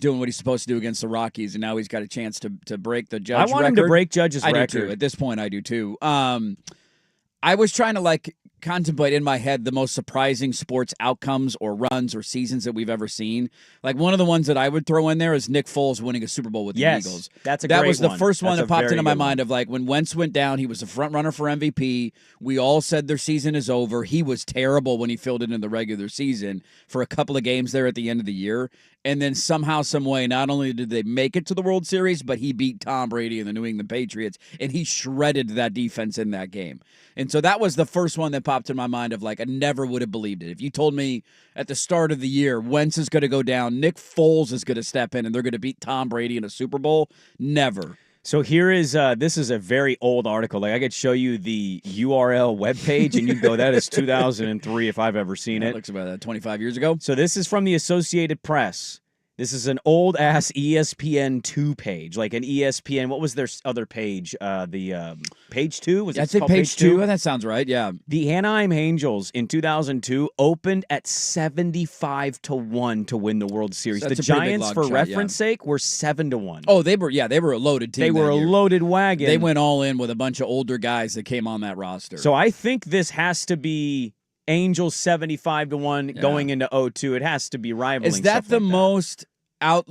doing what he's supposed to do against the Rockies, and now he's got a chance to break the Judge record. I want him to break Judge's record. I do too. At this point, I do too. I was trying to contemplate in my head the most surprising sports outcomes or runs or seasons that we've ever seen. Like one of the ones that I would throw in there is Nick Foles winning a Super Bowl with the Eagles. That was the one. first one That's that popped into my one. mind of when Wentz went down, he was the front runner for MVP. We all said their season is over. He was terrible when he filled it in the regular season for a couple of games there at the end of the year. And then somehow, some way, not only did they make it to the World Series, but he beat Tom Brady and the New England Patriots, and he shredded that defense in that game. And so that was the first one that popped in my mind of I never would have believed it. If you told me at the start of the year, Wentz is going to go down, Nick Foles is going to step in, and they're going to beat Tom Brady in a Super Bowl, never. So here is, this is a very old article. I could show you the URL webpage, and you'd go, that is 2003 if I've ever seen it. That looks about 25 years ago. So this is from the Associated Press. This is an old-ass ESPN2 page, like an ESPN. What was their other page? The Page 2? I think Page 2. That sounds right, yeah. The Anaheim Angels in 2002 opened at 75-1 to win the World Series. The Giants, for reference sake, were 7-1. Oh, they were a loaded team. They were a loaded wagon. They went all in with a bunch of older guys that came on that roster. So I think this has to be Angels 75-1 going into 0-2. It has to be rivaling. Is that the most out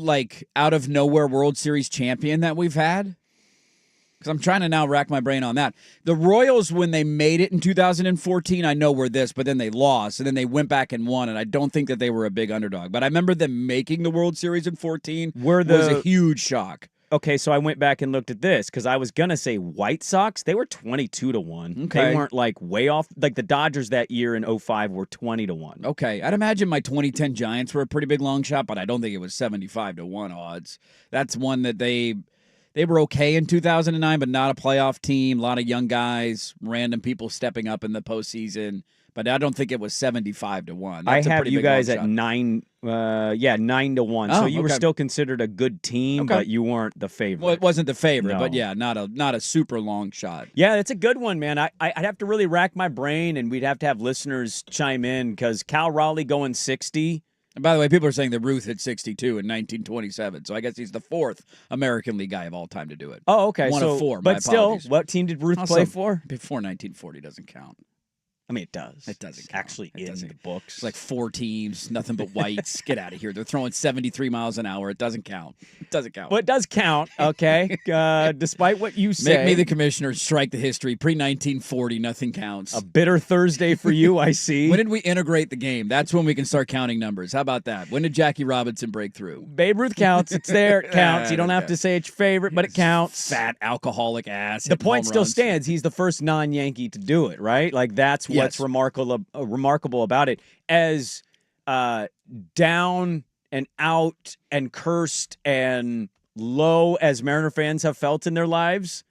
of nowhere World Series champion that we've had? Because I'm trying to now rack my brain on that. The Royals, when they made it in 2014, I know were this, but then they lost, and then they went back and won, and I don't think that they were a big underdog. But I remember them making the World Series in 14 was a huge shock. Okay, so I went back and looked at this because I was going to say White Sox. They were 22-1. Okay. They weren't way off. Like the Dodgers that year in 05 were 20-1. Okay, I'd imagine my 2010 Giants were a pretty big long shot, but I don't think it was 75-1 odds. That's one that they were okay in 2009, but not a playoff team. A lot of young guys, random people stepping up in the postseason. But I don't think it was 75-1. I have you guys at 9-1. Oh, so you were still considered a good team, but you weren't the favorite. Well, it wasn't the favorite, but yeah, not a super long shot. Yeah, it's a good one, man. I'd have to really rack my brain, and we'd have to have listeners chime in because Cal Raleigh going 60. And by the way, people are saying that Ruth hit 62 in 1927, so I guess he's the fourth American League guy of all time to do it. Oh, okay. One of four. But still, what team did Ruth play for? Before 1940 doesn't count. I mean, it does. It doesn't count. Actually in the books. It's like 4 teams, nothing but whites. Get out of here. They're throwing 73 miles an hour. It doesn't count. It doesn't count. Well, it does count, okay? Despite what you say. Make me the commissioner, strike the history. Pre-1940, nothing counts. A bitter Thursday for you, I see. When did we integrate the game? That's when we can start counting numbers. How about that? When did Jackie Robinson break through? Babe Ruth counts. It's there. It counts. You don't have to say it's your favorite, but it counts. Fat, alcoholic ass. The point still stands. He's the first non-Yankee to do it, right? That's what's remarkable about it. As down and out and cursed and low as Mariner fans have felt in their lives,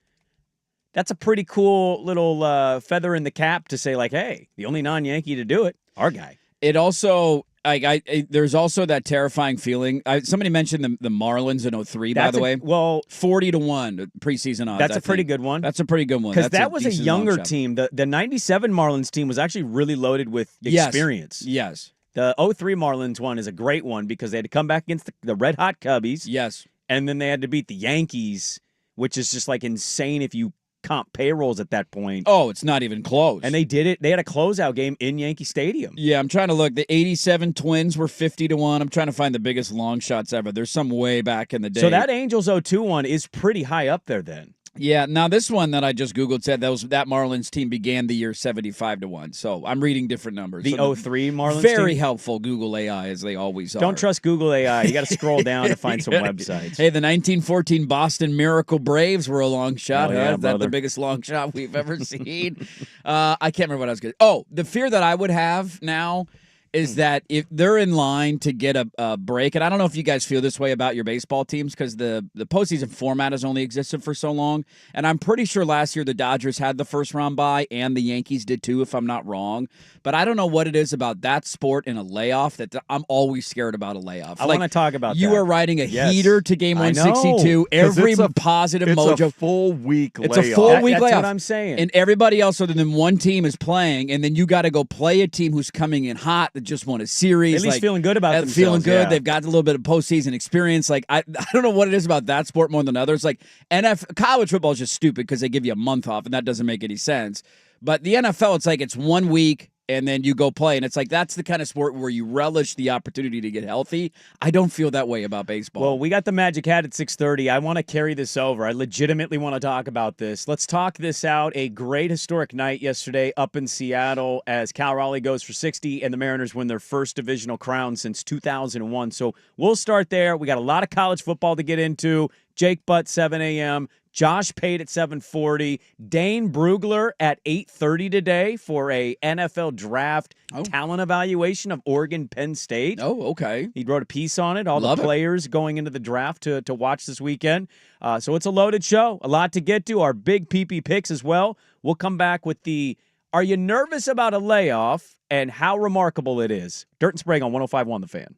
that's a pretty cool little feather in the cap to say, hey, the only non-Yankee to do it, our guy. It also, there's also that terrifying feeling. Somebody mentioned the Marlins in 03, by the way. Well, 40-1 preseason odds. That's a pretty good one. That's a pretty good one. Because that was a younger team. The 97 Marlins team was actually really loaded with experience. Yes. The 03 Marlins one is a great one because they had to come back against the Red Hot Cubbies. Yes. And then they had to beat the Yankees, which is just insane if you comp payrolls at that point. Oh, it's not even close. And they did it. They had a closeout game in Yankee Stadium. Yeah, I'm trying to look. The 87 Twins were 50-1. I'm trying to find the biggest long shots ever. There's some way back in the day. So that Angels 02 one is pretty high up there then. Yeah, now this one that I just Googled said that Marlins team began the year 75-1. So I'm reading different numbers. The 03 Marlins very team? helpful Google AI, as they always are. Don't trust Google AI. You got to scroll down to find some websites. Hey, the 1914 Boston Miracle Braves were a long shot. Oh, yeah, Is that the biggest long shot we've ever seen? I can't remember what I was going to. Oh, the fear that I would have now is that if they're in line to get a break, and I don't know if you guys feel this way about your baseball teams because the postseason format has only existed for so long, and I'm pretty sure last year the Dodgers had the first round bye and the Yankees did too, if I'm not wrong. But I don't know what it is about that sport in a layoff that I'm always scared about a layoff. I want to talk about you that. are riding a heater to game 162. Every positive mojo. It's a full week layoff. It's a full week That's layoff. what I'm saying. And everybody else other than one team is playing, and then you got to go play a team who's coming in hot that just won a series. At least feeling good about themselves. Feeling good. Yeah. They've got a little bit of postseason experience. Like I don't know what it is about that sport more than others. Like college football is just stupid because they give you a month off, and that doesn't make any sense. But the NFL, it's like it's 1 week. And then you go play. And it's like that's the kind of sport where you relish the opportunity to get healthy. I don't feel that way about baseball. Well, we got the Magic Hat at 6:30. I want to carry this over. I legitimately want to talk about this. Let's talk this out. A great historic night yesterday up in Seattle as Cal Raleigh goes for 60 and the Mariners win their first divisional crown since 2001. So we'll start there. We got a lot of college football to get into. Jake Butt, 7 a.m., Josh Pate at 7:40, Dane Brugler at 8:30 today for a NFL draft talent evaluation of Oregon Penn State. Oh, okay. He wrote a piece on it, all Love the players going into the draft to watch this weekend. So it's a loaded show, a lot to get to. Our big PP picks as well. We'll come back with the Are you nervous about a layoff and how remarkable it is? Dirt and Sprague on 105.1 The Fan.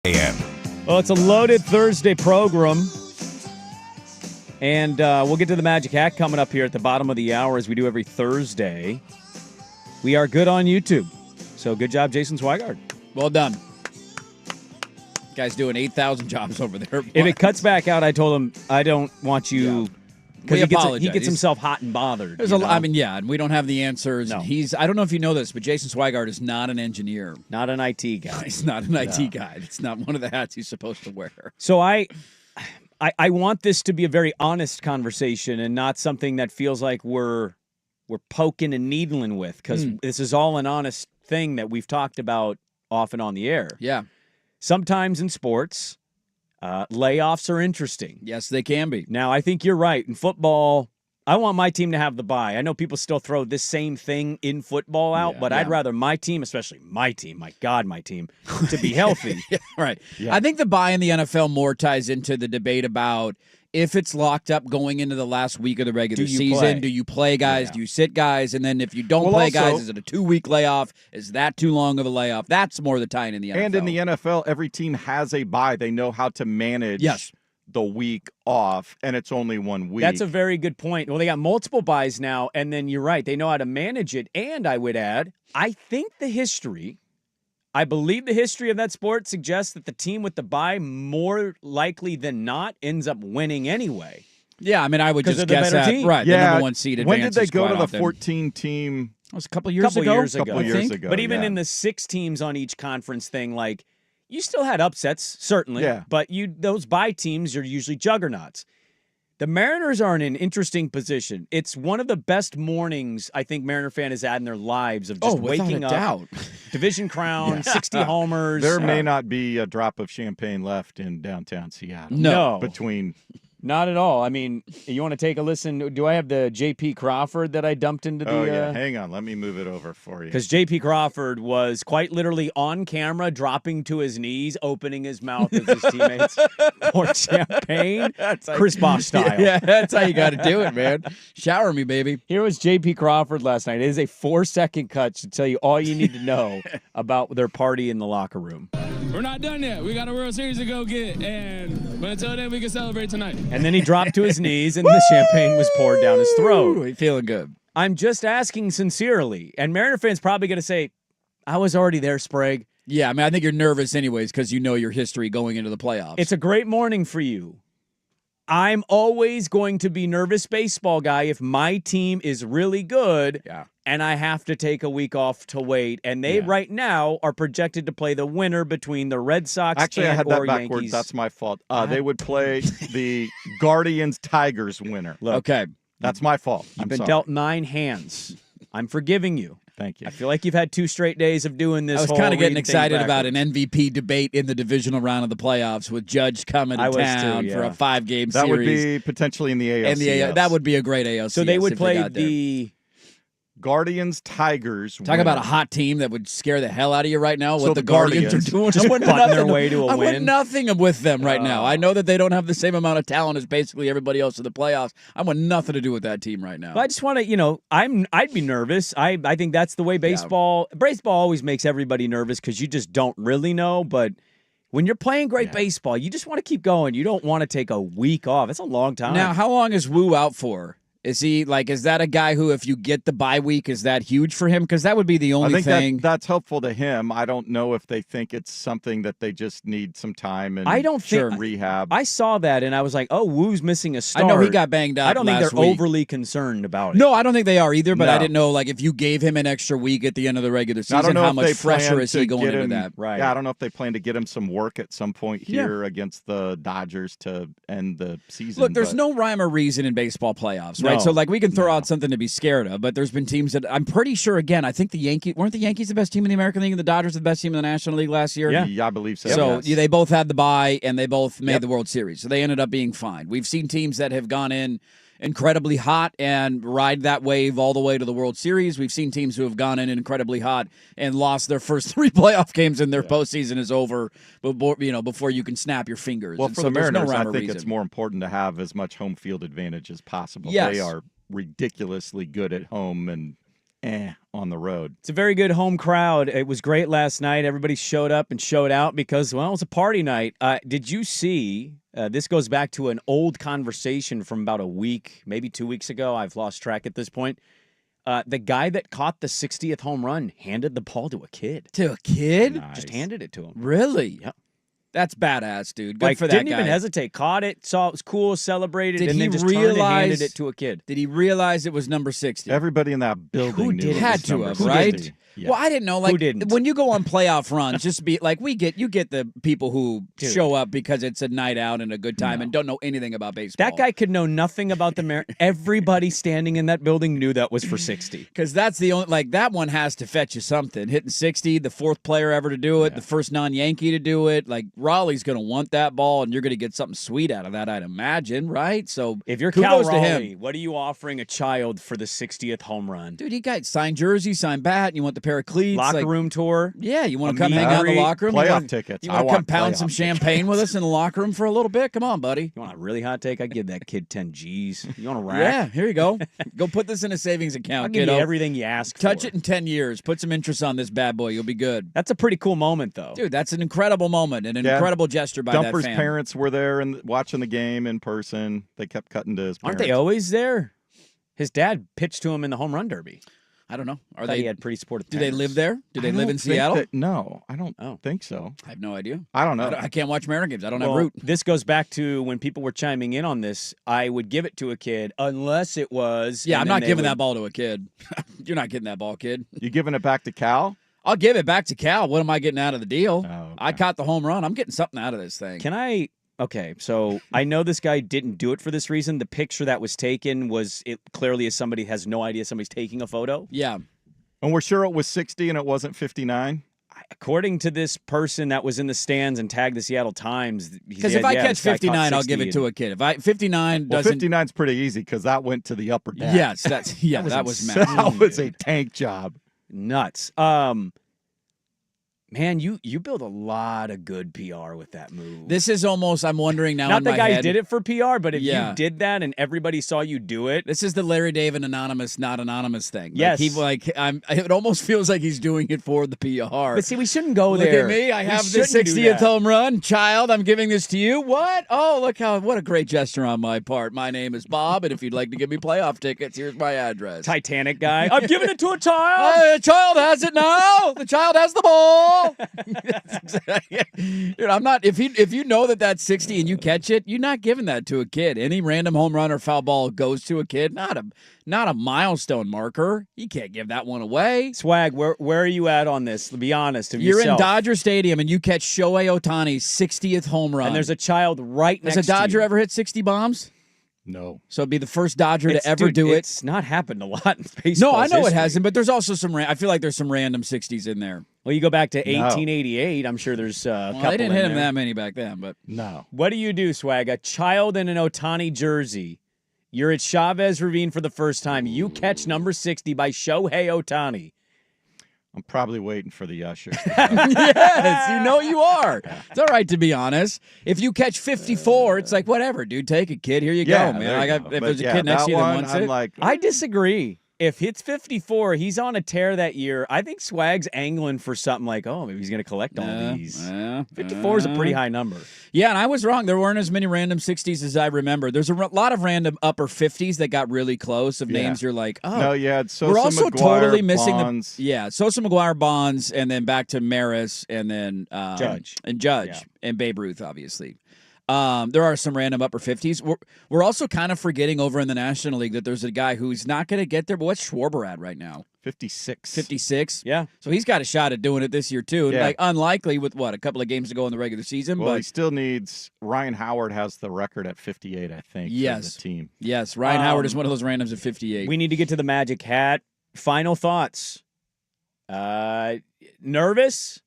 a.m. Well, it's a loaded Thursday program. And we'll get to the Magic Hat coming up here at the bottom of the hour as we do every Thursday. We are good on YouTube. So good job, Jason Swigard. Well done. Guy's doing 8,000 jobs over there. If it cuts back out, I told him I don't want you... Because he gets himself hot and bothered. I mean, yeah, and we don't have the answers. No. I don't know if you know this, but Jason Swigard is not an engineer. Not an IT guy. He's not an IT guy. It's not one of the hats he's supposed to wear. So I want this to be a very honest conversation and not something that feels like we're poking and needling with, because this is all an honest thing that we've talked about often on the air. Yeah. Sometimes in sports, layoffs are interesting. Yes, they can be. Now, I think you're right. In football, I want my team to have the bye. I know people still throw this same thing in football out, but I'd rather my team, especially my team, my God, my team, to be healthy. Right. Yeah. I think the bye in the NFL more ties into the debate about if it's locked up going into the last week of the regular season. Do you play guys? Do you sit guys? And then if you don't play guys, is it a 2-week layoff? Is that too long of a layoff? That's more the tie in the NFL. And in the NFL, every team has a bye. They know how to manage the week off, and it's only 1 week. That's a very good point. Well, they got multiple buys now, and then you're right. They know how to manage it. And I would add, I believe the history of that sport suggests that the team with the bye more likely than not ends up winning anyway. Yeah, I mean, I would just guess that. Team. Right, the number one seed advances. When did they go to the often. 14-team? It was a couple years ago. Couple years ago. But even in the 6 teams on each conference thing, like, you still had upsets, certainly. Yeah. But those bye teams are usually juggernauts. The Mariners are in an interesting position. It's one of the best mornings I think Mariner fan has had in their lives of just waking up. Doubt. Division crown, 60 homers. There may not be a drop of champagne left in downtown Seattle. No. Between... Not at all. I mean, you want to take a listen? Do I have the J.P. Crawford that I dumped into the... Oh, yeah. Hang on. Let me move it over for you. Because J.P. Crawford was quite literally on camera, dropping to his knees, opening his mouth as his teammates poured champagne, Chris Bosh style. Yeah, that's how you got to do it, man. Shower me, baby. Here was J.P. Crawford last night. It is a 4-second cut to tell you all you need to know about their party in the locker room. We're not done yet. We got a World Series to go get, but until then, we can celebrate tonight. And then he dropped to his knees, and the champagne was poured down his throat. Ooh, feeling good. I'm just asking sincerely, and Mariner fans probably going to say, I was already there, Sprague. Yeah, I mean, I think you're nervous anyways because you know your history going into the playoffs. It's a great morning for you. I'm always going to be nervous baseball guy if my team is really good and I have to take a week off to wait. And they right now are projected to play the winner between the Red Sox I had that backwards. Yankees. That's my fault. They would play the Guardians-Tigers winner. Look, okay. That's my fault. You've been dealt 9 hands. I'm forgiving you. Thank you. I feel like you've had 2 straight days of doing this. I was kind of getting excited about an MVP debate in the divisional round of the playoffs with Judge coming to town for a 5-game series. That would be potentially in the ALCS. That would be a great ALCS. So they would play the Guardians-Tigers. Talk about a hot team that would scare the hell out of you right now. So what the Guardians are doing, just butting their way to a I win. want nothing with them right now. I know that they don't have the same amount of talent as basically everybody else in the playoffs. I want nothing to do with that team right now. But I just want to, I'd be nervous. I think that's the way baseball always makes everybody nervous because you just don't really know. But when you're playing great baseball, you just want to keep going. You don't want to take a week off. It's a long time. Now, how long is Wu out for? Is that a guy who, if you get the bye week, is that huge for him? Because that would be the only thing. That's helpful to him. I don't know if they think it's something that they just need some time and rehab. I saw that and I was like, oh, Wu's missing a start. I know he got banged up. I don't think they're week. overly concerned about it. No, I don't think they are either, but I didn't know if you gave him an extra week at the end of the regular season, how much fresher is he going into that? Right. Yeah, I don't know if they plan to get him some work at some point here against the Dodgers to end the season. Look, there's no rhyme or reason in baseball playoffs, right? So we can throw out something to be scared of, but there's been teams that I'm pretty sure, again, I think weren't the Yankees the best team in the American League and the Dodgers the best team in the National League last year? Yeah, I believe so. So they both had the bye and they both made the World Series. So they ended up being fine. We've seen teams that have gone in incredibly hot and ride that wave all the way to the World Series. We've seen teams who have gone in incredibly hot and lost their first 3 playoff games and their postseason is over before you can snap your fingers. Well, and for so the Mariners, no I think reason. it's more important to have as much home field advantage as possible. Yes. They are ridiculously good at home, and on the road. It's a very good home crowd. It was great last night. Everybody showed up and showed out because, well, it was a party night. Did you see, this goes back to an old conversation from about a week, maybe 2 weeks ago. I've lost track at this point. The guy that caught the 60th home run handed the ball to a kid. To a kid? Nice. Just handed it to him. Really? Yep. That's badass, dude. Good for that didn't guy. even hesitate. Caught it, saw it was cool, celebrated, Did and he then just turned and handed realize- it to a kid. Did he realize it was number 60? Everybody in that building Who knew did it Had was to number have, 60. right? Yeah. Well, I didn't know. Like, didn't? when you go on playoff runs, just be like, you get the people who Dude. show up because it's a night out and a good time and don't know anything about baseball. That guy could know nothing about the Everybody standing in that building knew that was for 60. Because that's the only, like, that one has to fetch you something. Hitting 60, the fourth player ever to do it, the first non-Yankee to do it. Like, Raleigh's going to want that ball, and you're going to get something sweet out of that, I'd imagine, right? So, If you're Cal kudos to Raleigh, him. what are you offering a child for the 60th home run? Dude, he got signed jersey, signed bat, and you want the pair of cleats. Locker room tour? Yeah, you want A to come meet hang and out in the greet, locker room? playoff You want, tickets. You I want to want come pound playoff some tickets. champagne with us in the locker room for a little bit? Come on, buddy. You want a really hot take? I'd give that kid 10 G's. You want a rack? Yeah, here you go. Go put this in a savings I'll account, give you kiddo. everything you ask Touch for. it in 10 years. Put some interest on this bad boy. You'll be good. That's a pretty cool moment, though. Dude, that's an incredible moment, an Yeah. incredible gesture by that Dumper's fan. parents were there and watching the game in person. They kept cutting to his Aren't parents. they always there? His dad pitched to him in the home run derby. I don't know. Are He they? had pretty supportive Do they parents. live there? Do they I live don't in think Seattle? No, I don't Oh. think so. I have no idea. I don't know. I can't watch Mariners games. I don't have Well, root. this goes back to when people were chiming in on this. I would give it to a kid unless it was. Yeah, and I'm then not they giving would- that ball to a kid. You're not getting that ball, kid. You giving it back to Cal? I'll give it back to Cal. What am I getting out of the deal? Oh, okay. I caught the home run. I'm getting something out of this thing. Can I? Okay, so I know this guy didn't do it for this reason. The picture that was taken it clearly as somebody has no idea somebody's taking a photo. Yeah. And we're sure it was 60 and it wasn't 59? According to this person that was in the stands and tagged the Seattle Times, Because if I catch 59, I'll give it to a kid. If I 59 Well, doesn't. 59's pretty easy because that went to the upper deck. Yes, that was insane. massive. That was a tank job. nuts. Man, you build a lot of good PR with that move. This is almost. I'm wondering now. Not in that my guys head, did it for PR, but if Yeah. you did that and everybody saw you do it, This is the Larry David anonymous, not anonymous thing. Yes. It almost feels like he's doing it for the PR. but see, we shouldn't go Look there. at me. I We have the shouldn't do 60th that. home run. Child, I'm giving this to you. What? Oh, what a great gesture on my part. My name is Bob, and if you'd like to give me playoff tickets, here's my address. Titanic guy. I'm giving it to a child. The child has it now. The child has the ball. Dude, I'm not. If you know that that's 60 and you catch it, you're not giving that to a kid. Any random home run or foul ball goes to a kid. Not a milestone marker. You can't give that one away. Swag, where are you at on this? Be honest. Of You're in yourself. Dodger Stadium and you catch Shohei Ohtani's 60th home run. and there's a child right Has next a Dodger to you. ever hit 60 bombs? No. So it'd be the first Dodger to ever do it. It's not happened a lot in baseball. No, I know it hasn't, but there's also some. I feel like there's some random 60s in there. Well, you go back to No. 1888. I'm sure there's a Well, couple they didn't in hit him there. that many back then, but No. What do you do, Swag? A child in an Ohtani jersey. You're at Chavez Ravine for the first time. You catch number 60 by Shohei Ohtani. I'm probably waiting for the ushers. yes, you know you are. It's all right to be honest. If you catch 54, it's like whatever, dude. Take it, kid. Here you Yeah, go, man. there I you got. go. If But there's a yeah, kid next that to you that one, wants I'm it, like, I disagree. If it's 54, he's on a tear that year. I think Swag's angling for something like, oh, maybe he's going to collect all these. 54 is a pretty high number. Yeah, and I was wrong. There weren't as many random 60s as I remember. There's a lot of random upper 50s that got really close of Yeah. names you're like, oh. No, yeah, Sosa, We're also McGuire, totally missing Bonds. Sosa, McGuire, Bonds, and then back to Maris, and then Judge. and and Babe Ruth, obviously. There are some random upper 50s. We're also kind of forgetting over in the National League that there's a guy who's not going to get there. But what's Schwarber at right now? 56. 56. Yeah. So he's got a shot at doing it this year too. And Yeah. like unlikely with a couple of games to go in the regular season. Well, but he still needs. Ryan Howard has the record at 58, I think. Yes. For the team. yes, Ryan Howard is one of those randoms at 58. We need to get to the Magic Hat. Final thoughts. Nervous?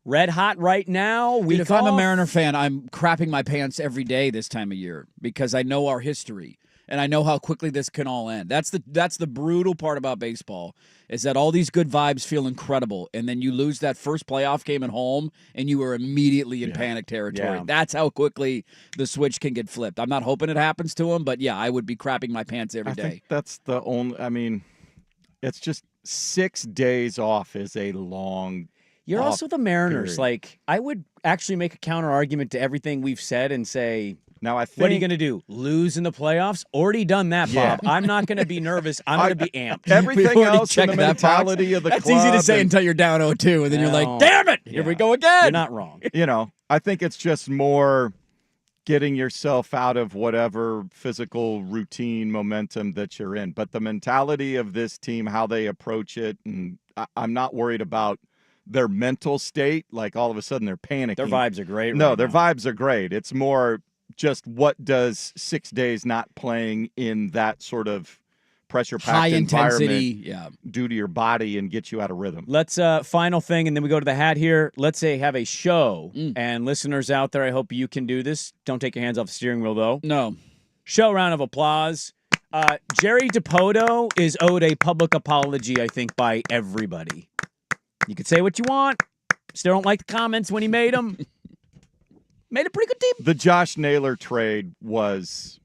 Red hot right now? Dude, Week if I'm a off? Mariner fan, I'm crapping my pants every day this time of year because I know our history and I know how quickly this can all end. That's the brutal part about baseball is that all these good vibes feel incredible, and then you lose that first playoff game at home, and you are immediately in panic territory. Yeah. That's how quickly the switch can get flipped. I'm not hoping it happens to him, but yeah, I would be crapping my pants every I day. think that's the only. I mean, it's just 6 days off is a long. You're also the Mariners. period. Like, I would actually make a counter argument to everything we've said and say, Now I think what are you going to do? Lose in the playoffs? Already done that, Yeah. Bob. I'm not going to be nervous. I'm going to be amped. everything already else in the checked that box. mentality of the That's club. easy to say and, until you're down 0-2, and then you're No. like, damn it, here we Yeah. go again. You're not wrong. I think it's just more getting yourself out of whatever physical routine momentum that you're in. But the mentality of this team, how they approach it, and I'm not worried about their mental state. Like all of a sudden they're panicking. Their vibes are great. No, right their now. vibes are great. It's more just what does 6 days not playing in that sort of pressure-packed High environment intensity. do to your body and get you out of rhythm. Let's final thing, and then we go to the hat here. Let's say have a show, and listeners out there, I hope you can do this. Don't take your hands off the steering wheel, though. No. Show round of applause. Jerry DiPoto is owed a public apology, I think, by everybody. You could say what you want. Still don't like the comments when he made them. Made a pretty good team. The Josh Naylor trade was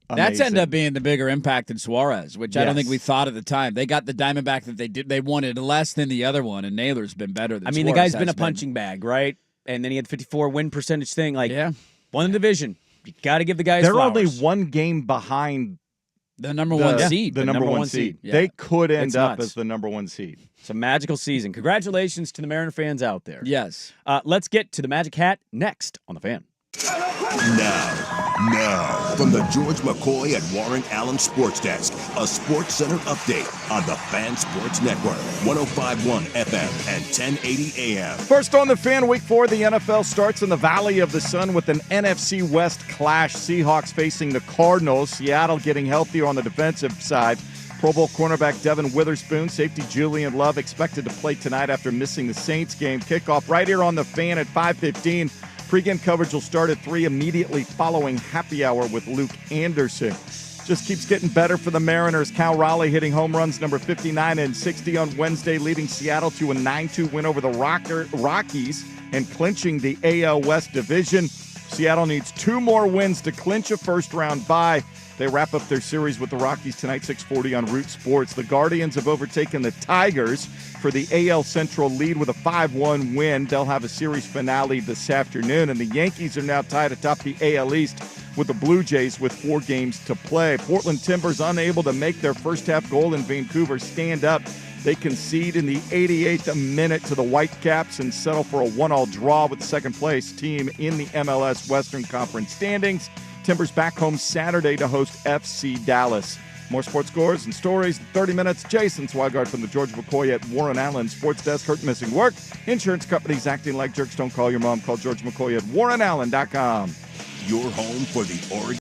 That's amazing. ended up being the bigger impact than Suarez, which I don't think Yes. we thought at the time. They got the Diamondback that they wanted less than the other one, and Naylor's been better than I mean, the Suarez guy's been has a punching bag, right? And then he had 54 win percentage thing. Like, won the division. You got to give the guys They're flowers. only one game behind The number one seed. the number one seed. Yeah. They could end It's up nuts. as the number one seed. It's a magical season. Congratulations to the Mariner fans out there. Yes. Let's get to the Magic Hat next on The Fan. Now, from the George McCoy and Warren Allen Sports Desk, a Sports Center update on the Fan Sports Network, 105.1 FM and 1080 AM. First on the Fan, Week 4, the NFL starts in the Valley of the Sun with an NFC West clash. Seahawks facing the Cardinals. Seattle getting healthier on the defensive side. Pro Bowl cornerback Devin Witherspoon, safety Julian Love expected to play tonight after missing the Saints game. Kickoff right here on the Fan at 5:15. Pre-game coverage will start at 3 immediately following happy hour with Luke Anderson. Just keeps getting better for the Mariners. Cal Raleigh hitting home runs number 59 and 60 on Wednesday, leading Seattle to a 9-2 win over the Rockies and clinching the AL West division. Seattle needs 2 more wins to clinch a first-round bye. They wrap up their series with the Rockies tonight, 6:40 on Root Sports. The Guardians have overtaken the Tigers for the AL Central lead with a 5-1 win. They'll have a series finale this afternoon, and the Yankees are now tied atop the AL East with the Blue Jays with 4 games to play. Portland Timbers unable to make their first-half goal in Vancouver stand up. They concede in the 88th minute to the Whitecaps and settle for a 1-1 draw with the second-place team in the MLS Western Conference standings. Timbers back home Saturday to host FC Dallas. More sports scores and stories in 30 minutes. Jason Swigard from the George McCoy at Warren Allen Sports Desk. Hurt missing work. Insurance companies acting like jerks. Don't call your mom. Call George McCoy at warrenallen.com. Your home for the Oregon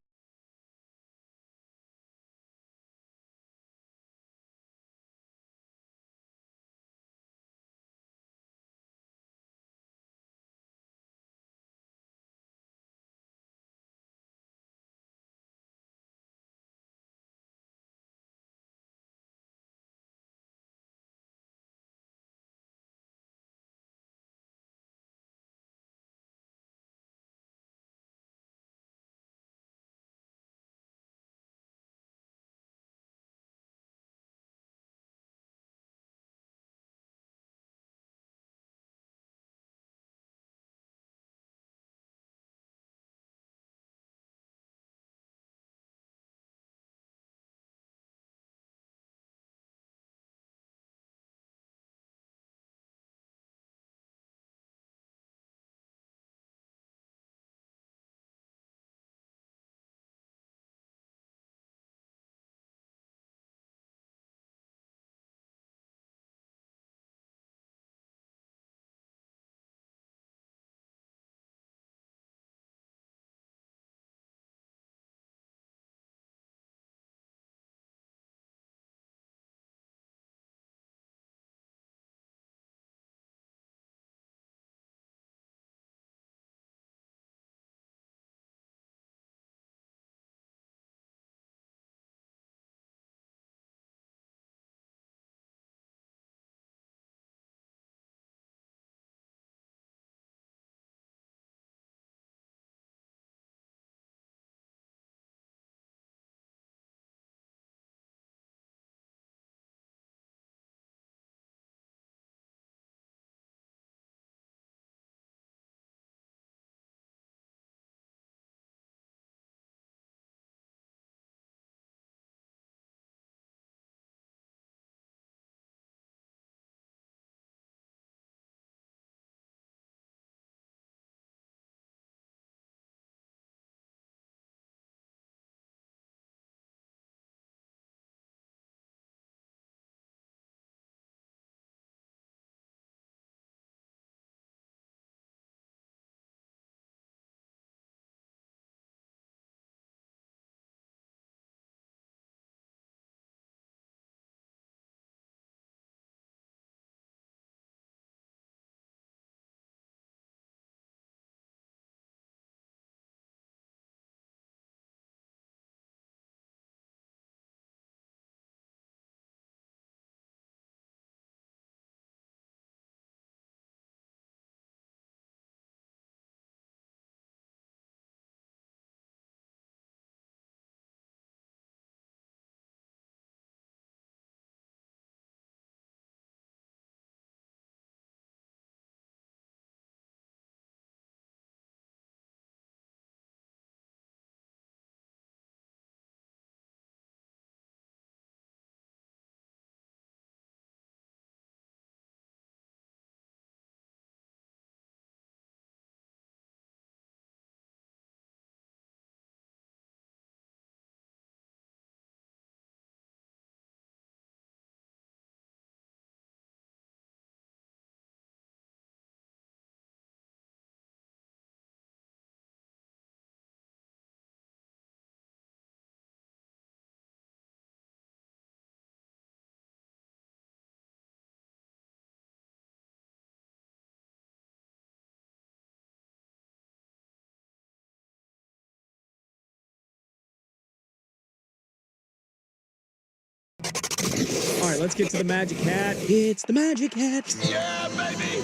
let's get to the Magic Hat. It's the Magic Hat. Yeah, baby!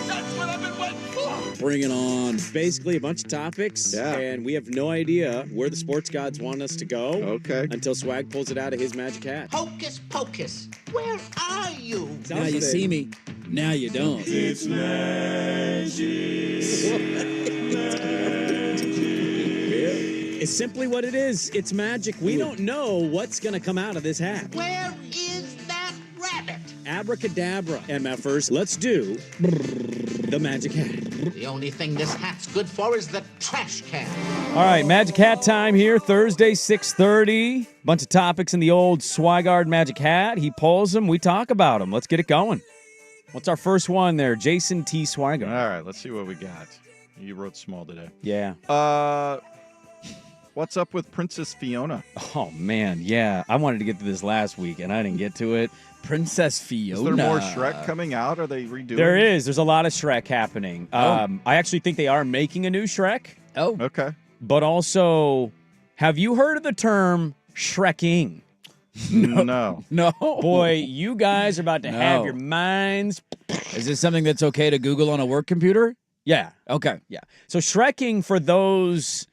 That's what I've been waiting for! Bring it on. Basically, a bunch of topics, and we have no idea where the sports gods want us to go. Okay. Until Swag pulls it out of his magic hat. Hocus pocus, where are you? Now you see me. Now you don't. It's simply what it is. It's magic. We don't know what's going to come out of this hat. Where is that rabbit? Abracadabra. MFers, let's do the Magic Hat. The only thing this hat's good for is the trash can. All right, Magic Hat time here, Thursday, 6:30. Bunch of topics in the old Swigard Magic Hat. He pulls them, we talk about them. Let's get it going. What's our first one there? Jason T. Swigard. All right, let's see what we got. You wrote small today. Yeah. What's up with Princess Fiona? Oh, man, yeah. I wanted to get to this last week, and I didn't get to it. Princess Fiona. Is there more Shrek coming out? Are they redoing? There is. There's a lot of Shrek happening. I actually think they are making a new Shrek. Oh. Okay. But also, have you heard of the term Shreking? No. No. Boy, you guys are about to have No. your minds. Is this something that's okay to Google on a work computer? Yeah. Okay. Yeah. So Shreking, for those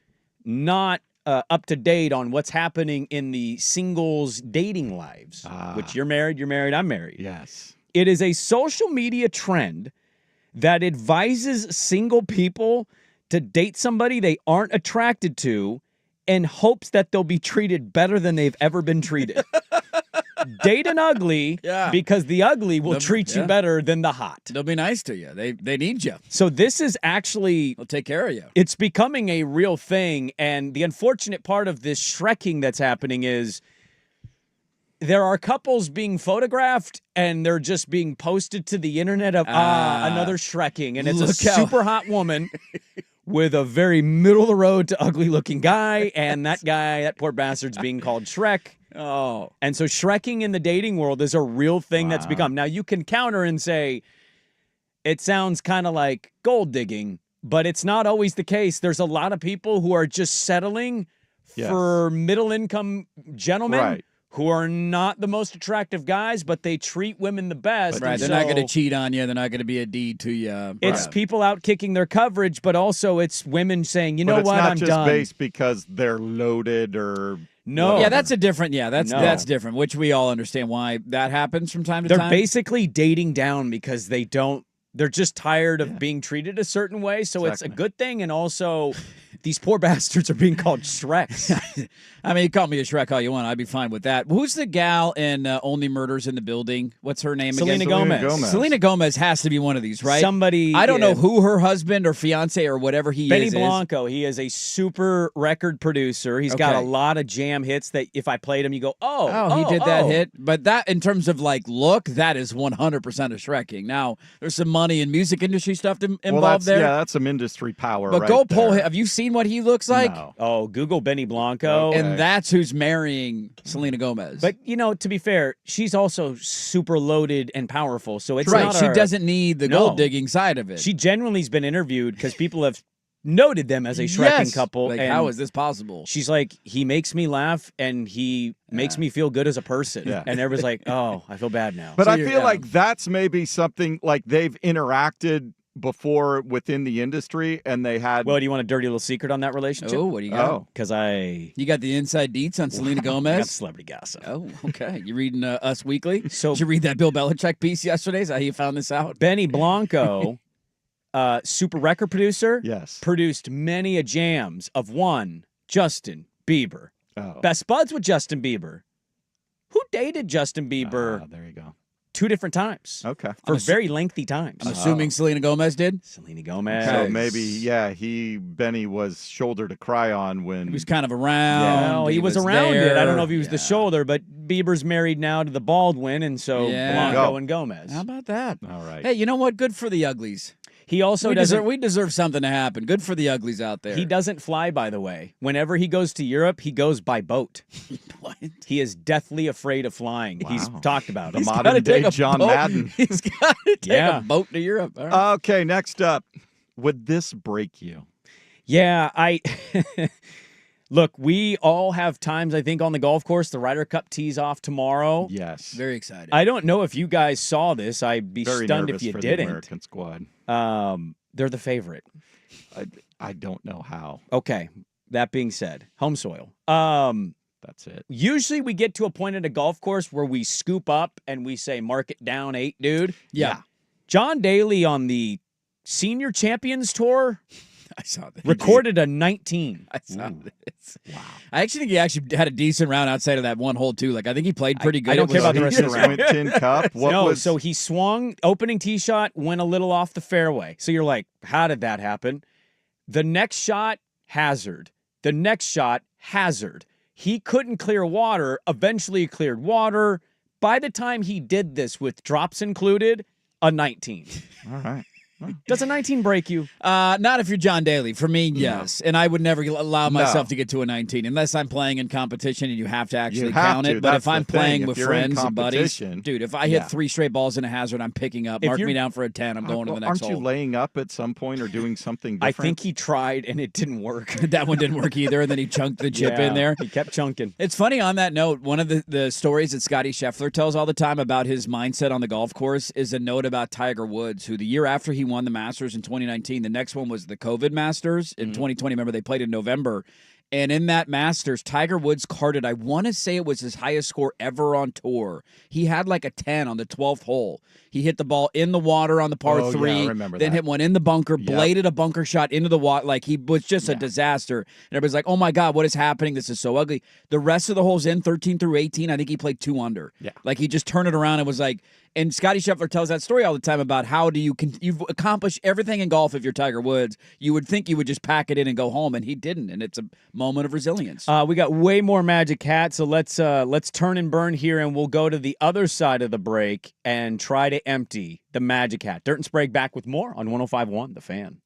not up to date on what's happening in the singles dating lives, which you're married, I'm married. Yes. It is a social media trend that advises single people to date somebody they aren't attracted to in hopes that they'll be treated better than they've ever been treated. Date an ugly because the ugly will treat you better than the hot. They'll be nice to you. They need you. So this is actually... They'll take care of you. It's becoming a real thing, and the unfortunate part of this Shreking that's happening is there are couples being photographed, and they're just being posted to the internet of, another Shreking, and it's a super hot woman with a very middle-of-the-road to ugly-looking guy, and that poor bastard's being called Shrek. Oh. And so Shreking in the dating world is a real thing that's become. Now, you can counter and say, it sounds kind of like gold digging, but it's not always the case. There's a lot of people who are just settling for middle-income gentlemen who are not the most attractive guys, but they treat women the best. Right, they're not going to cheat on you. They're not going to be a deed to you. It's people out kicking their coverage, but also it's women saying, you know what, I'm done. It's not just based because they're loaded or... No. Yeah, that's a different, that's different, which we all understand why that happens from time to time. They're basically dating down because they're just tired of being treated a certain way, so it's a good thing, and also... These poor bastards are being called Shreks. I mean, you call me a Shrek all you want. I'd be fine with that. Who's the gal in Only Murders in the Building? What's her name Selena again? Gomez. Selena Gomez has to be one of these, right? Somebody. I don't know who her husband or fiance or whatever he Benny is. Blanco. He is a super record producer. He's got a lot of jam hits that if I played him, you go, he did that hit. But that, in terms of like look, that is 100% a Shreking. Now, there's some money and music industry stuff involved there. Yeah, that's some industry power. But go pull him. Have you seen what he looks like? No. Oh, Google Benny Blanco. And that's who's marrying Selena Gomez. But, to be fair, she's also super loaded and powerful. So it's right. not She doesn't need the gold digging side of it. She genuinely has been interviewed because people have noted them as a Shreking couple. Like, and how is this possible? She's like, he makes me laugh and he makes me feel good as a person. Yeah. And everybody's like, oh, I feel bad now. But I feel like that's maybe something like they've interacted before within the industry and they had... Well, do you want a dirty little secret on that relationship? Oh, what do you got? Because You got the inside deets on Selena Gomez? I got celebrity gossip. Oh, okay. You reading Us Weekly? So, did you read that Bill Belichick piece yesterday? Is that how you found this out? Benny Blanco, super record producer, produced many a jams of one, Justin Bieber. Oh. Best buds with Justin Bieber. Who dated Justin Bieber? There you go. 2 different times. Okay. For very lengthy times. I'm assuming Selena Gomez did? Selena Gomez. So maybe, Benny was shoulder to cry on when... He was kind of around. Yeah, well, he was around there. it. I don't know if he was the shoulder, but Bieber's married now to the Baldwin, and so Blanco and Gomez. How about that? All right. Hey, you know what? Good for the uglies. He also we deserve something to happen. Good for the uglies out there. He doesn't fly, by the way. Whenever he goes to Europe, he goes by boat. What? He is deathly afraid of flying. Wow. He's talked about it. The modern-day John Madden. He's got to take a boat to Europe. All right. Okay, next up. Would this break you? Yeah, Look, we all have times, I think, on the golf course. The Ryder Cup tees off tomorrow. Yes. Very excited. I don't know if you guys saw this. I'd be Very stunned nervous if you for didn't. the American squad. They're the favorite. I don't know how. Okay. That being said, home soil. That's it. Usually we get to a point at a golf course where we scoop up and we say, mark it down 8, dude. Yeah. John Daly on the Senior Champions Tour I saw that. recorded a 19. I saw this. Wow. I actually think he actually had a decent round outside of that one hole, too. Like, I think he played pretty good. I don't care about the rest of the round. Went tin cup. So he swung, opening tee shot, went a little off the fairway. So you're like, how did that happen? The next shot, hazard. The next shot, hazard. He couldn't clear water. Eventually he cleared water. By the time he did this with drops included, a 19. All right. Does a 19 break you? Not if you're John Daly. For me, yes. And I would never allow myself to get to a 19 unless I'm playing in competition and you have to actually count it. But if I'm playing with friends and buddies, dude, if I hit 3 straight balls in a hazard, I'm picking up. Mark me down for a 10. I'm going to the next hole. Aren't you laying up at some point or doing something different? I think he tried and it didn't work. That one didn't work either. And then he chunked the chip in there. He kept chunking. It's funny on that note, one of the stories that Scotty Scheffler tells all the time about his mindset on the golf course is a note about Tiger Woods, who the year after he won the Masters in 2019, the next one was the COVID Masters in 2020. Remember, they played in November. And in that Masters, Tiger Woods carded, I want to say it was his highest score ever on tour. He had like a 10 on the 12th hole. He hit the ball in the water on the par 3. Yeah, I remember then that. hit one in the bunker, bladed a bunker shot into the water. Like, he was just a disaster. And everybody's like, oh my God, what is happening? This is so ugly. The rest of the holes in 13 through 18, I think he played 2 under. Yeah. Like, he just turned it around and was like, and Scotty Scheffler tells that story all the time about how you've accomplished everything in golf. If you're Tiger Woods, you would think you would just pack it in and go home, and he didn't. And it's a moment of resilience. We got way more Magic Hat, so let's turn and burn here, and we'll go to the other side of the break and try to empty the Magic Hat. Dirt and Sprague back with more on 105.1 The Fan.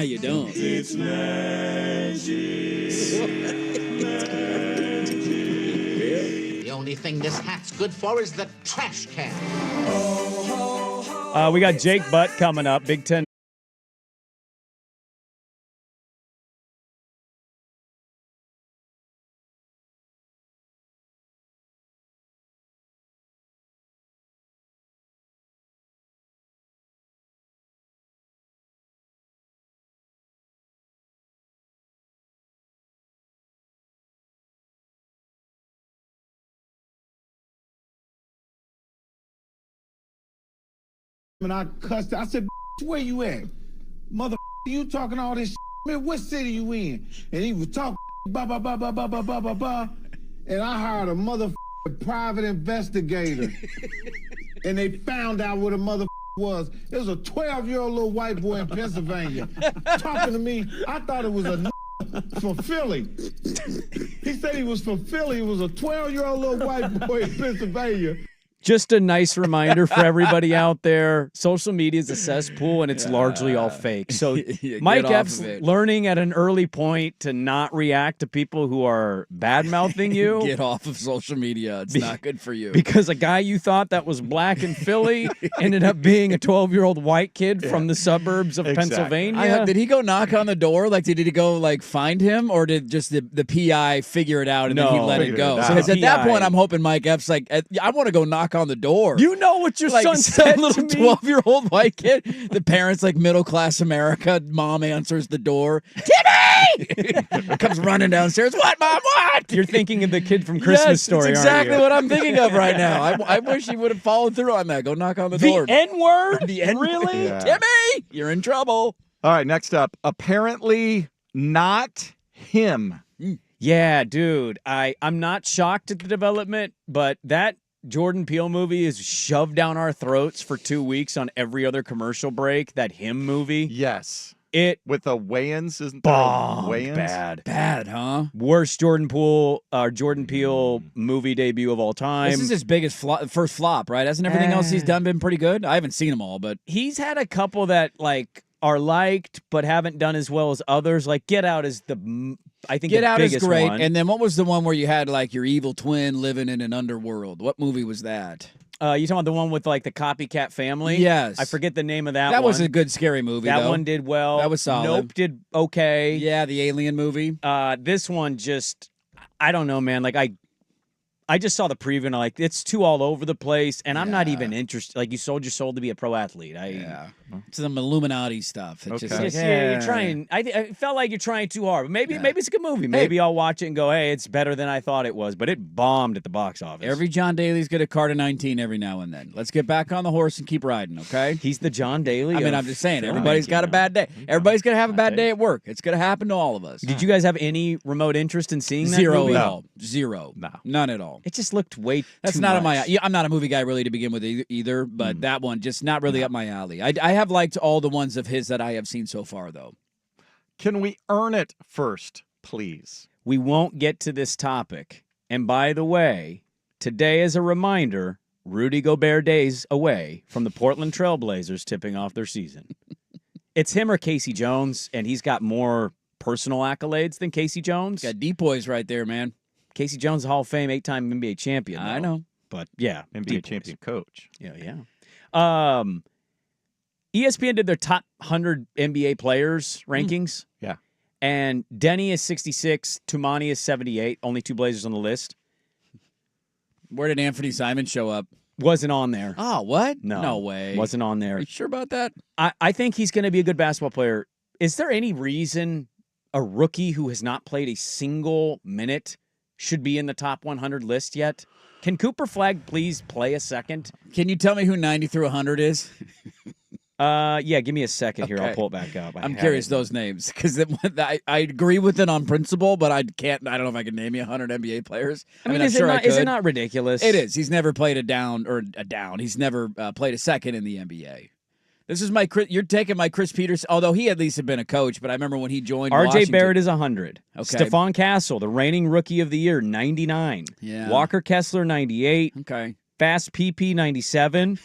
you don't. It's magic. The only thing this hat's good for is the trash can. We got Jake Butt coming up. Big Ten. And I cussed. I said, "Where you at, mother? You talking all this? Man, what city you in?" And he was talking, ba ba ba ba ba ba ba ba ba. And I hired a mother private investigator, and they found out what a mother was. It was a 12-year-old little white boy in Pennsylvania talking to me. I thought it was a from Philly. He said he was from Philly. It was a 12-year-old little white boy in Pennsylvania. Just a nice reminder for everybody out there. Social media is a cesspool, and it's largely all fake. So Mike Epps learning at an early point to not react to people who are bad-mouthing you. Get off of social media. It's not good for you. Because a guy you thought that was black in Philly ended up being a 12-year-old white kid from the suburbs of Pennsylvania. Did he go knock on the door? Like, did he go, like, find him? Or did just the PI figure it out and then he let it go? Because at that point, I'm hoping Mike Epps, like, I want to go knock on the door. You know what your like, son said some little to me? 12-year-old white kid. The parents, like, middle-class America. Mom answers the door. Timmy! Comes running downstairs. What, Mom? What? You're thinking of the kid from Christmas Story, That's exactly aren't you? what I'm thinking of right now. I wish he would have followed through on that. Go knock on the door. The N-word? The N-word? Really? Yeah. Timmy! You're in trouble. All right, next up. Apparently not him. Yeah, dude. I'm not shocked at the development, but that Jordan Peele movie is shoved down our throats for 2 weeks on every other commercial break. That Him movie. Yes. It With the Wayans, isn't there bombed Wayans? Bad, huh? worst Jordan Peele movie debut of all time. This is his biggest first flop, right? Hasn't everything else he's done been pretty good? I haven't seen them all, but He's had a couple that like are liked but haven't done as well as others. Like Get Out is I think Get the Out is biggest great. one. And then what was the one where you had like your evil twin living in an underworld? What movie was that? You talking about the one with like the copycat family? Yes. I forget the name of that one. That was a good scary movie, That though. one did well. That was solid. Nope did okay. Yeah, the Alien movie. This one just, I don't know, man. Like I just saw the preview and I'm like, it's too all over the place, and I'm not even interested. Like, you sold your soul to be a pro athlete. It's some Illuminati stuff. It's Okay. just like, You're trying. I felt like you're trying too hard. But maybe it's a good movie. Maybe I'll watch it and go, hey, it's better than I thought it was. But it bombed at the box office. Every John Daly's got a card of 19 every now and then. Let's get back on the horse and keep riding, okay? He's the John Daly. I mean, I'm just saying, everybody's got a bad day. Everybody's going to have a bad day at work. It's going to happen to all of us. Did you guys have any remote interest in seeing that Zero movie? at all. Zero. No. None at all. It just looked way That's too not much. I'm not a movie guy really to begin with either, but that one just not really up my alley. I have liked all the ones of his that I have seen so far, though. Can we earn it first, please? We won't get to this topic. And by the way, today is a reminder, Rudy Gobert days away from the Portland Trail Blazers tipping off their season. It's him or Casey Jones, and he's got more personal accolades than Casey Jones. Got depoys right there, man. Casey Jones, Hall of Fame, 8-time NBA champion. I though. know. But yeah, NBA depoys. champion coach. Yeah. ESPN did their top 100 NBA players rankings. Yeah. And Denny is 66, Tumani is 78, only two Blazers on the list. Where did Anthony Simon show up? Wasn't on there. Oh, what? No. No way. Wasn't on there. Are you sure about that? I think he's going to be a good basketball player. Is there any reason a rookie who has not played a single minute should be in the top 100 list yet? Can Cooper Flagg please play a second? Can you tell me who 90 through 100 is? Yeah, give me a second here. I'll Okay. pull it back up. I'm curious those names because I agree with it on principle, but I don't know if I can name you 100 NBA players. I mean, I'm is, sure it I not, is it could. not ridiculous? It is. He's never played a down. He's never played a second in the NBA. This is you're taking my Chris Peters, although he at least had been a coach, but I remember when he joined RJ Washington. Barrett is 100. Okay. Stephon Castle, the reigning rookie of the year, 99. Yeah. Walker Kessler, 98. Okay. Fast PP, 97.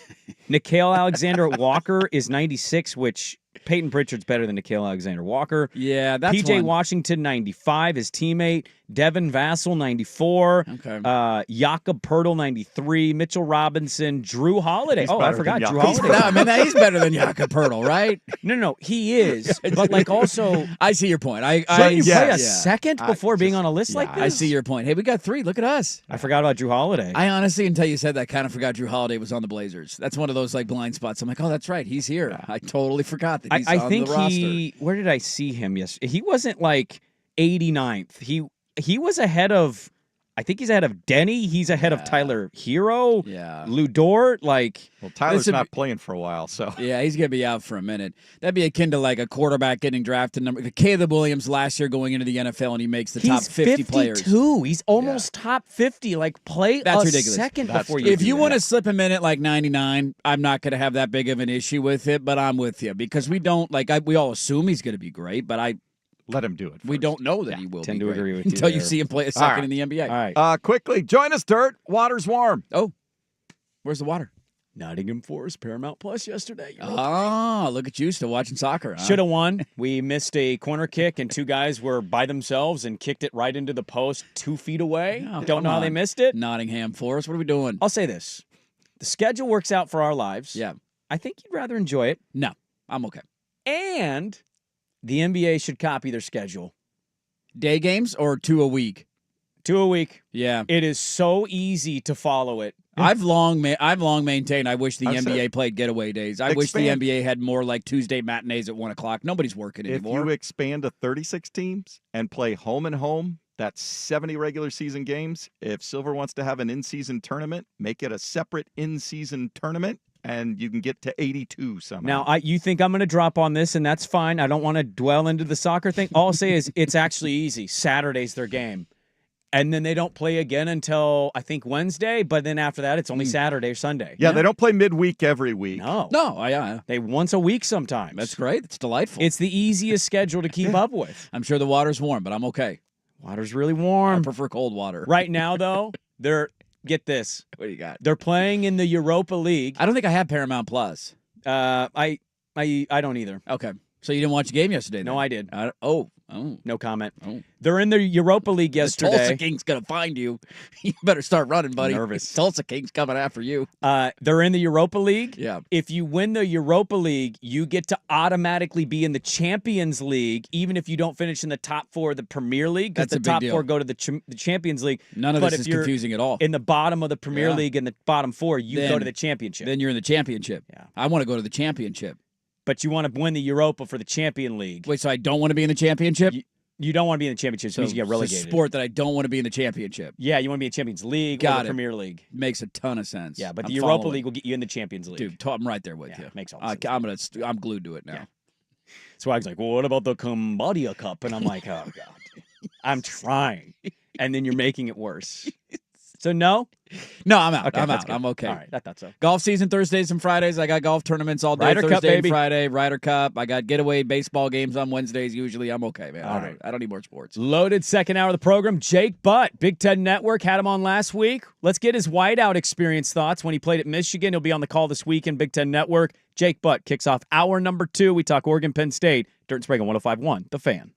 Nickeil Alexander-Walker is 96, which Peyton Pritchard's better than Nickeil Alexander-Walker. Yeah, that's PJ one. Washington, 95, his teammate. Devin Vassell, 94. Okay. Jakob Pertl, 93. Mitchell Robinson. Drew Holiday. I forgot Drew He's, Holiday. he's better than Jakob Pertl, right? No, he is. But, like, also... I see your point. Shouldn't you play a second before being on a list like this? I see your point. Hey, we got 3. Look at us. I forgot about Drew Holiday. I honestly, until you said that, kind of forgot Drew Holiday was on the Blazers. That's one of those, like, blind spots. I'm like, oh, that's right. He's here. I totally forgot that he's on the roster. Where did I see him yesterday? He wasn't, like, 89th. He was ahead of, I think he's ahead of Denny. He's ahead of Tyler Hero. Yeah. Lou Dort. Like, well, Tyler's not playing for a while, so. Yeah, he's going to be out for a minute. That'd be akin to like a quarterback getting drafted. Caleb Williams last year going into the NFL, and he makes the top 50 players. He's 52. He's almost top 50. Like, play That's a ridiculous. second before you If you want to slip him in at like 99, I'm not going to have that big of an issue with it, but I'm with you because we don't, we all assume he's going to be great, but let him do it first. We don't know that he will tend be to great agree with you until you there. see him play a second in the NBA. All right. Quickly, join us, Dirt. Water's warm. Oh, where's the water? Nottingham Forest Paramount Plus yesterday. Oh, look at you still watching soccer. Huh? Should have won. We missed a corner kick, and 2 guys were by themselves and kicked it right into the post 2 feet away. Oh, Don't know how they missed it. Nottingham Forest. What are we doing? I'll say this. The schedule works out for our lives. Yeah. I think you'd rather enjoy it. No, I'm okay. And the NBA should copy their schedule. Day games or 2 a week? 2 a week. Yeah. It is so easy to follow it. I've long maintained I wish the NBA played getaway days. I wish the NBA had more like Tuesday matinees at 1 o'clock. Nobody's working anymore. If you expand to 36 teams and play home and home, that's 70 regular season games. If Silver wants to have an in-season tournament, make it a separate in-season tournament, and you can get to 82 somehow. Now, you think I'm going to drop on this, and that's fine. I don't want to dwell into the soccer thing. All I'll say is it's actually easy. Saturday's their game. And then they don't play again until, I think, Wednesday. But then after that, it's only Saturday or Sunday. Yeah, they don't play midweek every week. No. Yeah. They once a week sometimes. That's great. It's delightful. It's the easiest schedule to keep up with. I'm sure the water's warm, but I'm okay. Water's really warm. I prefer cold water. Right now, though, get this. What do you got? They're playing in the Europa League. I don't think I have Paramount Plus. I don't either. Okay. So you didn't watch the game yesterday, then? No, I did. No comment. Oh. They're in the Europa League yesterday. The Tulsa King's going to find you. You better start running, buddy. Nervous. Tulsa King's coming after you. They're in the Europa League. Yeah. If you win the Europa League, you get to automatically be in the Champions League, even if you don't finish in the top 4 of the Premier League, because the top 4 go to the Champions League. None of this is confusing at all. In the bottom of the Premier League and the bottom 4, you go to the championship. Then you're in the championship. Yeah. I want to go to the championship. But you want to win the Europa for the Champion League. Wait, so I don't want to be in the championship? You don't want to be in the championship, so it means you get relegated. It's a sport that I don't want to be in the championship. Yeah, you want to be in Champions League or the Premier League. Makes a ton of sense. Yeah, but the Europa League will get you in the Champions League. Dude, I'm right there with you. Makes all sense. I'm glued to it now. Yeah. Swag's like, well, what about the Cambodia Cup? And I'm like, oh, God. I'm trying. And then you're making it worse. So no? No, I'm out. Okay, I'm that's out. good. I'm okay. All right, I thought so. Golf season Thursdays and Fridays. I got golf tournaments all day. Ryder Thursday Cup, baby. and Friday. Ryder Cup. I got getaway baseball games on Wednesdays usually. I'm okay, man. All right. I don't need more sports. Loaded second hour of the program. Jake Butt, Big Ten Network, had him on last week. Let's get his whiteout experience thoughts when he played at Michigan. He'll be on the call this weekend, Big Ten Network. Jake Butt kicks off hour number 2. We talk Oregon, Penn State. Dirt and Sprague on 105.1, The Fan.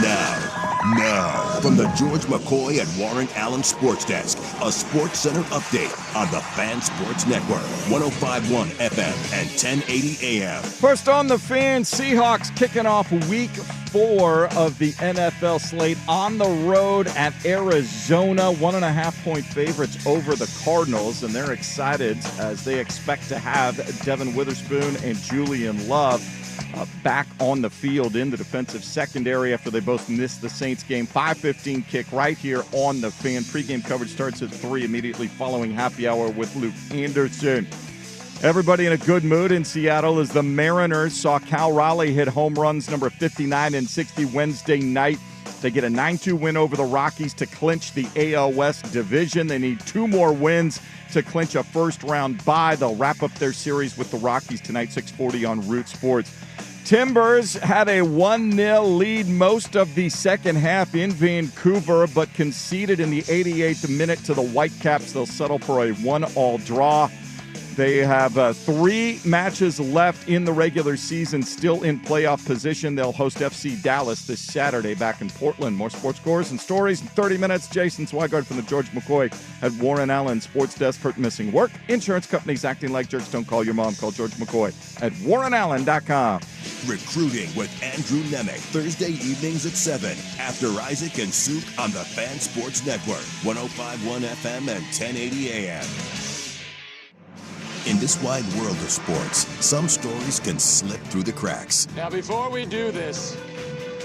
Now, from the George McCoy and Warren Allen Sports Desk, a Sports Center update on the Fan Sports Network, 105.1 FM and 1080 AM. First on the Fan, Seahawks kicking off week 4 of the NFL slate on the road at Arizona. 1.5-point favorites over the Cardinals, and they're excited as they expect to have Devin Witherspoon and Julian Love back on the field in the defensive secondary after they both missed the Saints game. 5:15 kick right here on the Fan. Pre-game coverage starts at 3 immediately following happy hour with Luke Anderson. Everybody in a good mood in Seattle as the Mariners saw Cal Raleigh hit home runs number 59 and 60 Wednesday night. They get a 9-2 win over the Rockies to clinch the AL West division. They need 2 more wins to clinch a first-round bye. They'll wrap up their series with the Rockies tonight, 6:40 on Root Sports. Timbers had a 1-0 lead most of the second half in Vancouver, but conceded in the 88th minute to the Whitecaps. They'll settle for a 1-1 draw. They have 3 matches left in the regular season, still in playoff position. They'll host FC Dallas this Saturday back in Portland. More sports scores and stories in 30 minutes. Jason Swigard from the George McCoy at Warren Allen Sports Desk. Hurt missing work. Insurance companies acting like jerks. Don't call your mom. Call George McCoy at warrenallen.com. Recruiting with Andrew Nemec, Thursday evenings at 7 after Isaac and Soup on the Fan Sports Network, 105.1 FM and 1080 AM. In this wide world of sports, some stories can slip through the cracks. Now, before we do this,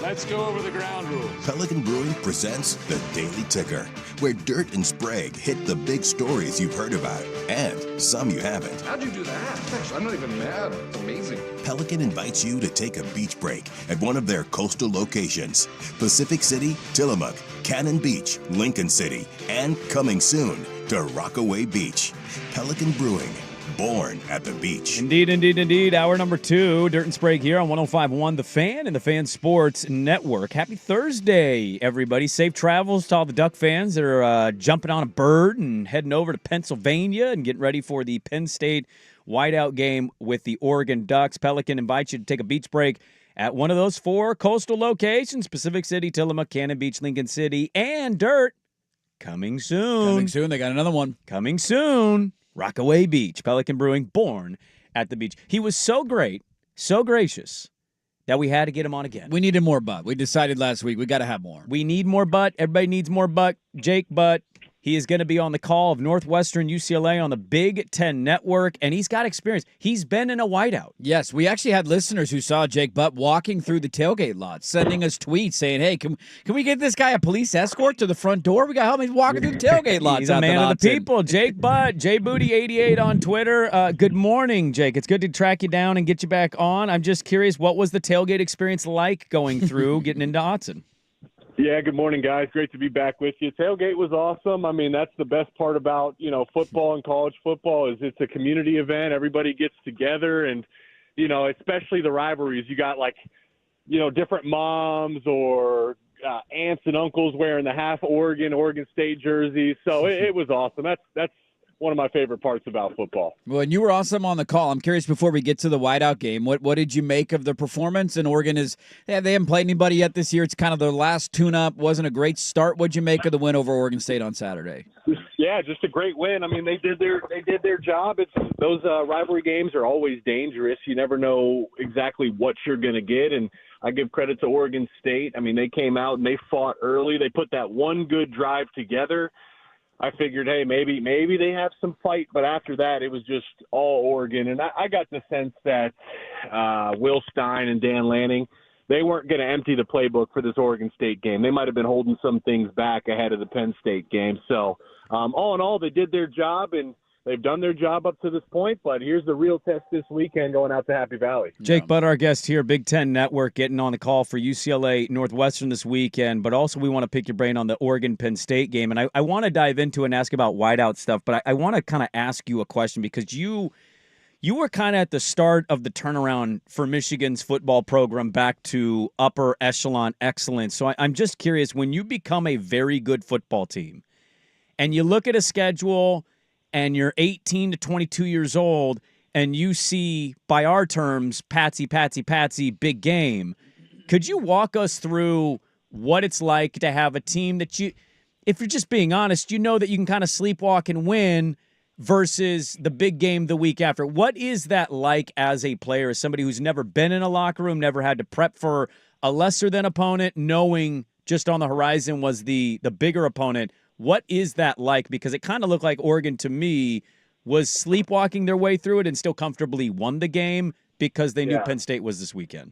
let's go over the ground rules. Pelican Brewing presents the Daily Ticker, where Dirt and Sprague hit the big stories you've heard about, and some you haven't. How'd you do that? Actually, I'm not even mad. It's amazing. Pelican invites you to take a beach break at one of their coastal locations: Pacific City, Tillamook, Cannon Beach, Lincoln City, and coming soon to Rockaway Beach. Pelican Brewing. Born at the beach. Indeed. Hour number 2, Dirt and Sprague here on 105.1 The Fan and the Fan Sports Network. Happy Thursday, everybody. Safe travels to all the Duck fans that are jumping on a bird and heading over to Pennsylvania and getting ready for the Penn State whiteout game with the Oregon Ducks. Pelican invites you to take a beach break at one of those 4 coastal locations: Pacific City, Tillamook, Cannon Beach, Lincoln City, and Dirt. Coming soon. They got another one. Coming soon. Rockaway Beach, Pelican Brewing, born at the beach. He was so great, so gracious, that we had to get him on again. We needed more Butt. We decided last week we got to have more. We need more Butt. Everybody needs more Butt. Jake Butt. He is going to be on the call of Northwestern UCLA on the Big Ten Network, and he's got experience. He's been in a whiteout. Yes, we actually had listeners who saw Jake Butt walking through the tailgate lot, sending us tweets saying, hey, can we get this guy a police escort to the front door? We got to help him walking through the tailgate lot. He's a man of the people. Jake Butt, JBooty88 on Twitter. Good morning, Jake. It's good to track you down and get you back on. I'm just curious, what was the tailgate experience like going through, getting into Autzen? Yeah, good morning, guys. Great to be back with you. Tailgate was awesome. I mean, that's the best part about, football and college football is it's a community event. Everybody gets together and, especially the rivalries. You got different moms or aunts and uncles wearing the half Oregon State jerseys. So it was awesome. That's one of my favorite parts about football. Well, and you were awesome on the call. I'm curious, before we get to the whiteout game, what did you make of the performance? And Oregon they haven't played anybody yet this year. It's kind of their last tune-up. Wasn't a great start. What'd you make of the win over Oregon State on Saturday? Yeah, just a great win. I mean, they did their job. Those rivalry games are always dangerous. You never know exactly what you're going to get, and I give credit to Oregon State. I mean, they came out and they fought early. They put that one good drive together. I figured, hey, maybe they have some fight, but after that, it was just all Oregon. And I got the sense that Will Stein and Dan Lanning, they weren't going to empty the playbook for this Oregon State game. They might have been holding some things back ahead of the Penn State game. So all in all, they did their job, and they've done their job up to this point, but here's the real test this weekend going out to Happy Valley. Jake Butt, our guest here, Big Ten Network, getting on the call for UCLA Northwestern this weekend, but also we want to pick your brain on the Oregon-Penn State game, and I want to dive into and ask about whiteout stuff, but I want to kind of ask you a question because you were kind of at the start of the turnaround for Michigan's football program back to upper echelon excellence. So I'm just curious, when you become a very good football team and you look at a schedule and you're 18 to 22 years old, and you see, by our terms, patsy, big game, could you walk us through what it's like to have a team that if you're just being honest, you know that you can kind of sleepwalk and win versus the big game the week after. What is that like as a player, as somebody who's never been in a locker room, never had to prep for a lesser than opponent, knowing just on the horizon was the bigger opponent? What is that like? Because it kind of looked like Oregon to me was sleepwalking their way through it and still comfortably won the game because they knew Penn State was this weekend.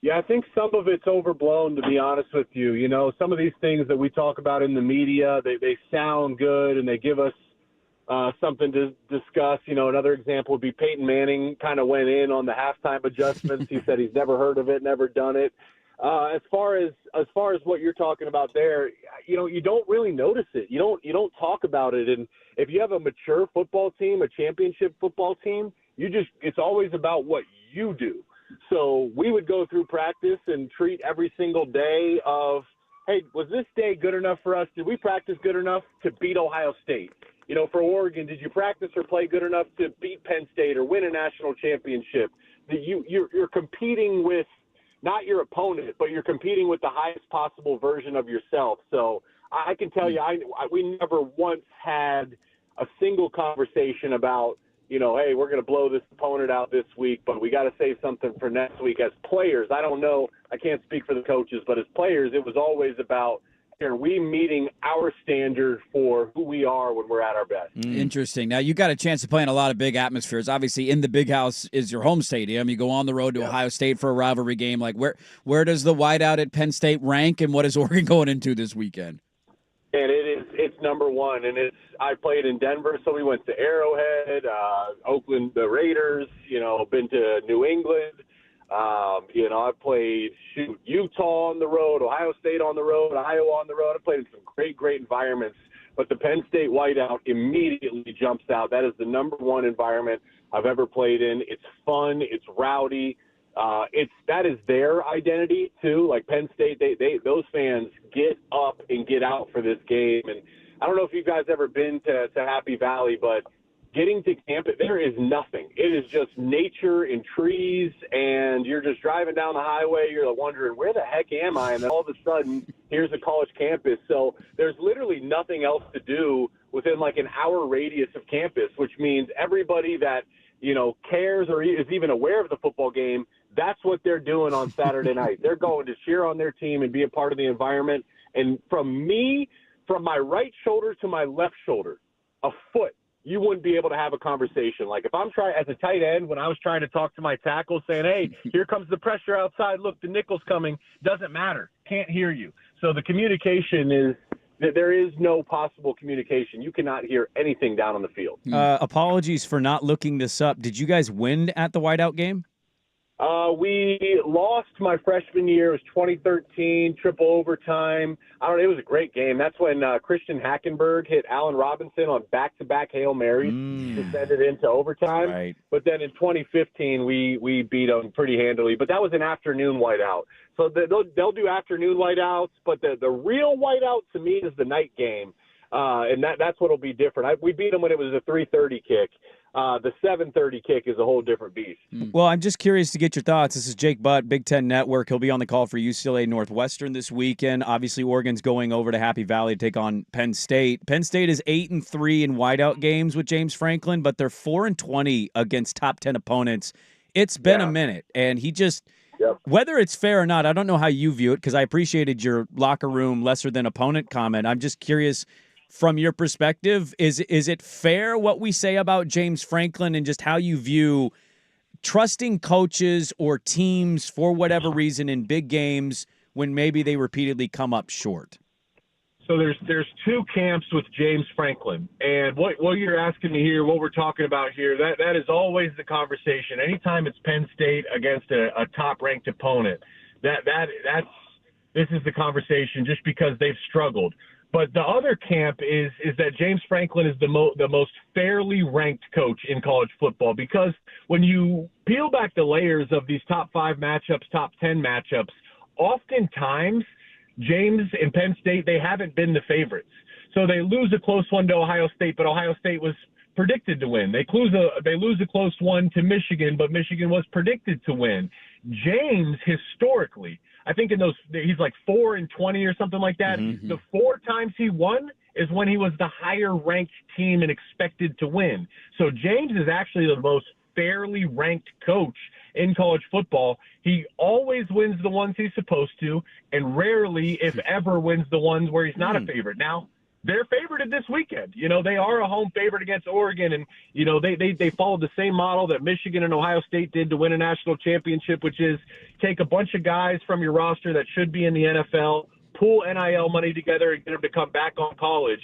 Yeah, I think some of it's overblown, to be honest with you. You know, some of these things that we talk about in the media, they sound good and they give us something to discuss. You know, another example would be Peyton Manning kind of went in on the halftime adjustments. He said he's never heard of it, never done it. As far as what you're talking about there, you know, you don't really notice it. You don't talk about it. And if you have a mature football team, a championship football team, it's always about what you do. So we would go through practice and treat every single day of, hey, was this day good enough for us? Did we practice good enough to beat Ohio State? You know, for Oregon, did you practice or play good enough to beat Penn State or win a national championship? You're competing with not your opponent, but you're competing with the highest possible version of yourself. So I can tell you, we never once had a single conversation about, you know, hey, we're going to blow this opponent out this week, but we got to save something for next week. As players, I don't know, I can't speak for the coaches, but as players, it was always about, are we meeting our standard for who we are when we're at our best? Interesting. Now, you got a chance to play in a lot of big atmospheres. Obviously, in the Big House is your home stadium. You go on the road to Ohio State for a rivalry game. Like, where does the whiteout at Penn State rank, and what is Oregon going into this weekend? And it's number one. And I played in Denver, so we went to Arrowhead, Oakland, the Raiders, you know, been to New England. You know, I played Utah on the road, Ohio State on the road, Iowa on the road. I played in some great environments. But the Penn State whiteout immediately jumps out. That is the number one environment I've ever played in. It's fun. It's rowdy. That is their identity too. Like Penn State, those fans get up and get out for this game. And I don't know if you guys ever been to Happy Valley, but getting to camp, there is nothing. It is just nature and trees, and you're just driving down the highway. You're wondering, where the heck am I? And then all of a sudden, here's a college campus. So there's literally nothing else to do within like an hour radius of campus, which means everybody that, you know, cares or is even aware of the football game, that's what they're doing on Saturday night. They're going to cheer on their team and be a part of the environment. And from my right shoulder to my left shoulder, a foot, you wouldn't be able to have a conversation. Like if I'm trying as a tight end, when I was trying to talk to my tackle saying, hey, here comes the pressure outside. Look, the nickel's coming. Doesn't matter. Can't hear you. So the communication is that there is no possible communication. You cannot hear anything down on the field. Apologies for not looking this up. Did you guys win at the whiteout game? We lost my freshman year. It was 2013, triple overtime. It was a great game. That's when Christian Hackenberg hit Allen Robinson on back-to-back Hail Marys to send it into overtime. Right. But then in 2015, we beat them pretty handily. But that was an afternoon whiteout. So they'll do afternoon whiteouts, but the real whiteout to me is the night game. And that's what'll be different. We beat them when it was a 3:30 kick. The 7:30 kick is a whole different beast. Well, I'm just curious to get your thoughts. This is Jake Butt, Big Ten Network. He'll be on the call for UCLA Northwestern this weekend. Obviously, Oregon's going over to Happy Valley to take on Penn State. Penn State is 8-3 in whiteout games with James Franklin, but they're 4-20 against top 10 opponents. It's been a minute, and he just whether it's fair or not, I don't know how you view it because I appreciated your locker room lesser than opponent comment. I'm just curious. From your perspective, is it fair what we say about James Franklin and just how you view trusting coaches or teams for whatever reason in big games when maybe they repeatedly come up short? So there's two camps with James Franklin, and what you're asking me here, what we're talking about here, that is always the conversation. Anytime it's Penn State against a top-ranked opponent, this is the conversation just because they've struggled. But the other camp is that James Franklin is the most fairly ranked coach in college football, because when you peel back the layers of these top 5 matchups, top 10 matchups, oftentimes James and Penn State, they haven't been the favorites. So they lose a close one to Ohio State, but Ohio State was predicted to win. They lose a close one to Michigan, but Michigan was predicted to win. James, historically, I think in those he's like 4-20 or something like that. Mm-hmm. The 4 times he won is when he was the higher ranked team and expected to win. So James is actually the most fairly ranked coach in college football. He always wins the ones he's supposed to, and rarely, if ever, wins the ones where he's not a favorite. Now, they're favored this weekend. You know, they are a home favorite against Oregon, and, you know, they followed the same model that Michigan and Ohio State did to win a national championship, which is take a bunch of guys from your roster that should be in the NFL, pool NIL money together, and get them to come back on college.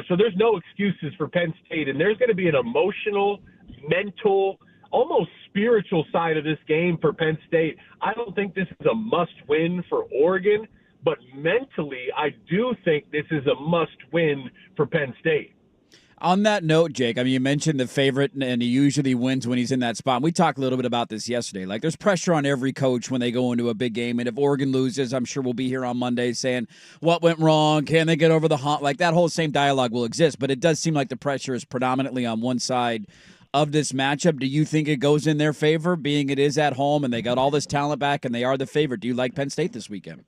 So there's no excuses for Penn State, and there's going to be an emotional, mental, almost spiritual side of this game for Penn State. I don't think this is a must-win for Oregon, but mentally, I do think this is a must-win for Penn State. On that note, Jake, I mean, you mentioned the favorite, and he usually wins when he's in that spot. We talked a little bit about this yesterday. Like, there's pressure on every coach when they go into a big game, and if Oregon loses, I'm sure we'll be here on Monday saying, what went wrong? Can they get over the hump? Like, that whole same dialogue will exist, but it does seem like the pressure is predominantly on one side of this matchup. Do you think it goes in their favor, being it is at home, and they got all this talent back, and they are the favorite? Do you like Penn State this weekend?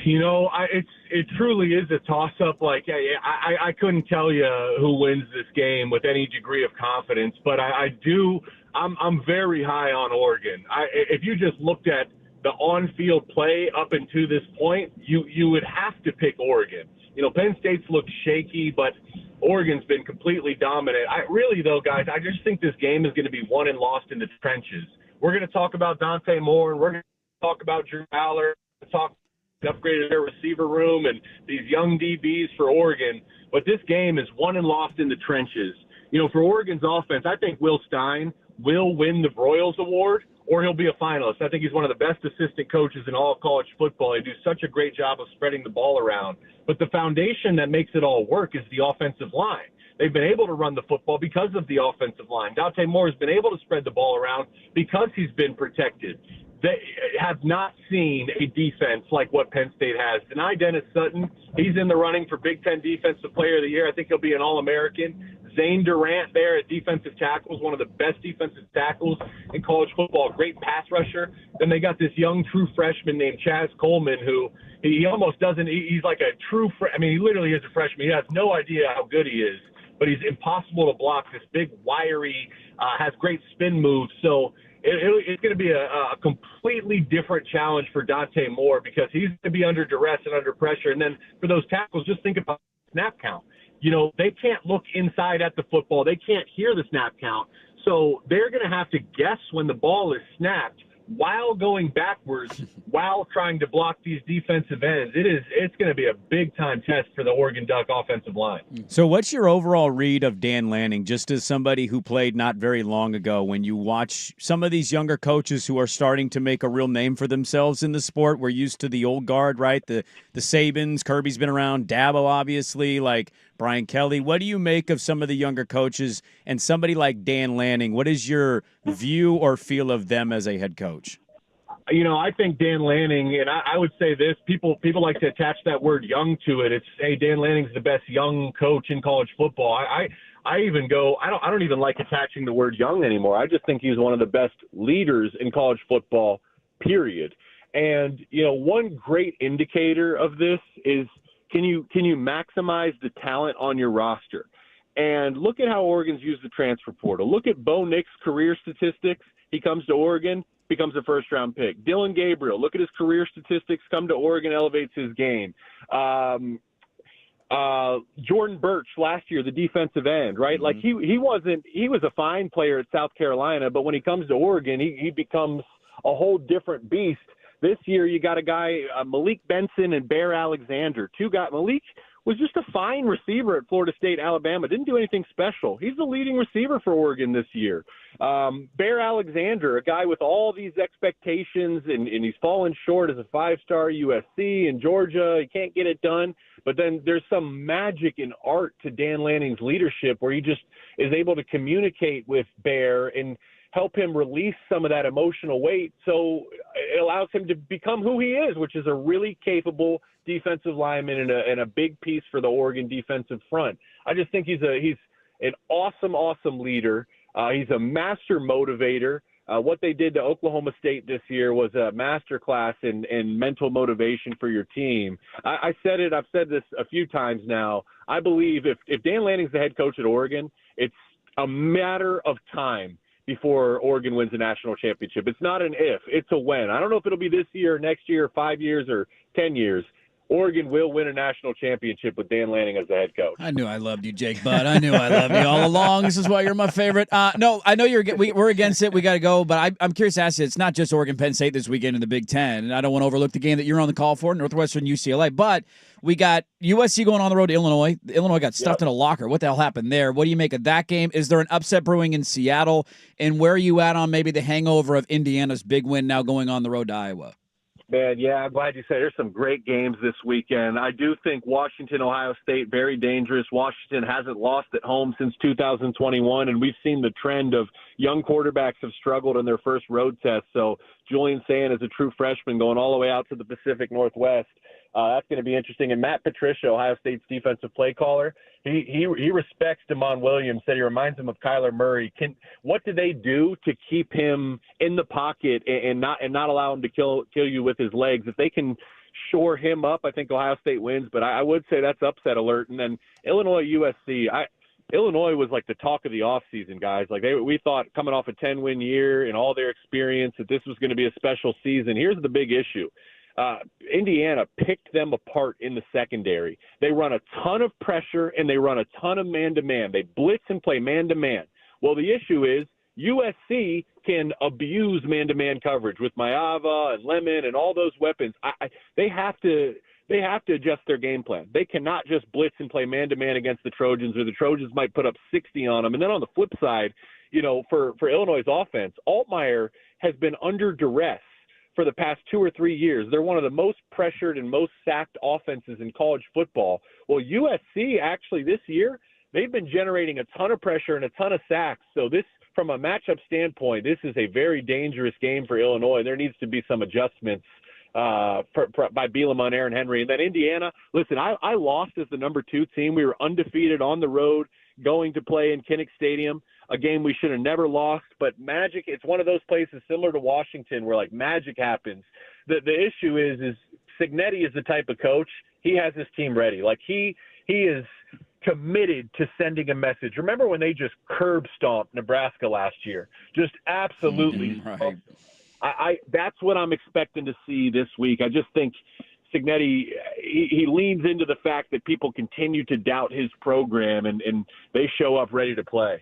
You know, it truly is a toss-up. Like, I couldn't tell you who wins this game with any degree of confidence, but I'm very high on Oregon. If you just looked at the on-field play up until this point, you would have to pick Oregon. You know, Penn State's looked shaky, but Oregon's been completely dominant. Really, though, guys, I just think this game is going to be won and lost in the trenches. We're going to talk about Dante Moore, and we're going to talk about Drew Aller, upgraded their receiver room and these young DBs for Oregon. But this game is won and lost in the trenches. You know, for Oregon's offense, I think Will Stein will win the Broyles Award, or he'll be a finalist. I think he's one of the best assistant coaches in all of college football. They do such a great job of spreading the ball around. But the foundation that makes it all work is the offensive line. They've been able to run the football because of the offensive line. Dante Moore has been able to spread the ball around because he's been protected. They have not seen a defense like what Penn State has. Deni Dennis Sutton, he's in the running for Big Ten Defensive Player of the Year. I think he'll be an All-American. Zane Durant there at defensive tackles, one of the best defensive tackles in college football, great pass rusher. Then they got this young true freshman named Chaz Coleman, who he almost doesn't – he's like a true – I mean, he literally is a freshman. He has no idea how good he is, but he's impossible to block. This big, wiry, has great spin moves. So – it's going to be a completely different challenge for Dante Moore because he's going to be under duress and under pressure. And then for those tackles, just think about snap count. You know, they can't look inside at the football. They can't hear the snap count. So they're going to have to guess when the ball is snapped while going backwards, while trying to block these defensive ends. It's going to be a big-time test for the Oregon Duck offensive line. So what's your overall read of Dan Lanning, just as somebody who played not very long ago, when you watch some of these younger coaches who are starting to make a real name for themselves in the sport? We're used to the old guard, right? The Sabans, Kirby's been around, Dabo, obviously, like Brian Kelly. What do you make of some of the younger coaches and somebody like Dan Lanning? What is your view or feel of them as a head coach? You know, I think Dan Lanning, and I would say this, people like to attach that word young to it. It's, hey, Dan Lanning's the best young coach in college football. I even go, I don't even like attaching the word young anymore. I just think he's one of the best leaders in college football, period. And, you know, one great indicator of this is, can you maximize the talent on your roster? And look at how Oregon's used the transfer portal. Look at Bo Nix's career statistics. He comes to Oregon, becomes a first-round pick. Dylan Gabriel, look at his career statistics, come to Oregon, elevates his game. Jordan Birch last year, the defensive end, right? Like he was a fine player at South Carolina, but when he comes to Oregon, he becomes a whole different beast. This year, you got a guy, Malik Benson and Bear Alexander. Malik was just a fine receiver at Florida State, Alabama. Didn't do anything special. He's the leading receiver for Oregon this year. Bear Alexander, a guy with all these expectations, and he's fallen short as a five-star USC in Georgia. He can't get it done. But then there's some magic and art to Dan Lanning's leadership where he just is able to communicate with Bear and help him release some of that emotional weight, so it allows him to become who he is, which is a really capable defensive lineman and a big piece for the Oregon defensive front. I just think he's an awesome leader. He's a master motivator. What they did to Oklahoma State this year was a masterclass in mental motivation for your team. I've said this a few times now. I believe if Dan Lanning's the head coach at Oregon, it's a matter of time before Oregon wins a national championship. It's not an if, it's a when. I don't know if it'll be this year, next year, 5 years, or 10 years. Oregon will win a national championship with Dan Lanning as the head coach. I knew I loved you, Jake Butt. I knew I loved you all along. This is why you're my favorite. No, I know we're against it. We got to go, but I'm curious to ask you. It's not just Oregon Penn State this weekend in the Big Ten, and I don't want to overlook the game that you're on the call for, Northwestern UCLA. But we got USC going on the road to Illinois. Illinois got stuffed in a locker. What the hell happened there? What do you make of that game? Is there an upset brewing in Seattle? And where are you at on maybe the hangover of Indiana's big win now going on the road to Iowa? Man, yeah, I'm glad you said there's some great games this weekend. I do think Washington, Ohio State, very dangerous. Washington hasn't lost at home since 2021, and we've seen the trend of young quarterbacks have struggled in their first road test. So Julian Sand is a true freshman going all the way out to the Pacific Northwest. That's going to be interesting. And Matt Patricia, Ohio State's defensive play caller, he respects DeMond Williams, said he reminds him of Kyler Murray. What do they do to keep him in the pocket and not allow him to kill you with his legs? If they can shore him up, I think Ohio State wins. But I would say that's upset alert. And then Illinois USC. Illinois was like the talk of the offseason, guys. Like we thought coming off a 10-win year and all their experience that this was going to be a special season. Here's the big issue. Indiana picked them apart in the secondary. They run a ton of pressure and they run a ton of man-to-man. They blitz and play man-to-man. Well, the issue is USC can abuse man-to-man coverage with Maava and Lemon and all those weapons. They have to adjust their game plan. They cannot just blitz and play man-to-man against the Trojans, or the Trojans might put up 60 on them. And then on the flip side, for Illinois' offense, Altmaier has been under duress for the past 2 or 3 years. They're one of the most pressured and most sacked offenses in college football. Well, USC actually this year, they've been generating a ton of pressure and a ton of sacks. So this, from a matchup standpoint, this is a very dangerous game for Illinois. There needs to be some adjustments by Bielema and Aaron Henry. And then Indiana, listen, I lost as the number 2 team. We were undefeated on the road going to play in Kinnick Stadium, a game we should have never lost. But magic, it's one of those places similar to Washington where, like, magic happens. The issue is Cignetti is the type of coach, he has his team ready. Like, he is committed to sending a message. Remember when they just curb stomped Nebraska last year? Just absolutely. Right. That's what I'm expecting to see this week. I just think Cignetti, he leans into the fact that people continue to doubt his program, and they show up ready to play.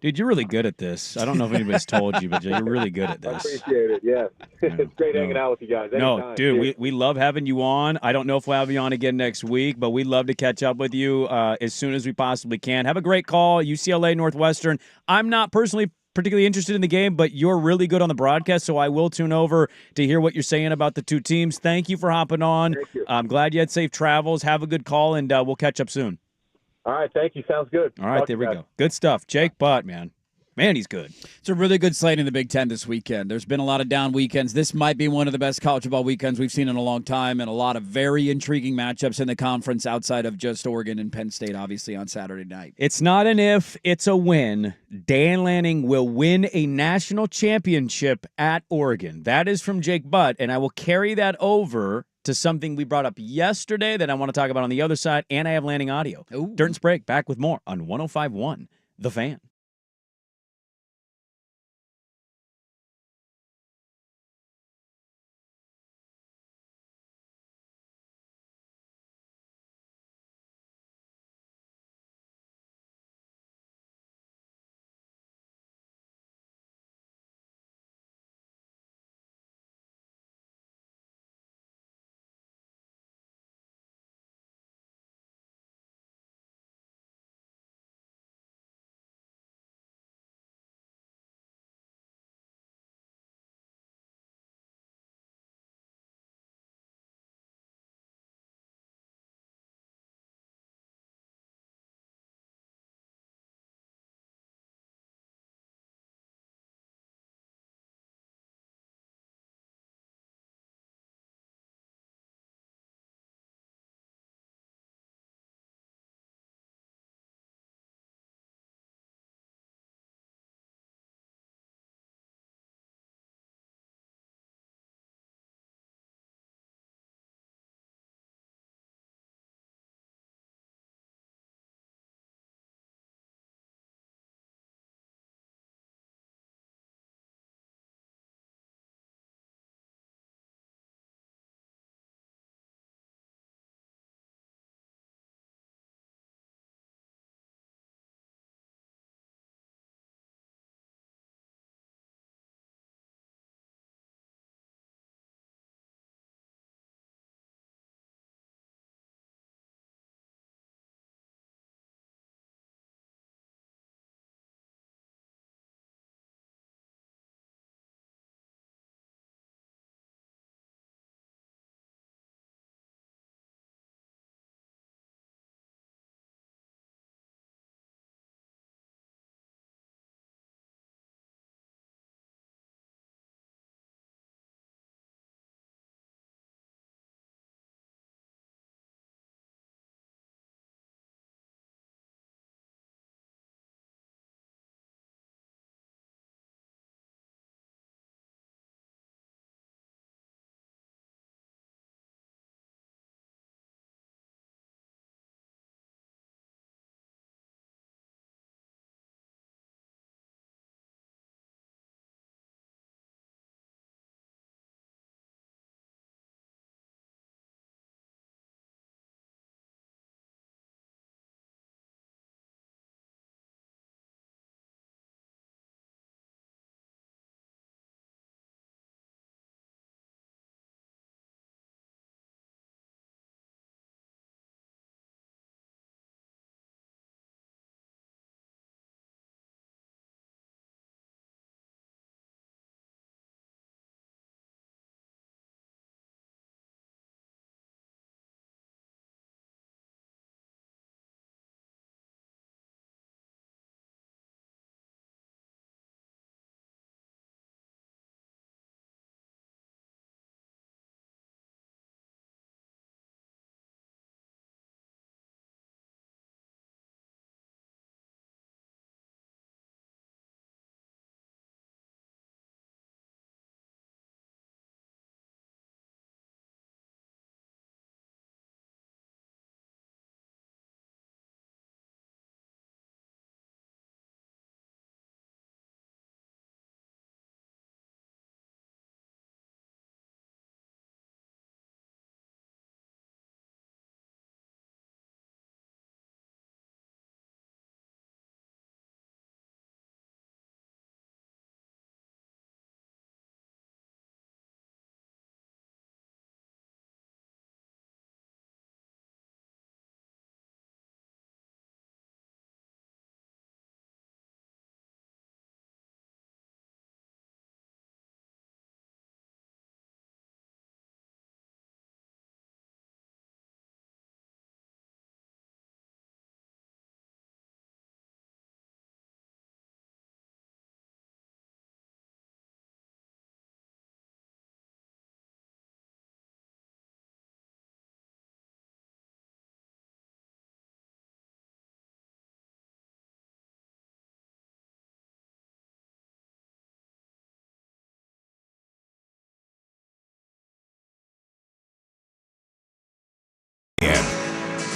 Dude, you're really good at this. I don't know if anybody's told you, but you're really good at this. I appreciate it, yeah. It's great hanging out with you guys. No, Anytime. dude, we love having you on. I don't know if we'll have you on again next week, but we'd love to catch up with you as soon as we possibly can. Have a great call, UCLA Northwestern. I'm not personally particularly interested in the game, but you're really good on the broadcast, so I will tune over to hear what you're saying about the two teams. Thank you for hopping on. Thank you. I'm glad you had safe travels. Have a good call, and we'll catch up soon. All right, thank you. Sounds good. All right, there we go. Good stuff. Jake Butt, man. Man, he's good. It's a really good slate in the Big Ten this weekend. There's been a lot of down weekends. This might be one of the best college football weekends we've seen in a long time, and a lot of very intriguing matchups in the conference outside of just Oregon and Penn State, obviously, on Saturday night. It's not an if, it's a win. Dan Lanning will win a national championship at Oregon. That is from Jake Butt, and I will carry that over to something we brought up yesterday that I want to talk about on the other side, and I have Lanning audio. Dirt and Sprague, back with more on 105.1 The Fan.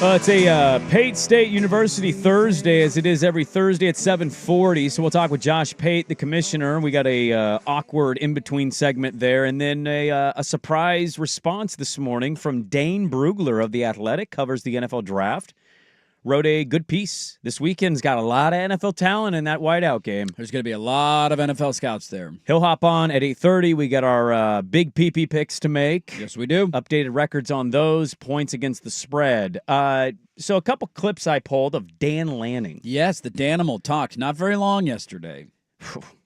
It's a Pate State University Thursday, as it is every Thursday at 7:40. So we'll talk with Josh Pate, the commissioner. We got a awkward in-between segment there. And then a surprise response this morning from Dane Brugler of The Athletic, covers the NFL draft. Wrote a good piece. This weekend's got a lot of NFL talent in that whiteout game. There's going to be a lot of NFL scouts there. He'll hop on at 8:30. We got our big PP picks to make. Yes, we do. Updated records on those, points against the spread. So a couple clips I pulled of Dan Lanning. Yes, the Danimal talked not very long yesterday.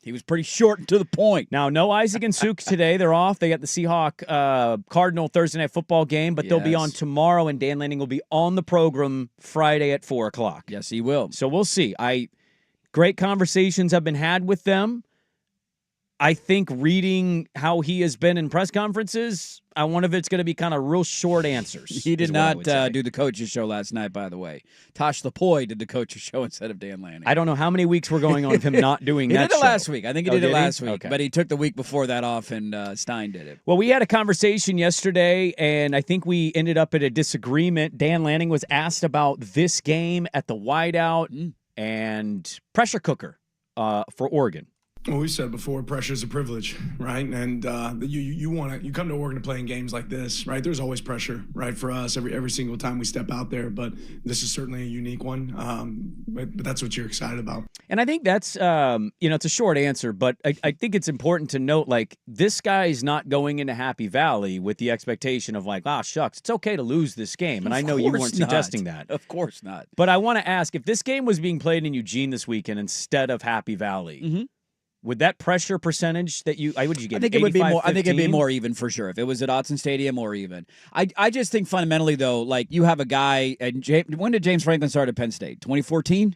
He was pretty short and to the point. Now, no Isaac and Suk today. They're off. They got the Seahawk Cardinal Thursday night football game, but they'll be on tomorrow, and Dan Lanning will be on the program Friday at 4 o'clock. Yes, he will. So we'll see. Great conversations have been had with them. I think reading how he has been in press conferences, one of it's going to be kind of real short answers. He did not do the coach's show last night, by the way. Tosh Lapoy did the coach's show instead of Dan Lanning. I don't know how many weeks we're going on of him not doing that He did it show. last week. I think he did it last week, Okay. but he took the week before that off, and Stein did it. Well, we had a conversation yesterday, and I think we ended up at a disagreement. Dan Lanning was asked about this game at the wideout and pressure cooker for Oregon. Well, we said before, pressure is a privilege, right? And you come to Oregon to play in games like this, right? There's always pressure, right, for us every single time we step out there. But this is certainly a unique one. But that's what you're excited about. And I think that's it's a short answer, but I think it's important to note, like, this guy's not going into Happy Valley with the expectation of like, shucks, it's okay to lose this game. And I know you weren't suggesting that. Of course not. But I want to ask, if this game was being played in Eugene this weekend instead of Happy Valley, would that pressure percentage that you give? I think it would be more. I think it'd be more even for sure if it was at Autzen Stadium or even. I just think fundamentally though, like you have a guy. And when did James Franklin start at Penn State? 2014.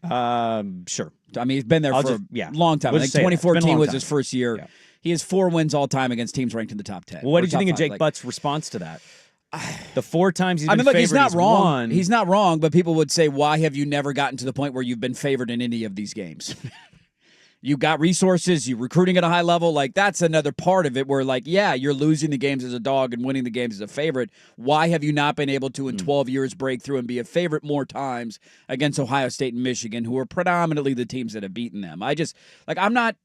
Sure. I mean, he's been there for a long time. I think 2014 was his first year. Yeah. He has 4 wins all time against teams ranked in the top 10. Well, what did you think of Jake Butt's response to that? The 4 times he's been favored, he's not wrong. Won. He's not wrong, but people would say, why have you never gotten to the point where you've been favored in any of these games? You got resources, you're recruiting at a high level. Like, that's another part of it where, like, yeah, you're losing the games as a dog and winning the games as a favorite. Why have you not been able to, in 12 years, break through and be a favorite more times against Ohio State and Michigan, who are predominantly the teams that have beaten them? I'm not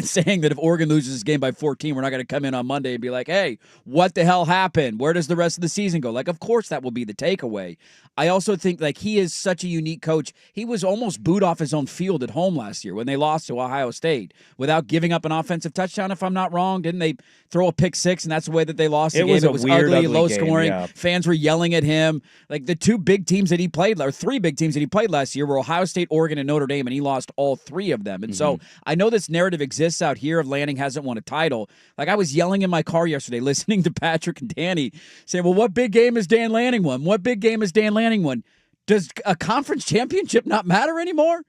saying that if Oregon loses this game by 14, we're not going to come in on Monday and be like, hey, what the hell happened? Where does the rest of the season go? Like, of course that will be the takeaway. I also think, like, he is such a unique coach. He was almost booed off his own field at home last year when they lost to Ohio State without giving up an offensive touchdown, if I'm not wrong. Didn't they throw a pick six, and that's the way that they lost the game? It was ugly, low scoring. Yeah. Fans were yelling at him. Like, the 2 big teams that he played, or 3 big teams that he played last year were Ohio State, Oregon, and Notre Dame, and he lost all 3 of them. And so I know this narrative exists out here of Lanning hasn't won a title. Like, I was yelling in my car yesterday listening to Patrick and Danny saying, well, what big game has Dan Lanning won? What big game has Dan Lanning won? Does a conference championship not matter anymore?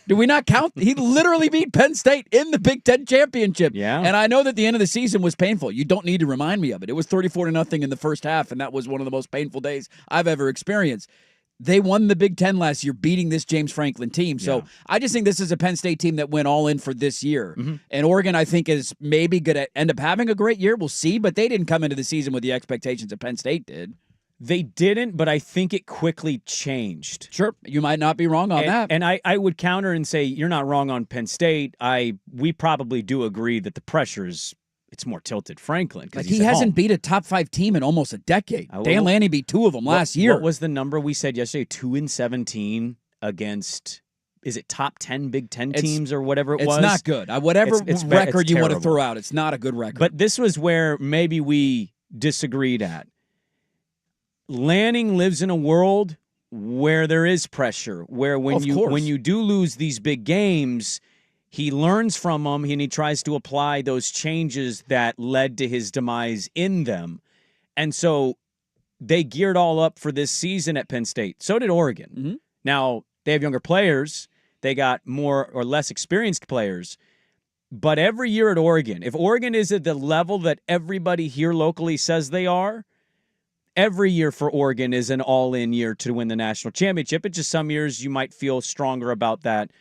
Do we not count? He literally beat Penn State in the Big Ten championship. Yeah. And I know that the end of the season was painful. You don't need to remind me of it. It was 34-0 in the first half, and that was one of the most painful days I've ever experienced. They won the Big Ten last year, beating this James Franklin team. So I just think this is a Penn State team that went all in for this year. And Oregon, I think, is maybe going to end up having a great year. We'll see. But they didn't come into the season with the expectations that Penn State did. They didn't, but I think it quickly changed. Sure. You might not be wrong on that. And I would counter and say you're not wrong on Penn State. We probably do agree that the pressure is it's more tilted Franklin. Like, he hasn't beat a top 5 team in almost a decade. Dan Lanning beat 2 of them last year. What was the number we said yesterday? 2-17 against, is it top 10 Big Ten teams or whatever it was? It's not good. Whatever record you want to throw out, it's not a good record. But this was where maybe we disagreed at. Lanning lives in a world where there is pressure, where when you do lose these big games, he learns from them and he tries to apply those changes that led to his demise in them. And so they geared all up for this season at Penn State. So did Oregon. Now, they have younger players. They got more or less experienced players. But every year at Oregon, if Oregon is at the level that everybody here locally says they are, every year for Oregon is an all-in year to win the national championship. It's just some years you might feel stronger about that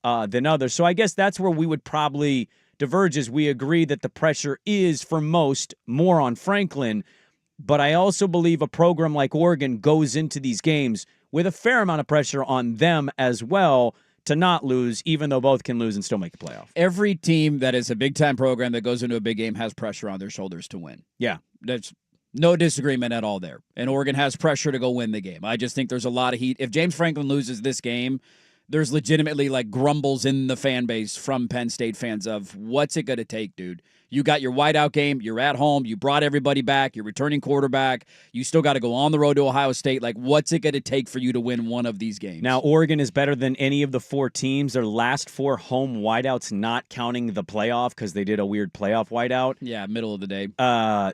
than others. So I guess that's where we would probably diverge, is we agree that the pressure is, for most, more on Franklin. But I also believe a program like Oregon goes into these games with a fair amount of pressure on them as well to not lose, even though both can lose and still make the playoff. Every team that is a big-time program that goes into a big game has pressure on their shoulders to win. Yeah. That's no disagreement at all there. And Oregon has pressure to go win the game. I just think there's a lot of heat. If James Franklin loses this game, there's legitimately like grumbles in the fan base from Penn State fans of what's it going to take, dude? You got your whiteout game. You're at home. You brought everybody back. You're returning quarterback. You still got to go on the road to Ohio State. Like, what's it going to take for you to win one of these games? Now, Oregon is better than any of the 4 teams. Their last 4 home whiteouts, not counting the playoff because they did a weird playoff whiteout. Yeah, middle of the day.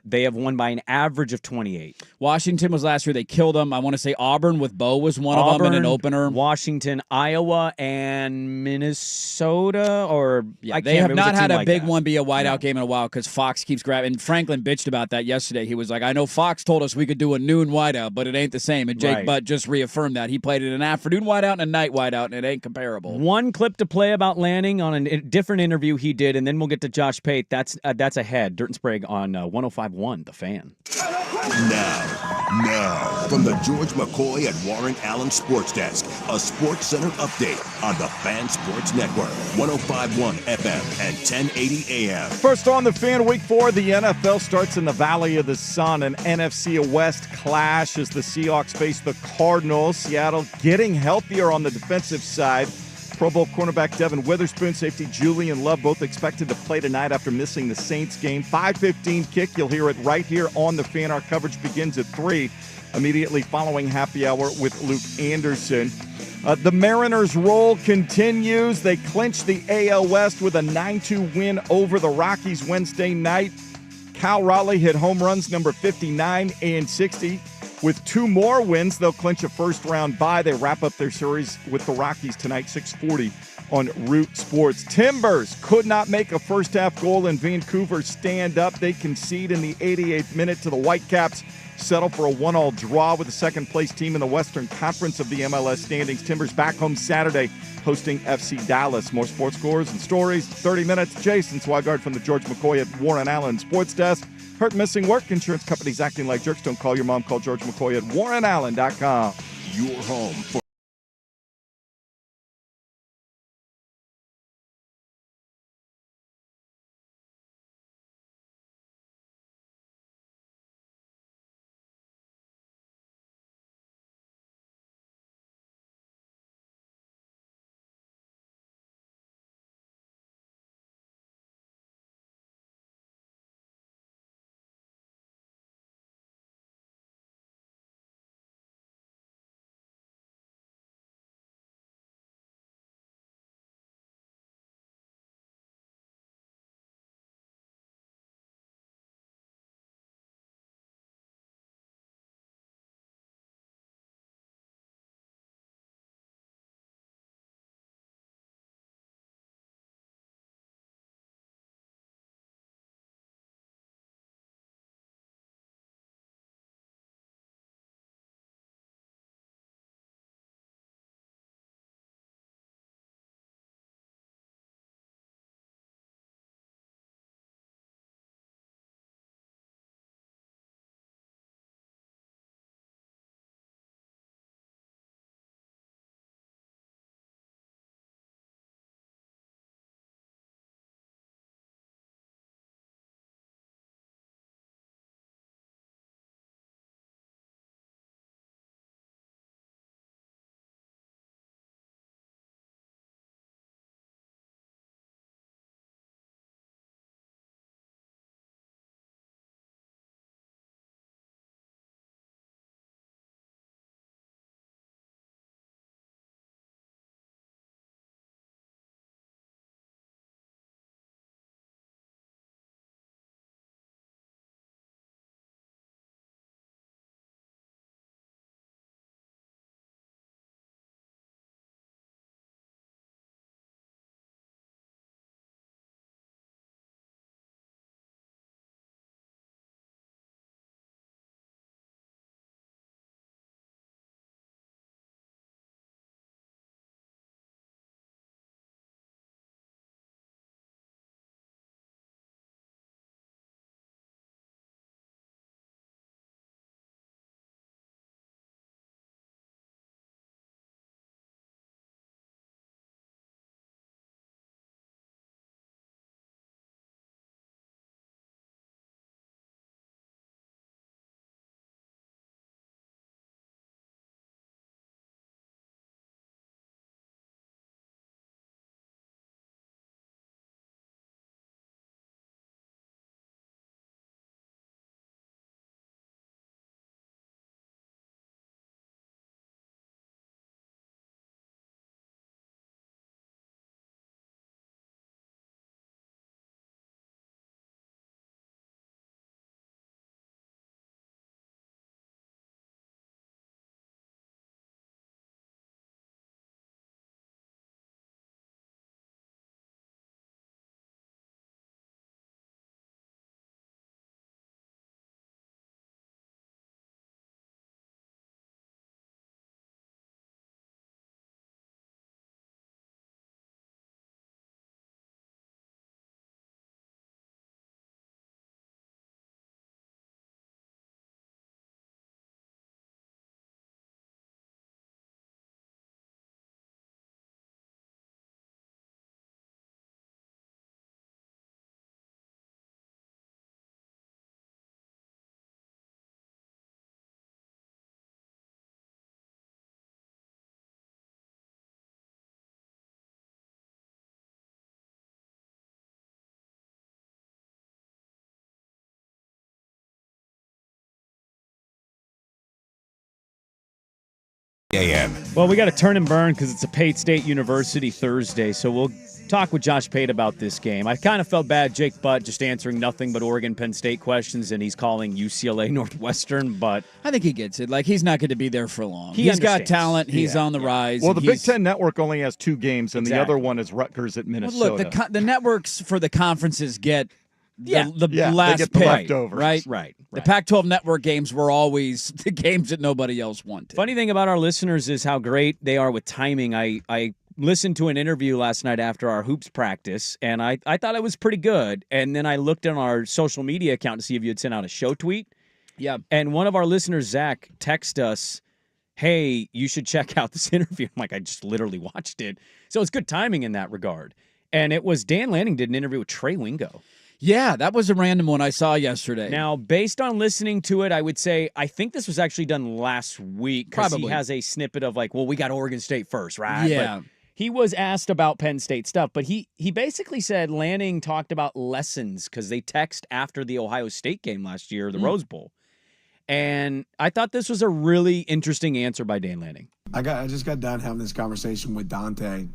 They have won by an average of 28. Washington was last year. They killed them. I want to say Auburn with Bo was one of them in an opener. Washington, Iowa, and Minnesota. They have not had a big one be a whiteout game in a while because Fox keeps grabbing. And Franklin bitched about that yesterday. He was like, I know Fox told us we could do a noon whiteout, but it ain't the same. And Jake Butt just reaffirmed that. He played it an afternoon whiteout and a night whiteout, and it ain't comparable. One clip to play about Lanning on a different interview he did, and then we'll get to Josh Pate. That's ahead. Dirt and Sprague on 105.1, The Fan. Now, from the George McCoy at Warren Allen Sports Desk, a Sports Center update on the Fan Sports Network, 105.1 FM and 1080 AM. First on the Fan, Week 4, the NFL starts in the Valley of the Sun. An NFC West clash as the Seahawks face the Cardinals. Seattle getting healthier on the defensive side. Pro Bowl cornerback Devin Witherspoon, safety Julian Love, both expected to play tonight after missing the Saints game. 5:15 kick. You'll hear it right here on the Fan. Our coverage begins at 3, immediately following happy hour with Luke Anderson. The Mariners' roll continues. They clinched the AL West with a 9-2 win over the Rockies Wednesday night. Cal Raleigh hit home runs number 59 and 60. With 2 more wins, they'll clinch a first-round bye. They wrap up their series with the Rockies tonight, 6:40 on Root Sports. Timbers could not make a first-half goal in Vancouver stand up. They concede in the 88th minute to the Whitecaps, settle for a 1-1 draw with the second-place team in the Western Conference of the MLS standings. Timbers back home Saturday, hosting FC Dallas. More sports scores and stories, 30 minutes. Jason Swigard from the George McCoy at Warren Allen Sports Desk. Hurt, missing work, insurance companies acting like jerks. Don't call your mom. Call George McCoy at warrenallen.com. Your home for a.m. Well, we got to turn and burn because it's a Pate State University Thursday, so we'll talk with Josh Pate about this game. I kind of felt bad, Jake Butt just answering nothing but Oregon Penn State questions, and he's calling UCLA Northwestern, but I think he gets it. Like, he's not going to be there for long. He's He's got talent. He's on the rise. Well, the Big Ten Network only has 2 games, and the other one is Rutgers at Well, Minnesota. look, the networks for the conferences get the they last get the pick, leftovers. right? The Pac-12 network games were always the games that nobody else wanted. Funny thing about our listeners is how great they are with timing. I listened to an interview last night after our hoops practice, and I thought it was pretty good. And then I looked on our social media account to see if you had sent out a show tweet. Yeah. And one of our listeners, Zach, texted us, hey, you should check out this interview. I'm like, I just literally watched it. So it's good timing in that regard. And it was Dan Lanning did an interview with Trey Wingo. Yeah, that was a random one I saw yesterday. Now, based on listening to it, I would say I think this was actually done last week because he has a snippet of like, well, we got Oregon State first, right? Yeah. But he was asked about Penn State stuff, but he basically said Lanning talked about lessons because they text after the Ohio State game last year, the Rose Bowl. And I thought this was a really interesting answer by Dan Lanning. I just got done having this conversation with Dante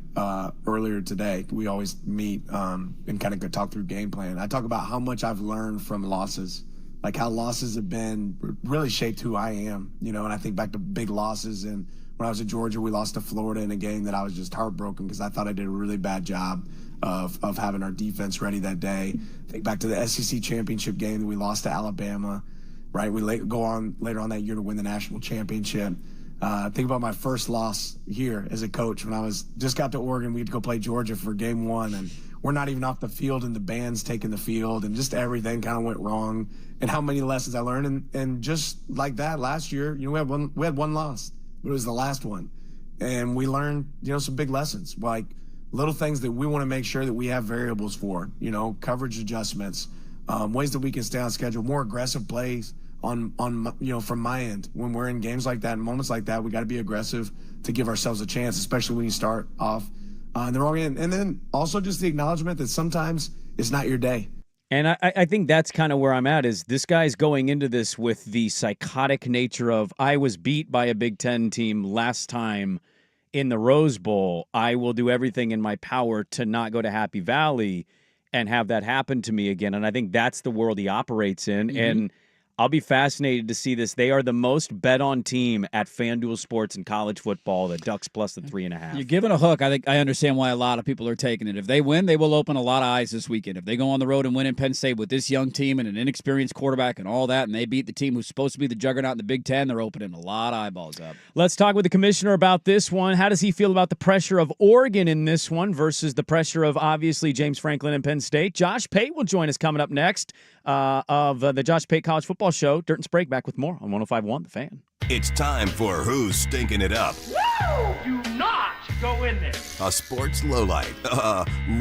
earlier today. We always meet and kind of talk through game plan. I talk about how much I've learned from losses, like how losses have been really shaped who I am, and I think back to big losses. And when I was at Georgia, we lost to Florida in a game that I was just heartbroken because I thought I did a really bad job of having our defense ready that day. Think back to the SEC championship game that we lost to Alabama, right? We go on later on that year to win the national championship. Think about my first loss here as a coach when I just got to Oregon. We had to go play Georgia for game 1, and we're not even off the field, and the band's taking the field, and just everything kind of went wrong. And how many lessons I learned, and just like that last year, we had one loss, but it was the last one, and we learned some big lessons, like little things that we want to make sure that we have variables for, coverage adjustments, ways that we can stay on schedule, more aggressive plays. On from my end, when we're in games like that and moments like that, we got to be aggressive to give ourselves a chance, especially when you start off in the wrong end. And then also just the acknowledgement that sometimes it's not your day. And I think that's kind of where I'm at is this guy's going into this with the psychotic nature of I was beat by a Big Ten team last time in the Rose Bowl. I will do everything in my power to not go to Happy Valley and have that happen to me again. And I think that's the world he operates in. Mm-hmm. And I'll be fascinated to see this. They are the most bet-on team at FanDuel Sports in college football, the Ducks plus the 3.5. You're giving a hook. I think I understand why a lot of people are taking it. If they win, they will open a lot of eyes this weekend. If they go on the road and win in Penn State with this young team and an inexperienced quarterback and all that, and they beat the team who's supposed to be the juggernaut in the Big Ten, they're opening a lot of eyeballs up. Let's talk with the commissioner about this one. How does he feel about the pressure of Oregon in this one versus the pressure of, obviously, James Franklin and Penn State? Josh Pate will join us coming up next of the Josh Pate College Football Show. Dirt and Sprague back with more on 105.1 The Fan. It's time for Who's Stinking It Up? Woo! Do not go in there. A sports lowlight,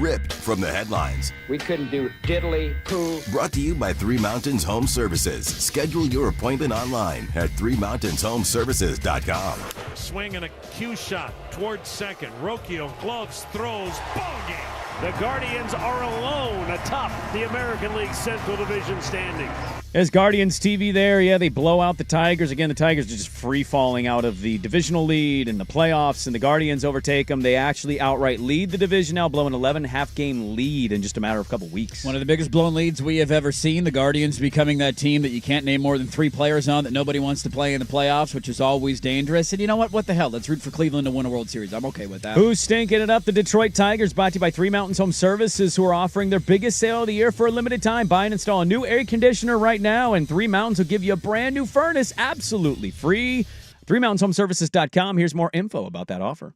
ripped from the headlines. We couldn't do diddly poo. Brought to you by Three Mountains Home Services. Schedule your appointment online at threemountainshomservices.com. Swing and a cue shot towards second. Rocchio gloves, throws, ball game. The Guardians are alone atop the American League Central Division standings. As Guardians TV there, yeah, they blow out the Tigers. Again, the Tigers are just free-falling out of the divisional lead and the playoffs, and the Guardians overtake them. They actually outright lead the division now, blow an 11.5-game lead in just a matter of a couple weeks. One of the biggest blown leads we have ever seen. The Guardians becoming that team that you can't name more than 3 players on that nobody wants to play in the playoffs, which is always dangerous. And you know what? What the hell? Let's root for Cleveland to win a World Series. I'm okay with that. Who's stinking it up? The Detroit Tigers, brought to you by Three Mountains Home Services, who are offering their biggest sale of the year for a limited time. Buy and install a new air conditioner right now, and Three Mountains will give you a brand new furnace absolutely free. ThreeMountainsHomeservices.com. Here's more info about that offer.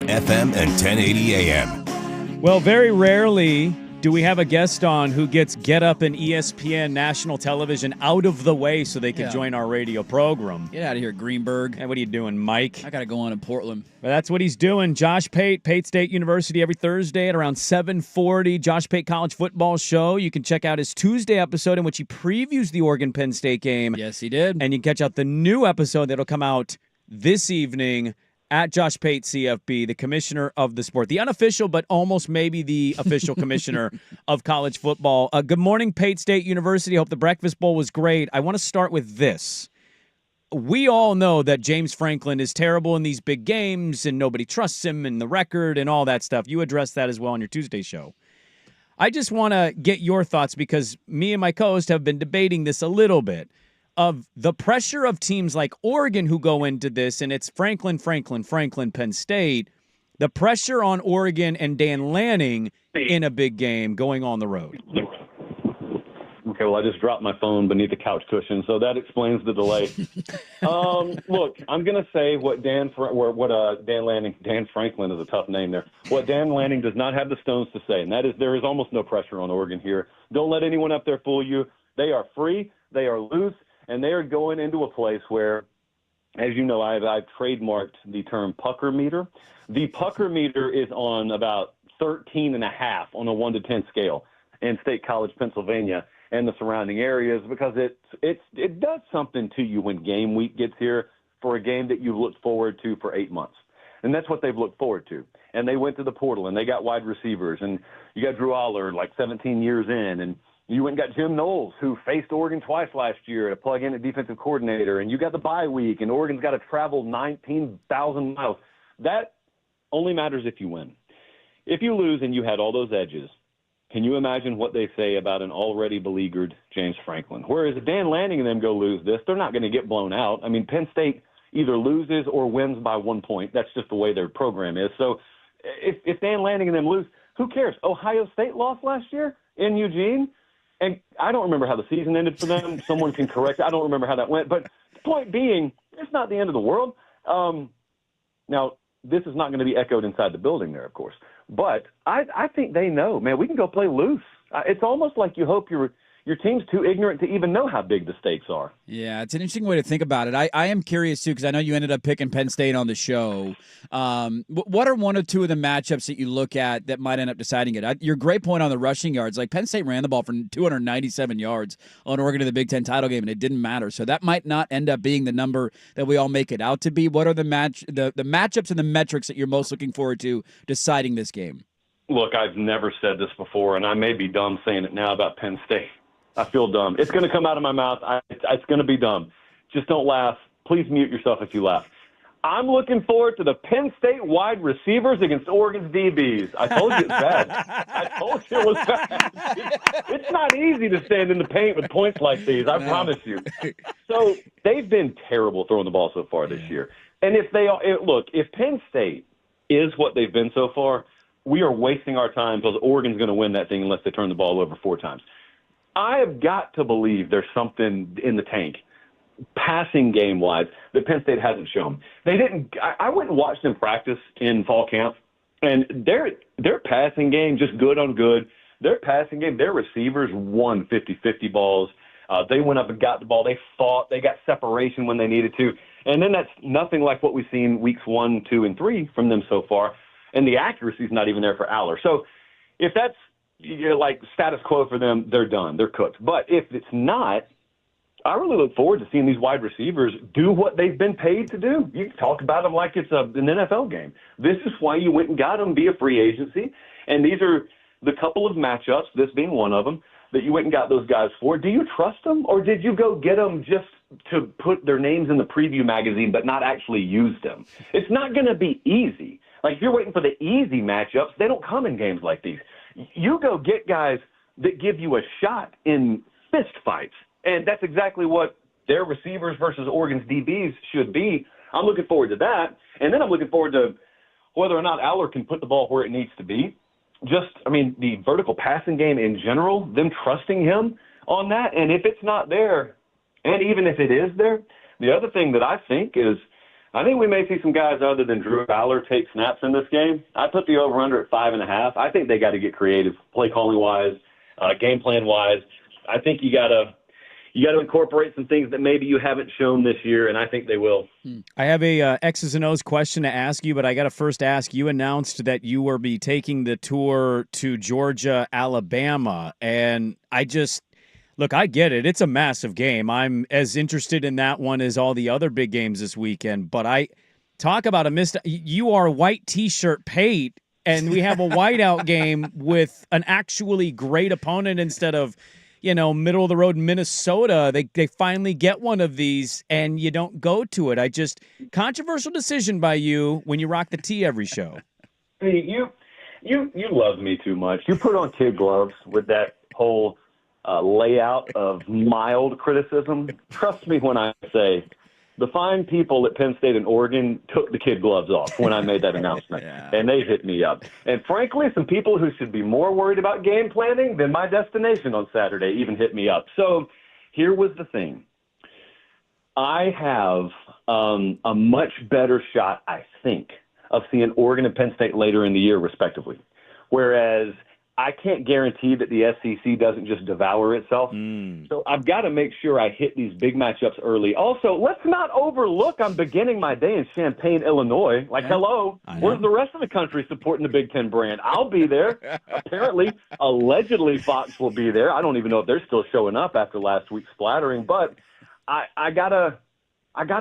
FM and 1080 AM. Well, very rarely do we have a guest on who gets Get Up and ESPN national television out of the way so they can join our radio program. Get out of here, Greenberg. And what are you doing, Mike? I got to go on in Portland. But that's what he's doing. Josh Pate, Pate State University, every Thursday at around 7:40. Josh Pate College Football Show. You can check out his Tuesday episode in which he previews the Oregon-Penn State game. Yes, he did. And you can catch out the new episode that'll come out this evening at Josh Pate CFB, the commissioner of the sport. The unofficial, but almost maybe the official commissioner of college football. Good morning, Pate State University. Hope the Breakfast Bowl was great. I want to start with this. We all know that James Franklin is terrible in these big games and nobody trusts him and the record and all that stuff. You addressed that as well on your Tuesday show. I just want to get your thoughts because me and my co-host have been debating this a little bit. Of the pressure of teams like Oregon who go into this, and it's Franklin, Penn State, the pressure on Oregon and Dan Lanning in a big game going on the road. Okay, well, I just dropped my phone beneath the couch cushion, so that explains the delay. Look, I'm going to say what Dan Franklin is a tough name there. What Dan Lanning does not have the stones to say, and that is there is almost no pressure on Oregon here. Don't let anyone up there fool you. They are free, they are loose, and they are going into a place where, as you know, I've trademarked the term pucker meter. The pucker meter is on about 13.5 on a 1 to 10 scale in State College, Pennsylvania, and the surrounding areas because it does something to you when game week gets here for a game that you looked forward to for 8 months. And that's what they've looked forward to. And they went to the portal, and they got wide receivers. And you got Drew Aller, like 17 years in, and you went and got Jim Knowles, who faced Oregon twice last year to plug in a defensive coordinator, and you got the bye week, and Oregon's got to travel 19,000 miles. That only matters if you win. If you lose and you had all those edges, can you imagine what they say about an already beleaguered James Franklin? Whereas if Dan Lanning and them go lose this, they're not going to get blown out. I mean, Penn State either loses or wins by 1 point. That's just the way their program is. So if Dan Lanning and them lose, who cares? Ohio State lost last year in Eugene. And I don't remember how the season ended for them. Someone can correct it. I don't remember how that went. But the point being, it's not the end of the world. Now, this is not going to be echoed inside the building there, of course. But I think they know, man, we can go play loose. It's almost like you hope your team's too ignorant to even know how big the stakes are. Yeah, it's an interesting way to think about it. I am curious, too, because I know you ended up picking Penn State on the show. What are one or two of the matchups that you look at that might end up deciding it? Your great point on the rushing yards. Like, Penn State ran the ball for 297 yards on Oregon in the Big Ten title game, and it didn't matter. So that might not end up being the number that we all make it out to be. What are the matchups and the metrics that you're most looking forward to deciding this game? Look, I've never said this before, and I may be dumb saying it now about Penn State. I feel dumb. It's going to come out of my mouth. It's going to be dumb. Just don't laugh. Please mute yourself if you laugh. I'm looking forward to the Penn State wide receivers against Oregon's DBs. I told you it's bad. I told you it was bad. It's not easy to stand in the paint with points like these, I promise you. So they've been terrible throwing the ball so far this year. And if Penn State is what they've been so far, we are wasting our time because Oregon's going to win that thing unless they turn the ball over 4 times. I have got to believe there's something in the tank, passing game-wise, that Penn State hasn't shown. They didn't. I went and watched them practice in fall camp, and their passing game, just good on good. Their passing game, their receivers won 50-50 balls. They went up and got the ball. They fought. They got separation when they needed to. And then that's nothing like what we've seen weeks 1, 2, and 3 from them so far. And the accuracy is not even there for Aller. So if that's like status quo for them, they're done. They're cooked. But if it's not, I really look forward to seeing these wide receivers do what they've been paid to do. You talk about them like it's an NFL game. This is why you went and got them via free agency. And these are the couple of matchups, this being one of them, that you went and got those guys for. Do you trust them, or did you go get them just to put their names in the preview magazine but not actually use them? It's not going to be easy. Like, if you're waiting for the easy matchups, they don't come in games like these. You go get guys that give you a shot in fist fights, and that's exactly what their receivers versus Oregon's DBs should be. I'm looking forward to that, and then I'm looking forward to whether or not Aller can put the ball where it needs to be. The vertical passing game in general, them trusting him on that, and if it's not there, and even if it is there, the other thing that I think is I think we may see some guys other than Drew Fowler take snaps in this game. I put the over-under at 5.5. I think they got to get creative, play calling wise, game plan wise. I think you got to incorporate some things that maybe you haven't shown this year, and I think they will. I have a X's and O's question to ask you, but I got to first ask. You announced that you will be taking the tour to Georgia, Alabama, and look, I get it. It's a massive game. I'm as interested in that one as all the other big games this weekend. But I talk about a missed. You are white T-shirt Pate, and we have a whiteout game with an actually great opponent instead of, middle of the road Minnesota. They finally get one of these, and you don't go to it. Controversial decision by you when you rock the T every show. See, you love me too much. You put on kid gloves with that whole layout of mild criticism. Trust me when I say the fine people at Penn State and Oregon took the kid gloves off when I made that announcement, and they hit me up. And frankly, some people who should be more worried about game planning than my destination on Saturday even hit me up. So here was the thing. I have a much better shot, I think, of seeing Oregon and Penn State later in the year, respectively. Whereas I can't guarantee that the SEC doesn't just devour itself. So I've got to make sure I hit these big matchups early. Also, let's not overlook I'm beginning my day in Champaign, Illinois. Hello, where's the rest of the country supporting the Big Ten brand? I'll be there. Apparently, allegedly, Fox will be there. I don't even know if they're still showing up after last week's splattering. But I gotta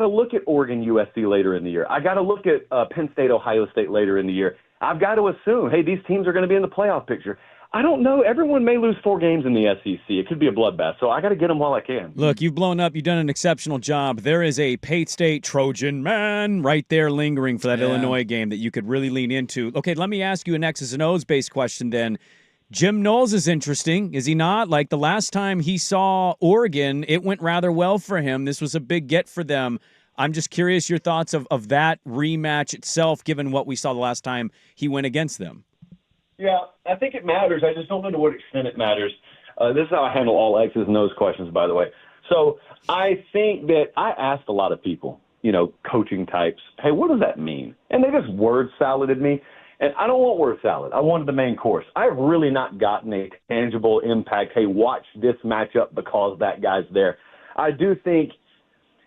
look at Oregon, USC later in the year. I got to look at Penn State, Ohio State later in the year. I've got to assume, hey, these teams are going to be in the playoff picture. I don't know. Everyone may lose 4 games in the SEC. It could be a bloodbath, so I got to get them while I can. Look, you've blown up. You've done an exceptional job. There is a Pate State Trojan man right there lingering for that Illinois game that you could really lean into. Okay, let me ask you an X's and O's based question then. Jim Knowles is interesting, is he not? Like the last time he saw Oregon, it went rather well for him. This was a big get for them. I'm just curious your thoughts of that rematch itself, given what we saw the last time he went against them. Yeah, I think it matters. I just don't know to what extent it matters. This is how I handle all X's and O's questions, by the way. So I think that I asked a lot of people, coaching types, hey, what does that mean? And they just word saladed me. And I don't want word salad. I wanted the main course. I've really not gotten a tangible impact. Hey, watch this matchup because that guy's there. I do think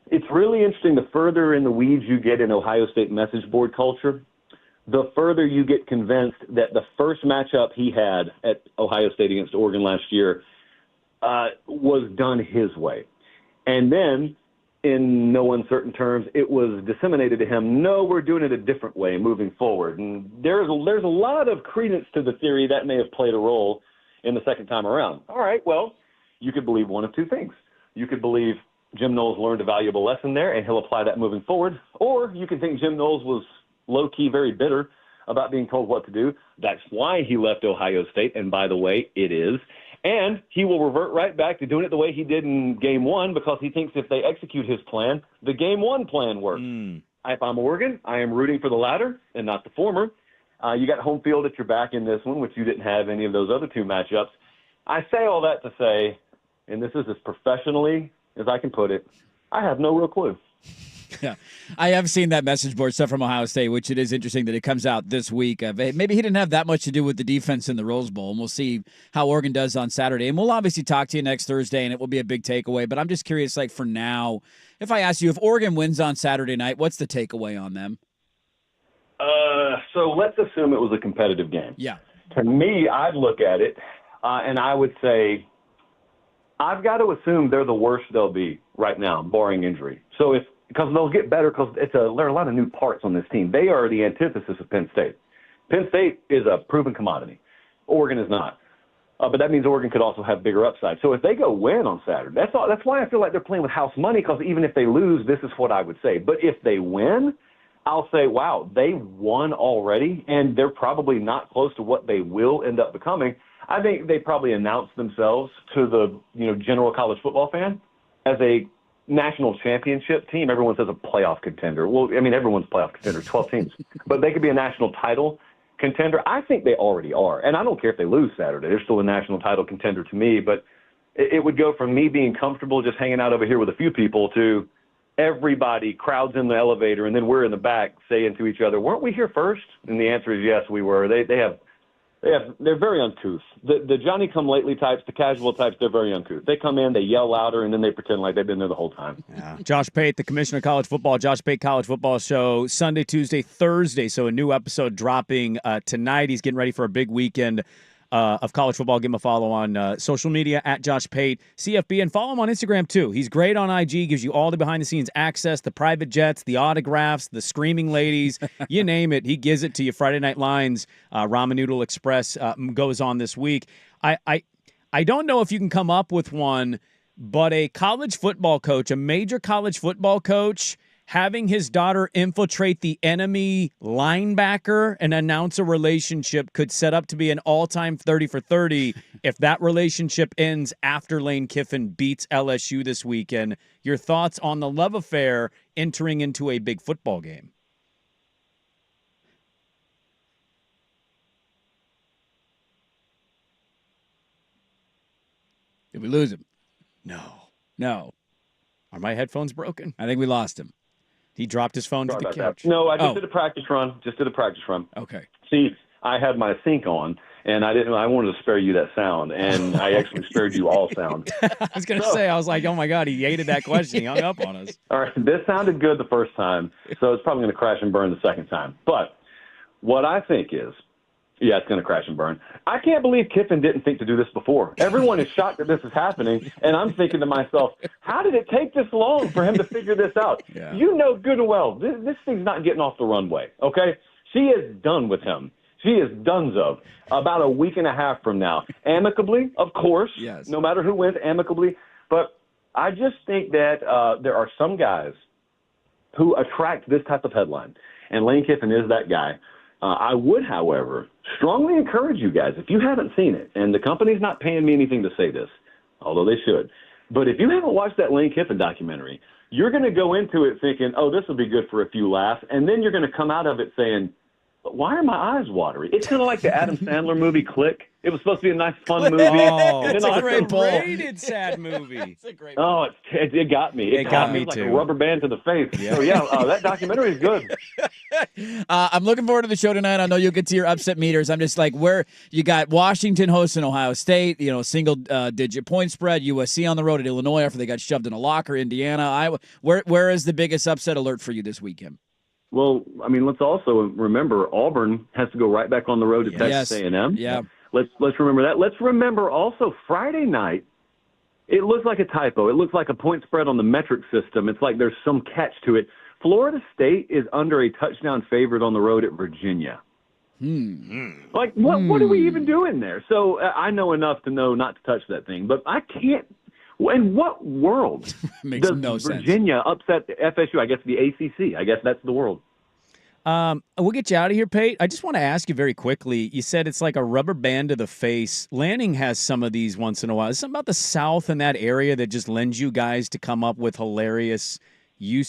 it's really interesting. The further in the weeds you get in Ohio State message board culture, the further you get convinced that the first matchup he had at Ohio State against Oregon last year was done his way. And then, in no uncertain terms, it was disseminated to him, no, we're doing it a different way moving forward. And there's a lot of credence to the theory that may have played a role in the second time around. All right, well, you could believe one of two things. You could believe Jim Knowles learned a valuable lesson there, and he'll apply that moving forward. Or you can think Jim Knowles was low-key very bitter about being told what to do. That's why he left Ohio State, and by the way, it is. And he will revert right back to doing it the way he did in Game 1 because he thinks if they execute his plan, the Game 1 plan works. If I'm Oregon, I am rooting for the latter and not the former. You got home field at your back in this one, which you didn't have any of those other 2 matchups. I say all that to say, and this is as professionally as I can put it, I have no real clue. Yeah, I have seen that message board stuff from Ohio State, which it is interesting that it comes out this week. Maybe he didn't have that much to do with the defense in the Rose Bowl, and we'll see how Oregon does on Saturday. And we'll obviously talk to you next Thursday, and it will be a big takeaway. But I'm just curious, like for now, if I ask you, if Oregon wins on Saturday night, what's the takeaway on them? So let's assume it was a competitive game. Yeah. To me, I'd look at it, and I would say I've got to assume they're the worst they'll be right now, barring injury. So because they'll get better because there are a lot of new parts on this team. They are the antithesis of Penn State. Penn State is a proven commodity. Oregon is not. But that means Oregon could also have bigger upside. So if they go win on Saturday, that's why I feel like they're playing with house money, because even if they lose, this is what I would say. But if they win, I'll say, wow, they won already, and they're probably not close to what they will end up becoming. I think they probably announced themselves to the general college football fan as a national championship team. Everyone says a playoff contender. Well, I mean, everyone's playoff contender, 12 teams. But they could be a national title contender. I think they already are. And I don't care if they lose Saturday. They're still a national title contender to me. But it would go from me being comfortable just hanging out over here with a few people to everybody crowds in the elevator, and then we're in the back saying to each other, "Weren't we here first?" And the answer is yes, we were. They're very uncouth. The Johnny-come-lately types, the casual types, they're very uncouth. They come in, they yell louder, and then they pretend like they've been there the whole time. Yeah. Josh Pate, the commissioner of college football, Josh Pate College Football Show, Sunday, Tuesday, Thursday. So a new episode dropping tonight. He's getting ready for a big weekend of college football. Give him a follow on social media at Josh Pate CFB, and follow him on Instagram too. He's great on IG, gives you all the behind the scenes access, the private jets, the autographs, the screaming ladies, you name it. He gives it to you. Friday Night Lines, Ramen Noodle Express goes on this week. I don't know if you can come up with one, but a college football coach, a major college football coach, having his daughter infiltrate the enemy linebacker and announce a relationship could set up to be an all-time 30 for 30 if that relationship ends after Lane Kiffin beats LSU this weekend. Your thoughts on the love affair entering into a big football game? Did we lose him? No. Are my headphones broken? I think we lost him. He dropped his phone to the couch. No, I just did a practice run. Okay. See, I had my sync on, and I wanted to spare you that sound, and I actually spared you all sound. I was going to say, I was like, oh my God, he hated that question. He hung up on us. All right, this sounded good the first time, so it's probably going to crash and burn the second time. But what I think is, yeah, it's going to crash and burn. I can't believe Kiffin didn't think to do this before. Everyone is shocked that this is happening, and I'm thinking to myself, how did it take this long for him to figure this out? Yeah. You know good and well, this thing's not getting off the runway, okay? She is done with him. She is donezo about a week and a half from now. Amicably, of course, yes. No matter who wins, amicably. But I just think that there are some guys who attract this type of headline, and Lane Kiffin is that guy. I would, however, strongly encourage you guys, if you haven't seen it, and the company's not paying me anything to say this, although they should, but if you haven't watched that Lane Kiffin documentary, you're going to go into it thinking, oh, this will be good for a few laughs, and then you're going to come out of it saying, why are my eyes watery? It's kind of like the Adam Sandler movie Click. It was supposed to be a nice, fun movie. Oh, and it's then a all great of a sudden, rated sad movie. It's a great oh, it got me. It got me like too. A rubber band to the face. Yeah. So, that documentary is good. I'm looking forward to the show tonight. I know you'll get to your upset meters. I'm just like, where you got Washington hosting Ohio State, single digit point spread, USC on the road at Illinois after they got shoved in a locker, Indiana. Where is the biggest upset alert for you this weekend? Well, I mean, let's also remember Auburn has to go right back on the road to Texas A&M. Yeah. Let's remember that. Let's remember also Friday night, it looks like a typo. It looks like a point spread on the metric system. It's like there's some catch to it. Florida State is under a touchdown favorite on the road at Virginia. Like, what are we even doing there? So I know enough to know not to touch that thing, but I can't. In what world Makes does no sense. Virginia upset FSU? I guess the ACC. I guess that's the world. We'll get you out of here, Pate. I just want to ask you very quickly. You said it's like a rubber band to the face. Lanning has some of these once in a while. Is something about the South and that area that just lends you guys to come up with hilarious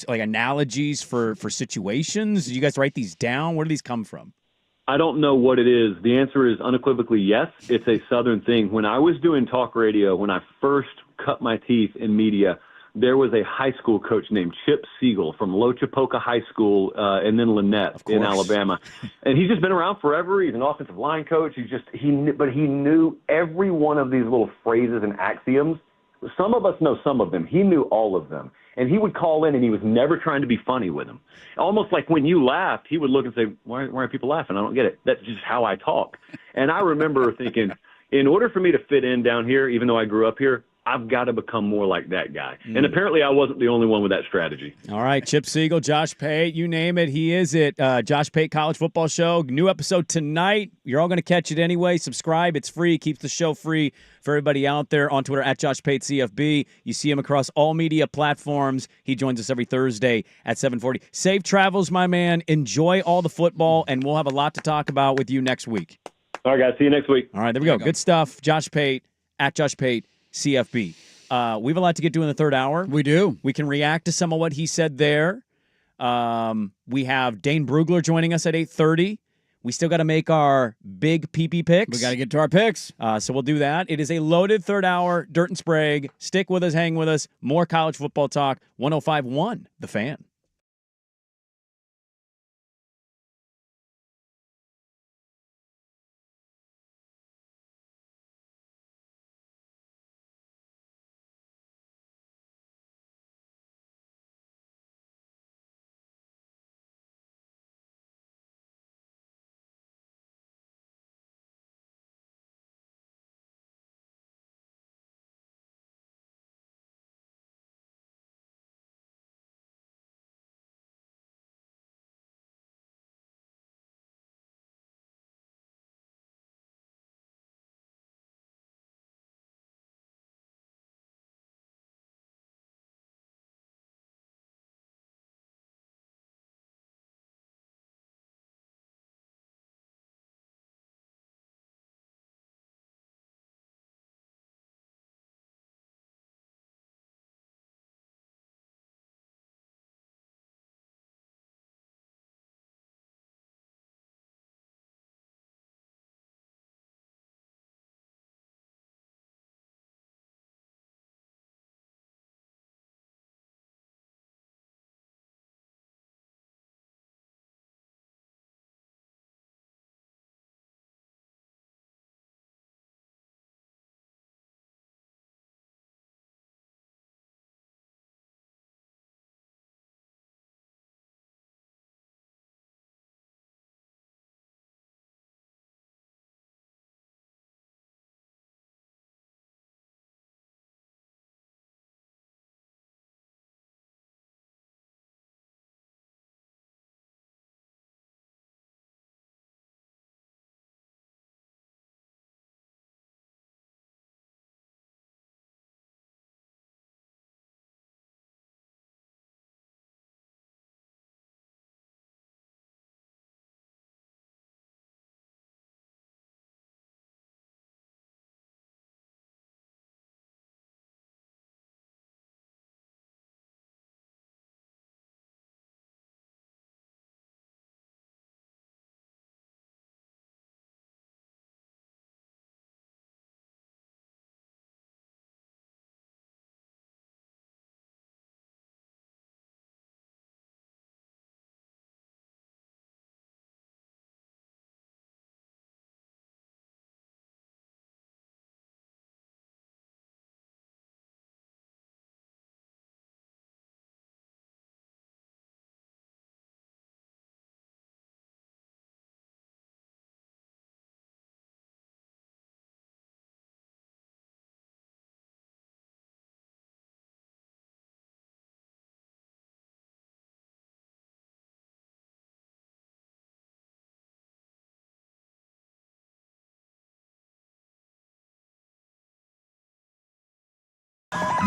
analogies for situations? Do you guys write these down? Where do these come from? I don't know what it is. The answer is unequivocally yes. It's a Southern thing. When I was doing talk radio, when I first cut my teeth in media, there was a high school coach named Chip Siegel from Lochapoka High School and then Lynette in Alabama. And he's just been around forever. He's an offensive line coach. He knew every one of these little phrases and axioms. Some of us know some of them. He knew all of them. And he would call in, and he was never trying to be funny with them. Almost like when you laughed, he would look and say, why are people laughing? I don't get it. That's just how I talk. And I remember thinking, in order for me to fit in down here, even though I grew up here, I've got to become more like that guy. And apparently I wasn't the only one with that strategy. All right, Chip Siegel, Josh Pate, you name it, he is it. Josh Pate College Football Show, new episode tonight. You're all going to catch it anyway. Subscribe. It's free. Keeps the show free for everybody out there on Twitter at Josh Pate CFB. You see him across all media platforms. He joins us every Thursday at 7:40. Safe travels, my man. Enjoy all the football, and we'll have a lot to talk about with you next week. All right, guys. See you next week. All right, there we go. Good stuff. Josh Pate at Josh Pate CFB. We have a lot to get to in the third hour. We do. We can react to some of what he said there. We have Dane Brugler joining us at 8:30. We still got to make our big PP picks. We got to get to our picks. So we'll do that. It is a loaded third hour, Dirt and Sprague. Stick with us, hang with us. More college football talk. 105.1, The Fan.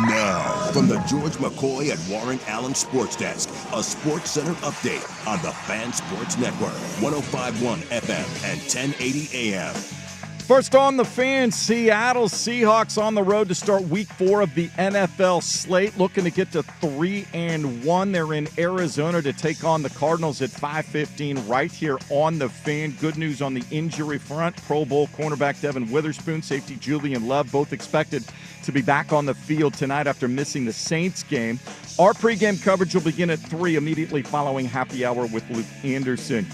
Now, from the George McCoy and Warren Allen Sports Desk, a Sports Center update on the Fan Sports Network, 105.1 FM and 1080 AM. First on the Fan, Seattle Seahawks on the road to start week 4 of the NFL slate, looking to get to 3-1. They're in Arizona to take on the Cardinals at 5:15 right here on the Fan. Good news on the injury front. Pro Bowl cornerback Devin Witherspoon, safety Julian Love, both expected to be back on the field tonight after missing the Saints game. Our pregame coverage will begin at 3 immediately following happy hour with Luke Anderson.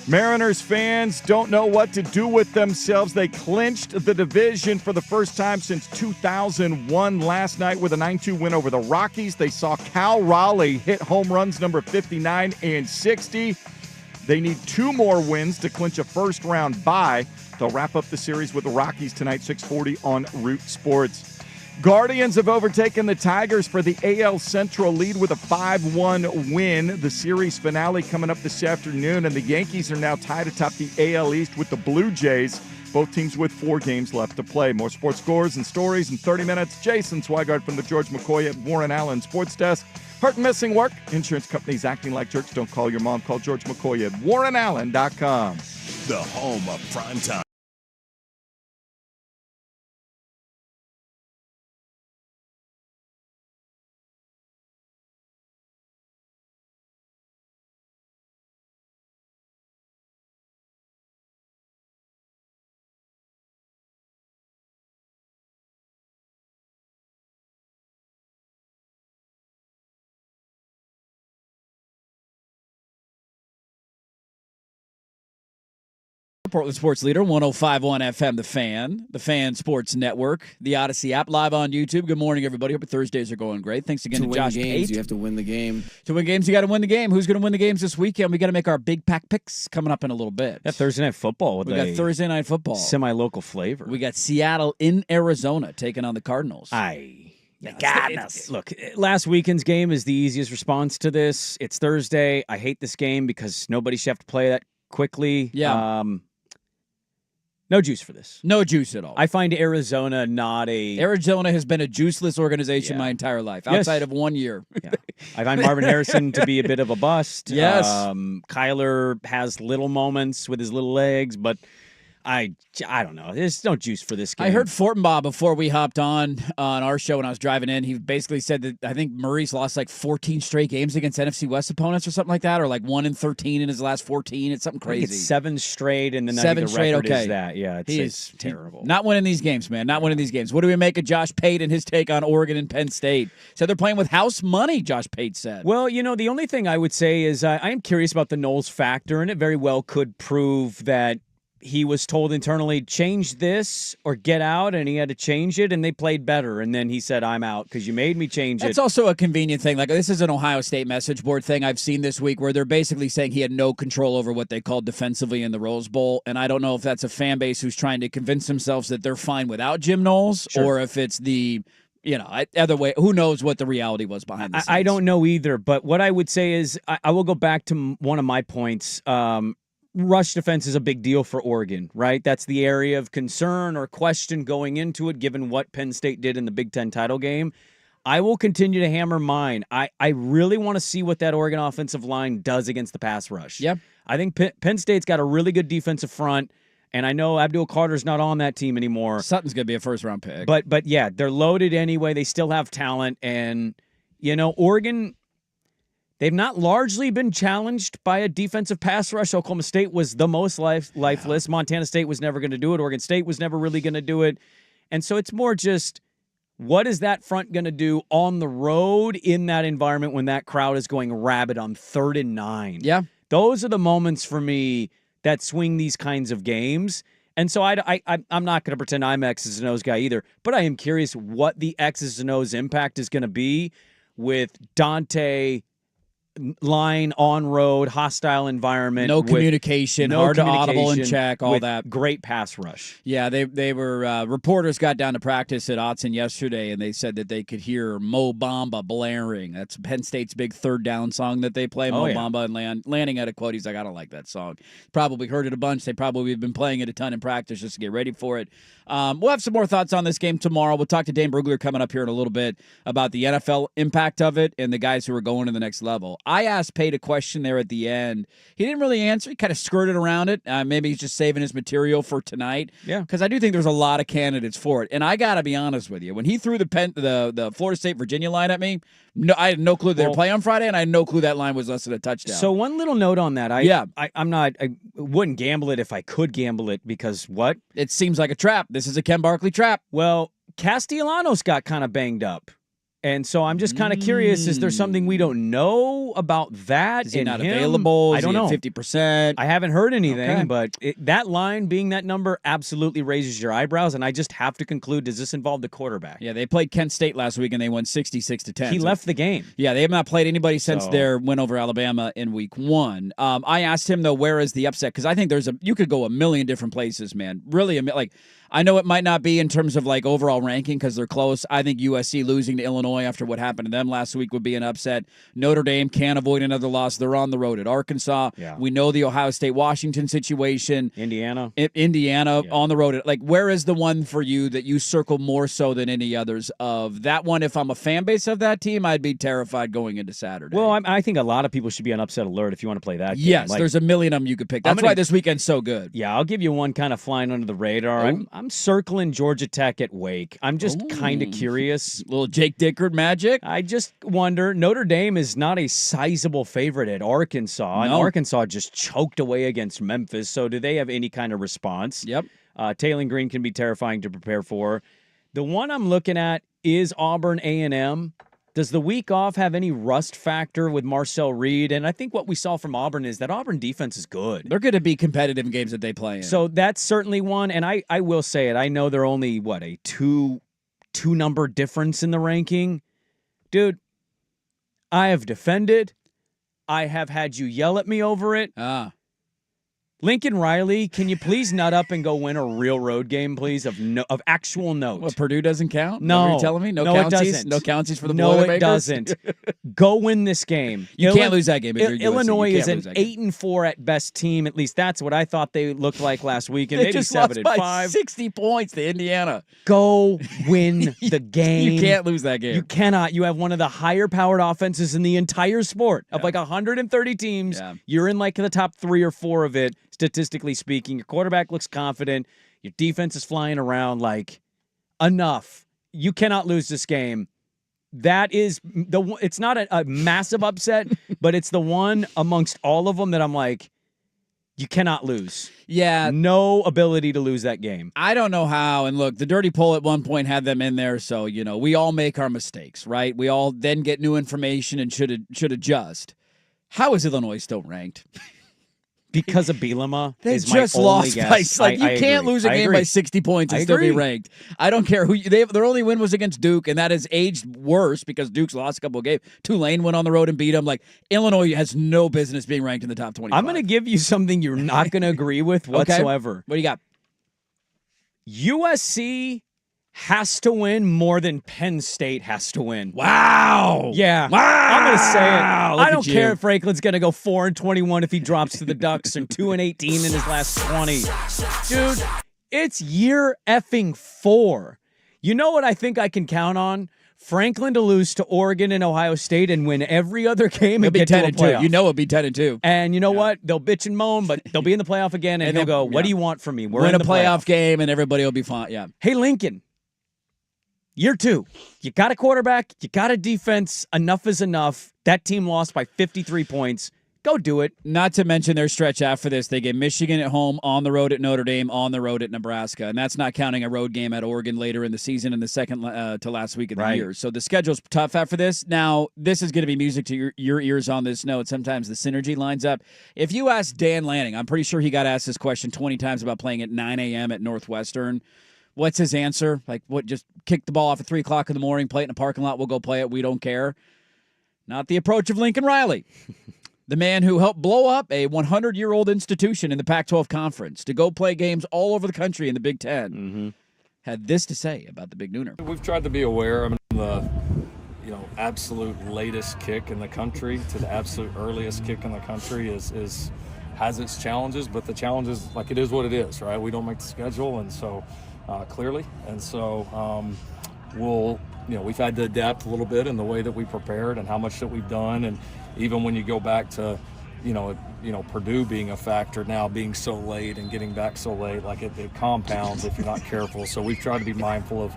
Mariners fans don't know what to do with themselves. They clinched the division for the first time since 2001 last night with a 9-2 win over the Rockies. They saw Cal Raleigh hit home runs number 59 and 60. They need 2 more wins to clinch a first-round bye. They'll wrap up the series with the Rockies tonight, 6:40 on Root Sports. Guardians have overtaken the Tigers for the AL Central lead with a 5-1 win. The series finale coming up this afternoon, and the Yankees are now tied atop the AL East with the Blue Jays. Both teams with 4 games left to play. More sports scores and stories in 30 minutes. Jason Swigart from the George McCoy at Warren Allen Sports Desk. Hurt and missing work? Insurance companies acting like jerks. Don't call your mom. Call George McCoy at warrenallen.com. The home of primetime. Portland Sports Leader, 105.1 FM, The Fan Sports Network, the Odyssey app, live on YouTube. Good morning, everybody. Hope your Thursdays are going great. Thanks again to win Josh games, Pate. you have to win the game. To win games, you got to win the game. Who's going to win the games this weekend? We got to make our big pack picks coming up in a little bit. That Thursday night football. We got Thursday night football. Semi-local flavor. We got Seattle in Arizona taking on the Cardinals. Look, last weekend's game is the easiest response to this. It's Thursday. I hate this game because nobody should have to play that quickly. Yeah. No juice for this. No juice at all. I find Arizona not a... Arizona has been a juiceless organization my entire life, outside of 1 year. Yeah. I find Marvin Harrison to be a bit of a bust. Yes. Kyler has little moments with his little legs, but I don't know. There's no juice for this game. I heard Fortenbaugh before we hopped on our show when I was driving in. He basically said that I think Murray's lost like 14 straight games against NFC West opponents or something like that, or like 1-13 in his last 14. It's something crazy. I think it's 7 straight, and then seven the straight. record Okay, is that. Yeah, it's terrible. Not winning these games, man. Not winning these games. What do we make of Josh Pate and his take on Oregon and Penn State? Said they're playing with house money. Josh Pate said. Well, the only thing I would say is I am curious about the Knowles factor, and it very well could prove that he was told internally, change this or get out, and he had to change it, and they played better. And then he said, I'm out because you made me change it. That's also a convenient thing. Like, this is an Ohio State message board thing I've seen this week where they're basically saying he had no control over what they called defensively in the Rose Bowl. And I don't know if that's a fan base who's trying to convince themselves that they're fine without Jim Knowles, or if it's the... either way, who knows what the reality was behind the scenes. I don't know either, but what I would say is I will go back to one of my points. Rush defense is a big deal for Oregon, right? That's the area of concern or question going into it, given what Penn State did in the Big Ten title game. I will continue to hammer mine. I really want to see what that Oregon offensive line does against the pass rush. Yep. I think Penn State's got a really good defensive front, and I know Abdul Carter's not on that team anymore. Sutton's going to be a first-round pick. But yeah, they're loaded anyway. They still have talent, and, Oregon... They've not largely been challenged by a defensive pass rush. Oklahoma State was the most lifeless. Montana State was never going to do it. Oregon State was never really going to do it. And so it's more just, what is that front going to do on the road in that environment when that crowd is going rabid on 3rd and 9? Yeah. Those are the moments for me that swing these kinds of games. And so I'm not going to pretend I'm X's and O's guy either, but I am curious what the X's and O's impact is going to be with Dante line on road, hostile environment, no communication, hard to audible and check, all that. Great pass rush. Yeah, they were reporters got down to practice at Autzen yesterday, and they said that they could hear Mo Bamba blaring. That's Penn State's big third down song that they play. Mo Bamba and Lanning had a quote. He's like, I don't like that song. Probably heard it a bunch. They probably have been playing it a ton in practice just to get ready for it. We'll have some more thoughts on this game tomorrow. We'll talk to Dane Brugler coming up here in a little bit about the NFL impact of it and the guys who are going to the next level. I asked Pate a question there at the end. He didn't really answer. He kind of skirted around it. Maybe he's just saving his material for tonight. Yeah. Because I do think there's a lot of candidates for it. And I got to be honest with you. When he threw the Florida State-Virginia line at me, I had no clue they were playing on Friday, and I had no clue that line was less than a touchdown. So one little note on that. I wouldn't gamble it if I could gamble it because what? It seems like a trap. This is a Ken Barkley trap. Well, Castellanos got kind of banged up. And so I'm just kind of curious, is there something we don't know about that? Is he not available? I don't know. 50%? I haven't heard anything, but that line being that number absolutely raises your eyebrows, and I just have to conclude, does this involve the quarterback? Yeah, they played Kent State last week, and they won 66-10. He left the game. Yeah, they have not played anybody since their win over Alabama in week 1. I asked him, though, where is the upset? Because I think you could go a million different places, man. Really, I know it might not be in terms of overall ranking because they're close. I think USC losing to Illinois after what happened to them last week would be an upset. Notre Dame can't avoid another loss. They're on the road at Arkansas. Yeah. We know the Ohio State-Washington situation. Indiana on the road. Where is the one for you that you circle more so than any others of that one? If I'm a fan base of that team, I'd be terrified going into Saturday. Well, I think a lot of people should be on upset alert if you want to play that game. Yes, there's a million of them you could pick. That's why this weekend's so good. Yeah, I'll give you one kind of flying under the radar. I'm circling Georgia Tech at Wake. I'm just kind of curious. Little Jake Dickard magic. I just wonder. Notre Dame is not a sizable favorite at Arkansas, and Arkansas just choked away against Memphis. So do they have any kind of response? Yep. Taylen Green can be terrifying to prepare for. The one I'm looking at is Auburn A&M. Does the week off have any rust factor with Marcel Reed? And I think what we saw from Auburn is that Auburn defense is good. They're going to be competitive in games that they play in. So that's certainly one. And I will say it. I know they're only, a two-number difference in the ranking. Dude, I have defended. I have had you yell at me over it. Lincoln Riley, can you please nut up and go win a real road game, please, of actual note? What, Purdue doesn't count? No. You're telling me? No, it counties? doesn't. No counties for the No, Boilermakers? it doesn't. Go win this game. You can't lose that game if you're USC. Illinois You is can't an lose that game. 8-4 at best team. At least that's what I thought they looked like last week. And They maybe just lost 7-5. by 60 points to Indiana. Go win the game. You can't lose that game. You cannot. You have one of the higher-powered offenses in the entire sport. Of 130 teams, you're in the top 3 or 4 of it, statistically speaking. Your quarterback looks confident. Your defense is flying around. Enough. You cannot lose this game. That is it's not a massive upset, but it's the one amongst all of them that I'm you cannot lose. Yeah. No ability to lose that game. I don't know how. And look, the dirty poll at one point had them in there. So, we all make our mistakes, right? We all then get new information and should adjust. How is Illinois still ranked? Because of Bielema. They just lost by you can't lose a game by 60 points and still be ranked. I don't care who their only win was against Duke, and that has aged worse because Duke's lost a couple of games. Tulane went on the road and beat them. Illinois has no business being ranked in the top 25. I'm going to give you something you're not going to agree with whatsoever. Okay. What do you got? USC has to win more than Penn State has to win. Wow. Yeah. Wow. I'm going to say it. Look I don't at care you. if Franklin's going to go 4-21 if he drops to the Ducks and 2-18 in his last 20. Dude, it's year effing 4. You know what I think I can count on? Franklin to lose to Oregon and Ohio State and win every other game and get to a playoff. It'll be 10-2. And you know what? They'll bitch and moan, but they'll be in the playoff again, and he'll go, what do you want from me? We're Win in a the playoff game, and everybody will be fine. Yeah. Hey, Lincoln. Year 2, you got a quarterback, you got a defense, enough is enough. That team lost by 53 points. Go do it. Not to mention their stretch after this. They get Michigan at home, on the road at Notre Dame, on the road at Nebraska. And that's not counting a road game at Oregon later in the season in the second to last week of the year. So the schedule's tough after this. Now, this is going to be music to your ears on this note. Sometimes the synergy lines up. If you ask Dan Lanning, I'm pretty sure he got asked this question 20 times about playing at 9 a.m. at Northwestern. What's his answer? Just kick the ball off at 3 o'clock in the morning, play it in a parking lot, we'll go play it, we don't care. Not the approach of Lincoln Riley, the man who helped blow up a 100-year-old institution in the Pac-12 Conference to go play games all over the country in the Big Ten, had this to say about the Big Nooner. We've tried to be aware. The absolute latest kick in the country to the absolute earliest kick in the country has its challenges, but the challenge is it is what it is, right? We don't make the schedule, and so clearly, and so we've had to adapt a little bit in the way that we prepared and how much that we've done, and even when you go back to Purdue being a factor now, being so late and getting back so late, it compounds if you're not careful. So we've tried to be mindful of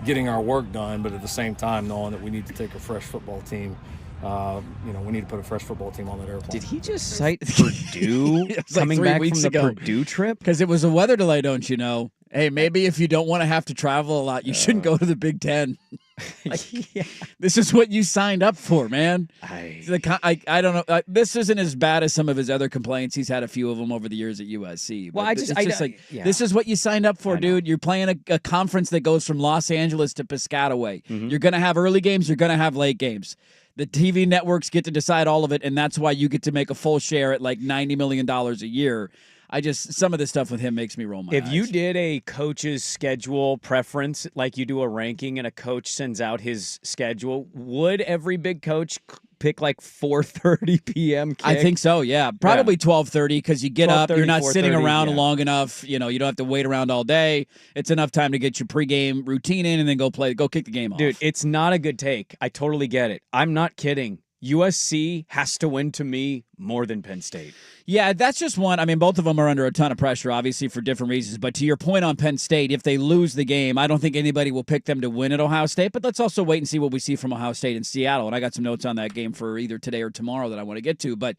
getting our work done, but at the same time knowing that we need to take a fresh football team. We need to put a fresh football team on that airplane. Did he just cite Purdue coming back from the Purdue trip? Because it was a weather delay, don't you know? Hey, maybe if you don't want to have to travel a lot, you shouldn't go to the Big Ten. This is what you signed up for, man. I don't know. This isn't as bad as some of his other complaints. He's had a few of them over the years at USC. Well, this is what you signed up for, dude. You're playing a conference that goes from Los Angeles to Piscataway. You're going to have early games. You're going to have late games. The TV networks get to decide all of it, and that's why you get to make a full share at $90 million a year. Some of this stuff with him makes me roll my eyes. If you did a coach's schedule preference, like you do a ranking and a coach sends out his schedule, would every big coach pick 4:30 p.m. kick? I think so, yeah. Probably 12:30 because you get up, you're not sitting around long enough. You don't have to wait around all day. It's enough time to get your pregame routine in and then go kick the game off. Dude, it's not a good take. I totally get it. I'm not kidding. USC has to win to me more than Penn State. Yeah, that's just one. I mean, both of them are under a ton of pressure, obviously, for different reasons. But to your point on Penn State, if they lose the game, I don't think anybody will pick them to win at Ohio State. But let's also wait and see what we see from Ohio State and Seattle. And I got some notes on that game for either today or tomorrow that I want to get to. But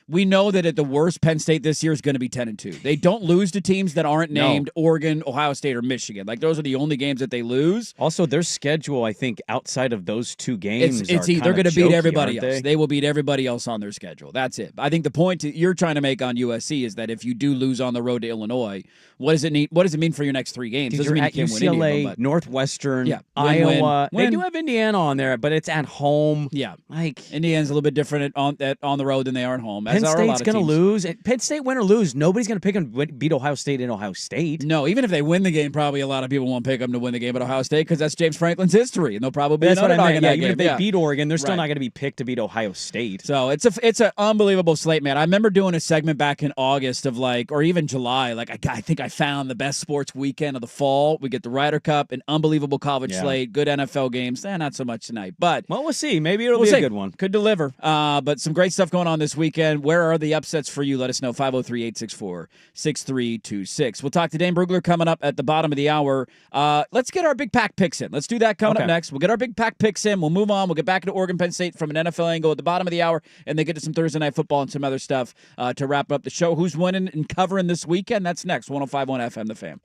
we know that at the worst, Penn State this year is going to be 10-2. They don't lose to teams that aren't named Oregon, Ohio State, or Michigan. Like, those are the only games that they lose. Also, their schedule, I think, outside of those two games, it's they're going to beat everybody else. They will beat everybody else on their schedule. That's it. I think the point you're trying to make on USC is that if you do lose on the road to Illinois, what does it mean for your next 3 games? Doesn't mean mean you can't UCLA, win any of them, but Northwestern, Iowa. They do have Indiana on there, but it's at home. Yeah, like Indiana's a little bit different on the road than they are at home. Penn State's going to lose. Penn State, win or lose, nobody's going to pick them to beat Ohio State in Ohio State. No, even if they win the game, probably a lot of people won't pick them to win the game at Ohio State because that's James Franklin's history, and they'll probably be that's what I meant. Yeah, even game. if they beat Oregon, they're still not going to be picked to beat Ohio State. So it's an unbelievable slate, man. I remember doing a segment back in August of or even July. Like I think I found the best sports weekend of the fall. We get the Ryder Cup, an unbelievable college slate, good NFL games. Not so much tonight, but we'll see. Maybe it'll be a good one. Could deliver. But some great stuff going on this weekend. Where are the upsets for you? Let us know. 503-864-6326. We'll talk to Dane Brugler coming up at the bottom of the hour. Let's get our big pack picks in. Let's do that coming up next. We'll get our big pack picks in. We'll move on. We'll get back into Oregon Penn State from an NFL angle at the bottom of the hour, and then get to some Thursday night football and some other stuff to wrap up the show. Who's winning and covering this weekend? That's next. 105.1 FM, The Fan.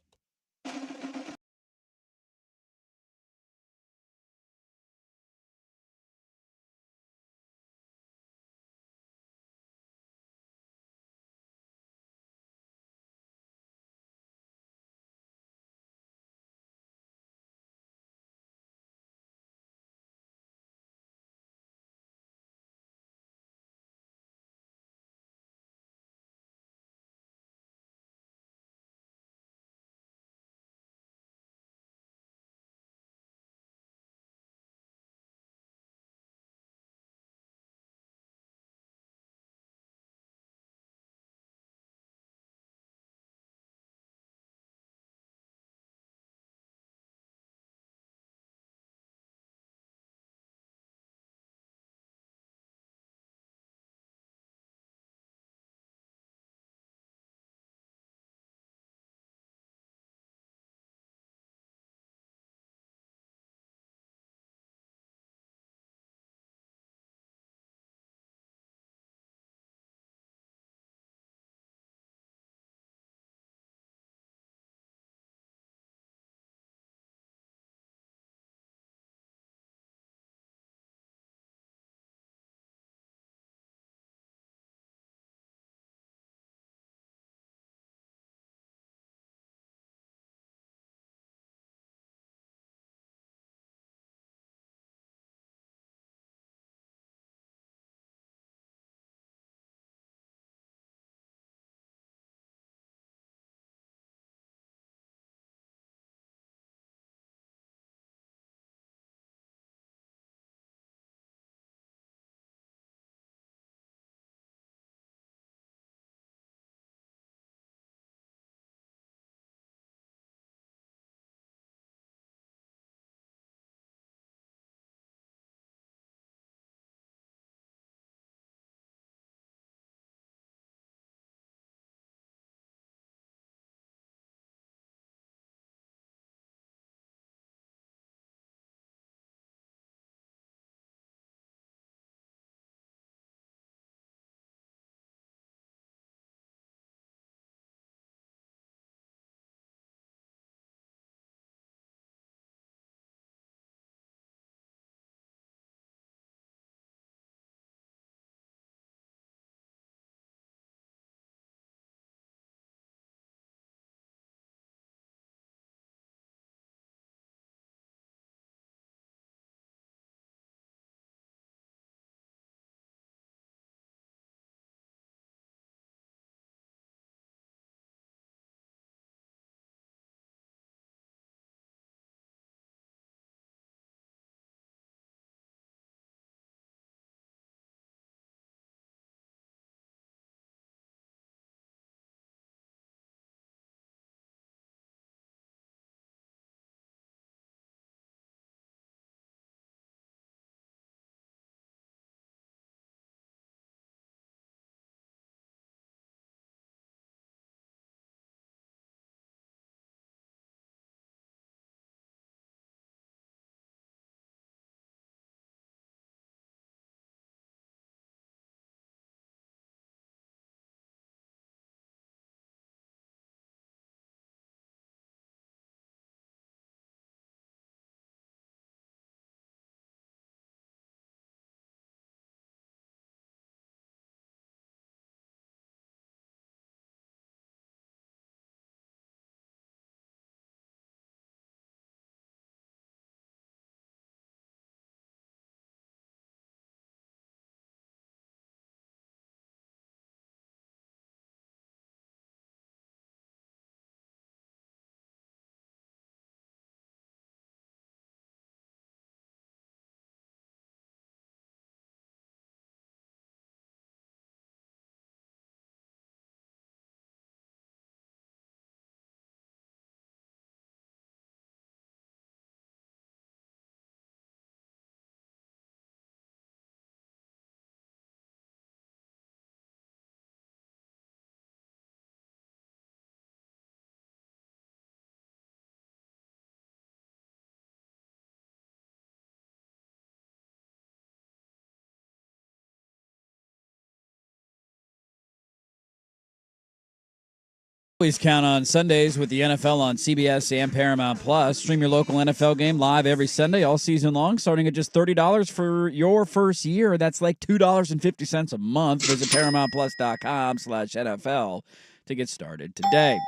Always count on Sundays with the NFL on CBS and Paramount Plus. Stream your local NFL game live every Sunday all season long, starting at just $30 for your first year. That's like $2.50 a month. Visit ParamountPlus.com/NFL to get started today.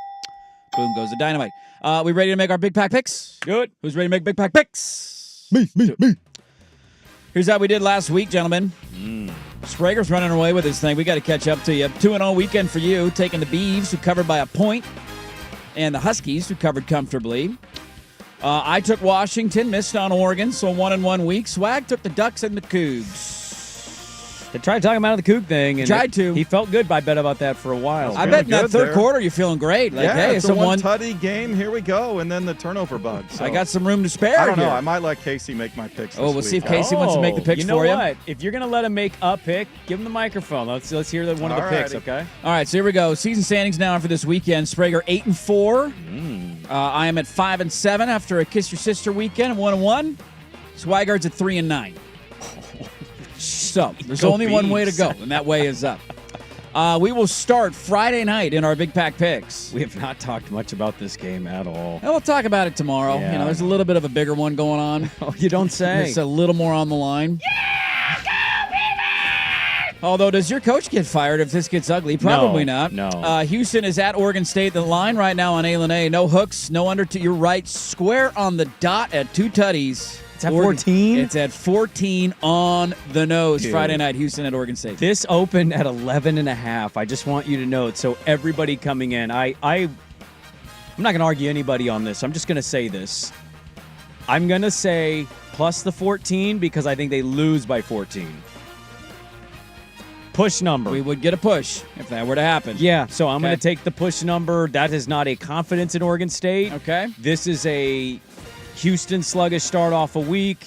Boom goes the dynamite. We ready to make our Big Pack picks? Good. Who's ready to make Big Pack picks? Me. Here's how we did last week, gentlemen. Sprague's running away with his thing. We got to catch up to you. 2-0 weekend for you, taking the Beavs, who covered by a point, and the Huskies, who covered comfortably. I took Washington, missed on Oregon, so 1-1 week. Swag took the Ducks and the Cougs. They tried to talk him out of the Coug thing. And he felt good. I bet about that for a while. I bet in that third quarter you're feeling great. Like, hey, it's a one-tutty game. Here we go. And then the turnover bug. So. I got some room to spare. I don't know. Here. I might let Casey make my picks we'll see if Casey wants to make the picks for you. You know what? If you're going to let him make a pick, give him the microphone. Let's hear one of the picks, okay? All right, so here we go. Season standings now for this weekend. Sprague 8-4. I am at 5-7 after a Kiss Your Sister weekend, 1-1. Swigard's at 3-9. So there's only one way to go, and that way is up. We will start Friday night in our Big Pack picks. We have not talked much about this game at all. We'll talk about it tomorrow. Yeah. You know, there's a little bit of a bigger one going on. Oh, you don't say. It's a little more on the line. Although, does your coach get fired if this gets ugly? Probably not. No. Houston is at Oregon State. The line right now on A. No hooks, no under. You're right, square on the dot at 2 tutties. It's at 14? It's at 14 on the nose. Dude. Friday night, Houston at Oregon State. This opened at 11.5. I just want you to know it. So everybody coming in, I'm not going to argue anybody on this. I'm just going to say this. I'm going to say plus the 14 because I think they lose by 14. Push number. We would get a push if that were to happen. Yeah, so I'm going to take the push number. That is not a confidence in Oregon State. Okay. This is a Houston sluggish start off a week.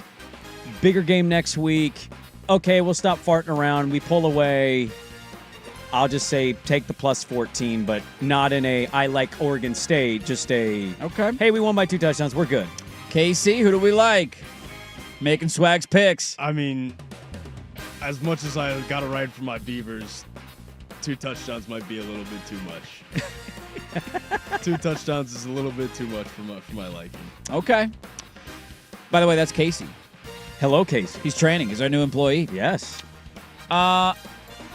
Bigger game next week. Okay, we'll stop farting around. We pull away. I'll just say take the plus 14, but not in a I like Oregon State. Just a, okay, hey, we won by 2 touchdowns. We're good. KC, who do we like? Making Swag's picks. I mean, as much as I got to ride for my Beavers, 2 touchdowns might be a little bit too much. 2 touchdowns is a little bit too much for my liking. Okay. By the way, that's Casey. Hello, Casey. He's training. He's our new employee. Yes.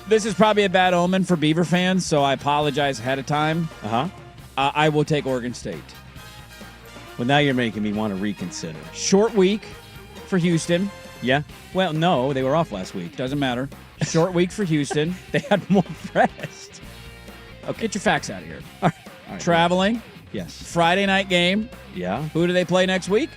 This is probably a bad omen for Beaver fans, so I apologize ahead of time. I will take Oregon State. Well, now you're making me want to reconsider. Short week for Houston. Yeah. Well, no, they were off last week. Doesn't matter. Short week for Houston. They had more rest. Okay, get your facts out of here. All right. Traveling. Yes. Friday night game. Yeah. Who do they play next week?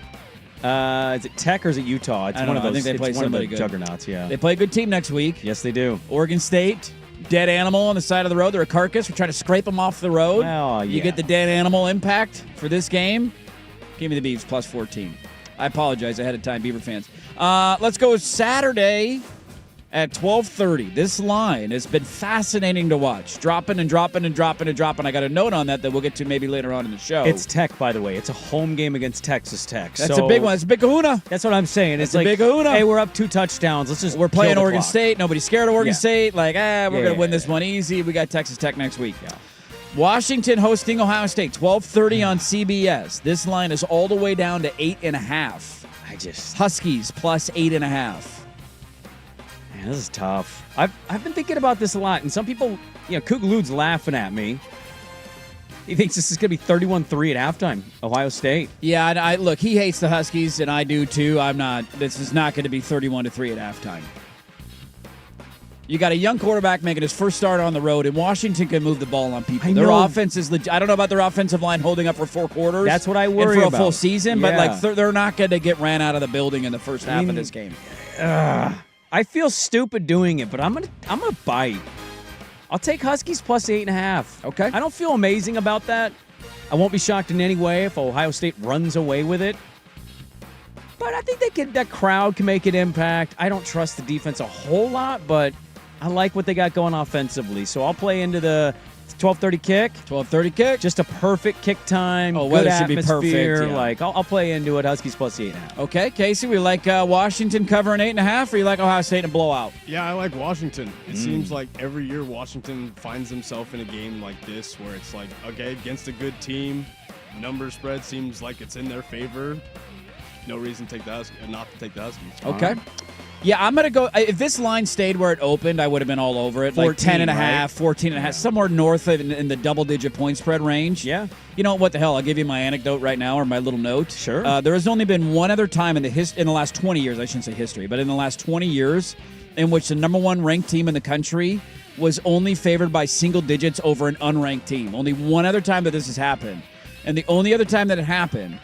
Is it Tech or is it Utah? It's one of those. I think they play somebody good. Juggernauts, yeah. They play a good team next week. Yes, they do. Oregon State, dead animal on the side of the road. They're a carcass. We're trying to scrape them off the road. Well, yeah. You get the dead animal impact for this game. Give me the Beavs plus 14. I apologize ahead of time, Beaver fans. Let's go Saturday at 12:30. This line has been fascinating to watch. Dropping and dropping and dropping and dropping. I got a note on that we'll get to maybe later on in the show. It's Tech, by the way. It's a home game against Texas Tech. That's a big one. It's a big kahuna. That's what I'm saying. It's a like, big kahuna. Hey, we're up 2 touchdowns. Let's just We're playing kill the Oregon clock. State. Nobody's scared of Oregon State. Like, we're going to win this one easy. We got Texas Tech next week. Yeah. Washington hosting Ohio State, 12:30 on CBS. This line is all the way down to 8.5. Huskies plus 8.5. Man, this is tough. I've been thinking about this a lot, and some people, Cougaloo's laughing at me. He thinks this is going to be 31-3 at halftime, Ohio State. Yeah, I look, he hates the Huskies, and I do too. This is not going to be 31-3 at halftime. You got a young quarterback making his first start on the road, and Washington can move the ball on people. Their offense is legit. I don't know about their offensive line holding up for 4 quarters. That's what I worry about. And for a full season, yeah. but they're not going to get ran out of the building in the first half of this game. I feel stupid doing it, but I'm gonna bite. I'll take Huskies plus 8.5. Okay. I don't feel amazing about that. I won't be shocked in any way if Ohio State runs away with it. But I think that crowd can make an impact. I don't trust the defense a whole lot, but I like what they got going offensively. So I'll play into the 12:30 kick. 12:30 kick. Just a perfect kick time. Oh, good weather should be atmosphere. perfect. Yeah. Like I'll play into it. Huskies plus the 8.5. Okay, Casey, we like Washington covering 8.5, or you like Ohio State in a blowout? Yeah, I like Washington. It seems like every year Washington finds himself in a game like this where it's like, okay, against a good team, number spread seems like it's in their favor. No reason to take the not to take the Huskies. Okay. Yeah, I'm going to go. If this line stayed where it opened, I would have been all over it. 14, like 10.5, right? 14.5, somewhere north of in the double-digit point spread range. Yeah. You know what the hell? I'll give you my anecdote right now, or my little note. Sure. There has only been one other time in the last 20 years, I shouldn't say history, but in the last 20 years, in which the number one ranked team in the country was only favored by single digits over an unranked team. Only one other time that this has happened. And the only other time that it happened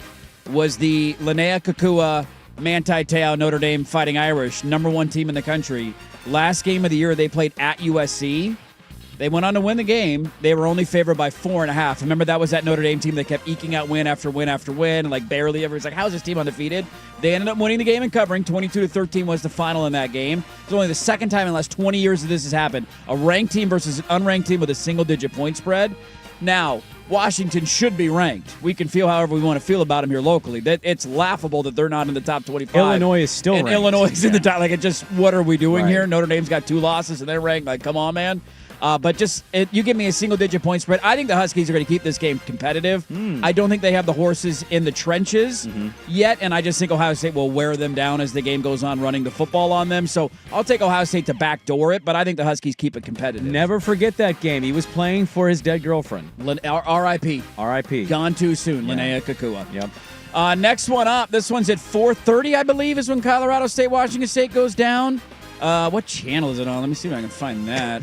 was the Linnea Kakua Manti Te'o Notre Dame Fighting Irish, number one team in the country. Last game of the year, they played at USC. They went on to win the game. They were only favored by 4.5. Remember, that was that Notre Dame team that kept eking out win after win after win, and like barely ever. It's like, how's this team undefeated? They ended up winning the game and covering. 22-13 was the final in that game. It's only the second time in the last 20 years that this has happened. A ranked team versus an unranked team with a single-digit point spread. Now, Washington should be ranked. We can feel however we want to feel about them here locally. That it's laughable that they're not in the top 25. Illinois is still and ranked. Illinois is in the top. Like, it just, what are we doing Right. here? Notre Dame's got 2 losses and they're ranked. Like, come on, man. But just, you give me a single-digit point spread. I think the Huskies are going to keep this game competitive. I don't think they have the horses in the trenches yet, and I just think Ohio State will wear them down as the game goes on, running the football on them. So I'll take Ohio State to backdoor it, but I think the Huskies keep it competitive. Never forget that game. He was playing for his dead girlfriend. R.I.P. R.I.P. Gone too soon, Yeah. Linnea Kakua. Yep. Next one up. This one's at 4:30, I believe, is when Colorado State, Washington State goes down. What channel is it on? Let me see if I can find that.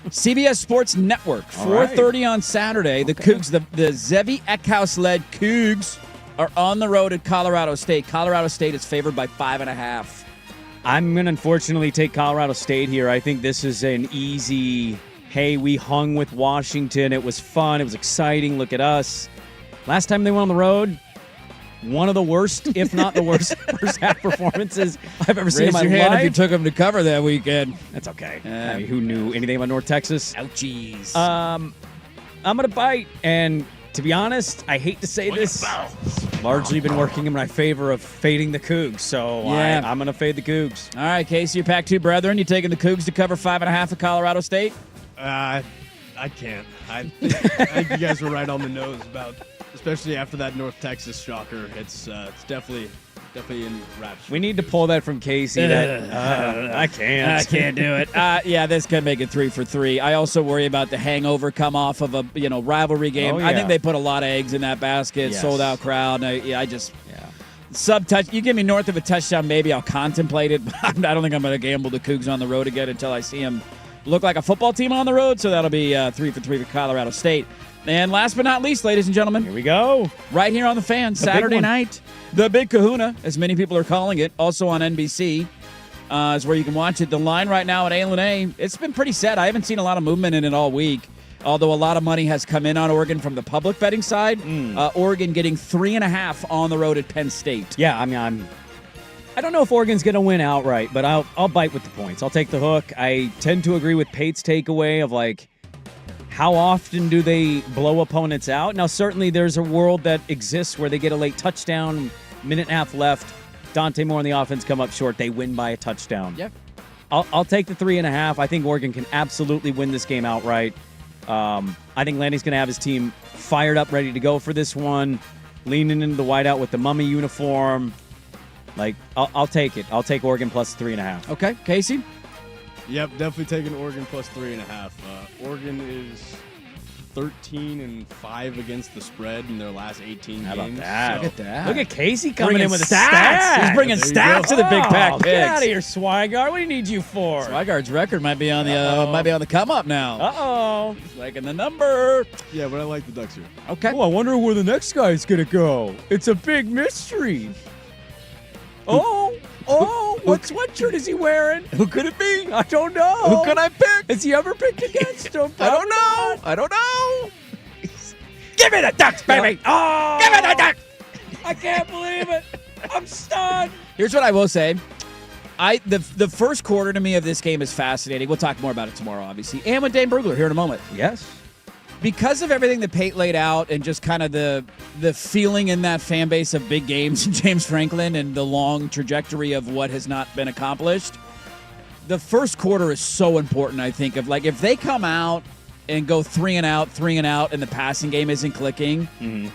CBS Sports Network, 4:30 on Saturday. The Cougs, the Zevi Eckhouse-led Cougs, are on the road at Colorado State. Colorado State is favored by 5.5. I'm going to unfortunately take Colorado State here. I think this is an easy, hey, we hung with Washington. It was fun. It was exciting. Look at us. Last time they went on the road, one of the worst, if not the worst, first half performances I've ever seen in my Raise your hand life. if you took them to cover that weekend. That's okay. I mean, who knew anything about North Texas? Ouchies. I'm going to bite, and to be honest, I hate to say this, largely been working in my favor of fading the Cougs, so Yeah. I'm going to fade the Cougs. All right, Casey, your Pac-2 brethren, you taking the Cougs to cover 5.5 at Colorado State? I can't. I think you guys were right on the nose about, especially after that North Texas shocker. It's definitely in wraps. We need to pull that from Casey. I can't. I can't do it. Yeah, this could make it 3 for 3. I also worry about the hangover come off of a rivalry game. Oh, I yeah. think they put a lot of eggs in that basket. Yes. Sold out crowd. Sub-touch. You give me north of a touchdown, maybe I'll contemplate it. But I don't think I'm going to gamble the Cougs on the road again until I see them look like a football team on the road. So that'll be 3 for 3 for Colorado State. And last but not least, ladies and gentlemen, here we go. Right here on the Fan, Saturday night, the Big Kahuna, as many people are calling it, also on NBC, is where you can watch it. The line right now at A&A, it's been pretty set. I haven't seen a lot of movement in it all week, although a lot of money has come in on Oregon from the public betting side. Oregon getting 3.5 on the road at Penn State. Yeah, I mean, I don't know if Oregon's going to win outright, but I'll bite with the points. I'll take the hook. I tend to agree with Pate's takeaway of like, how often do they blow opponents out? Now, certainly there's a world that exists where they get a late touchdown, minute and a half left, Dante Moore and the offense come up short, they win by a touchdown. Yep. I'll take the 3.5. I think Oregon can absolutely win this game outright. I think Landy's going to have his team fired up, ready to go for this one, leaning into the whiteout with the mummy uniform. Like, I'll take it. I'll take Oregon plus 3.5. Okay, Casey? Yep, definitely taking Oregon plus 3.5. Oregon is 13-5 against the spread in their last 18 How games. about that? So- Look at that. Look at Casey coming Bringing in with stats. a stat. He's bringing There you stats go. to the Big Pack picks. Get out of here, Swigard. What do you need you for? Swigard's record might be on the come up now. Uh-oh. He's liking the number. Yeah, but I like the Ducks here. Okay. Oh, I wonder where the next guy's going to go. It's a big mystery. What sweatshirt is he wearing? Who could it be? I don't know. Who could I pick? Has he ever picked against him? I don't know. I don't know. Give me the Ducks, baby. Oh, Give me the Ducks. I can't believe it. I'm stunned. Here's what I will say. The first quarter to me of this game is fascinating. We'll talk more about it tomorrow, obviously. And with Dane Brugler here in a moment. Yes. because of everything that Pate laid out and just kind of the feeling in that fan base of big games and James Franklin and the long trajectory of what has not been accomplished, the first quarter is so important, I think, of like if they come out and go 3 and out, and the passing game isn't clicking,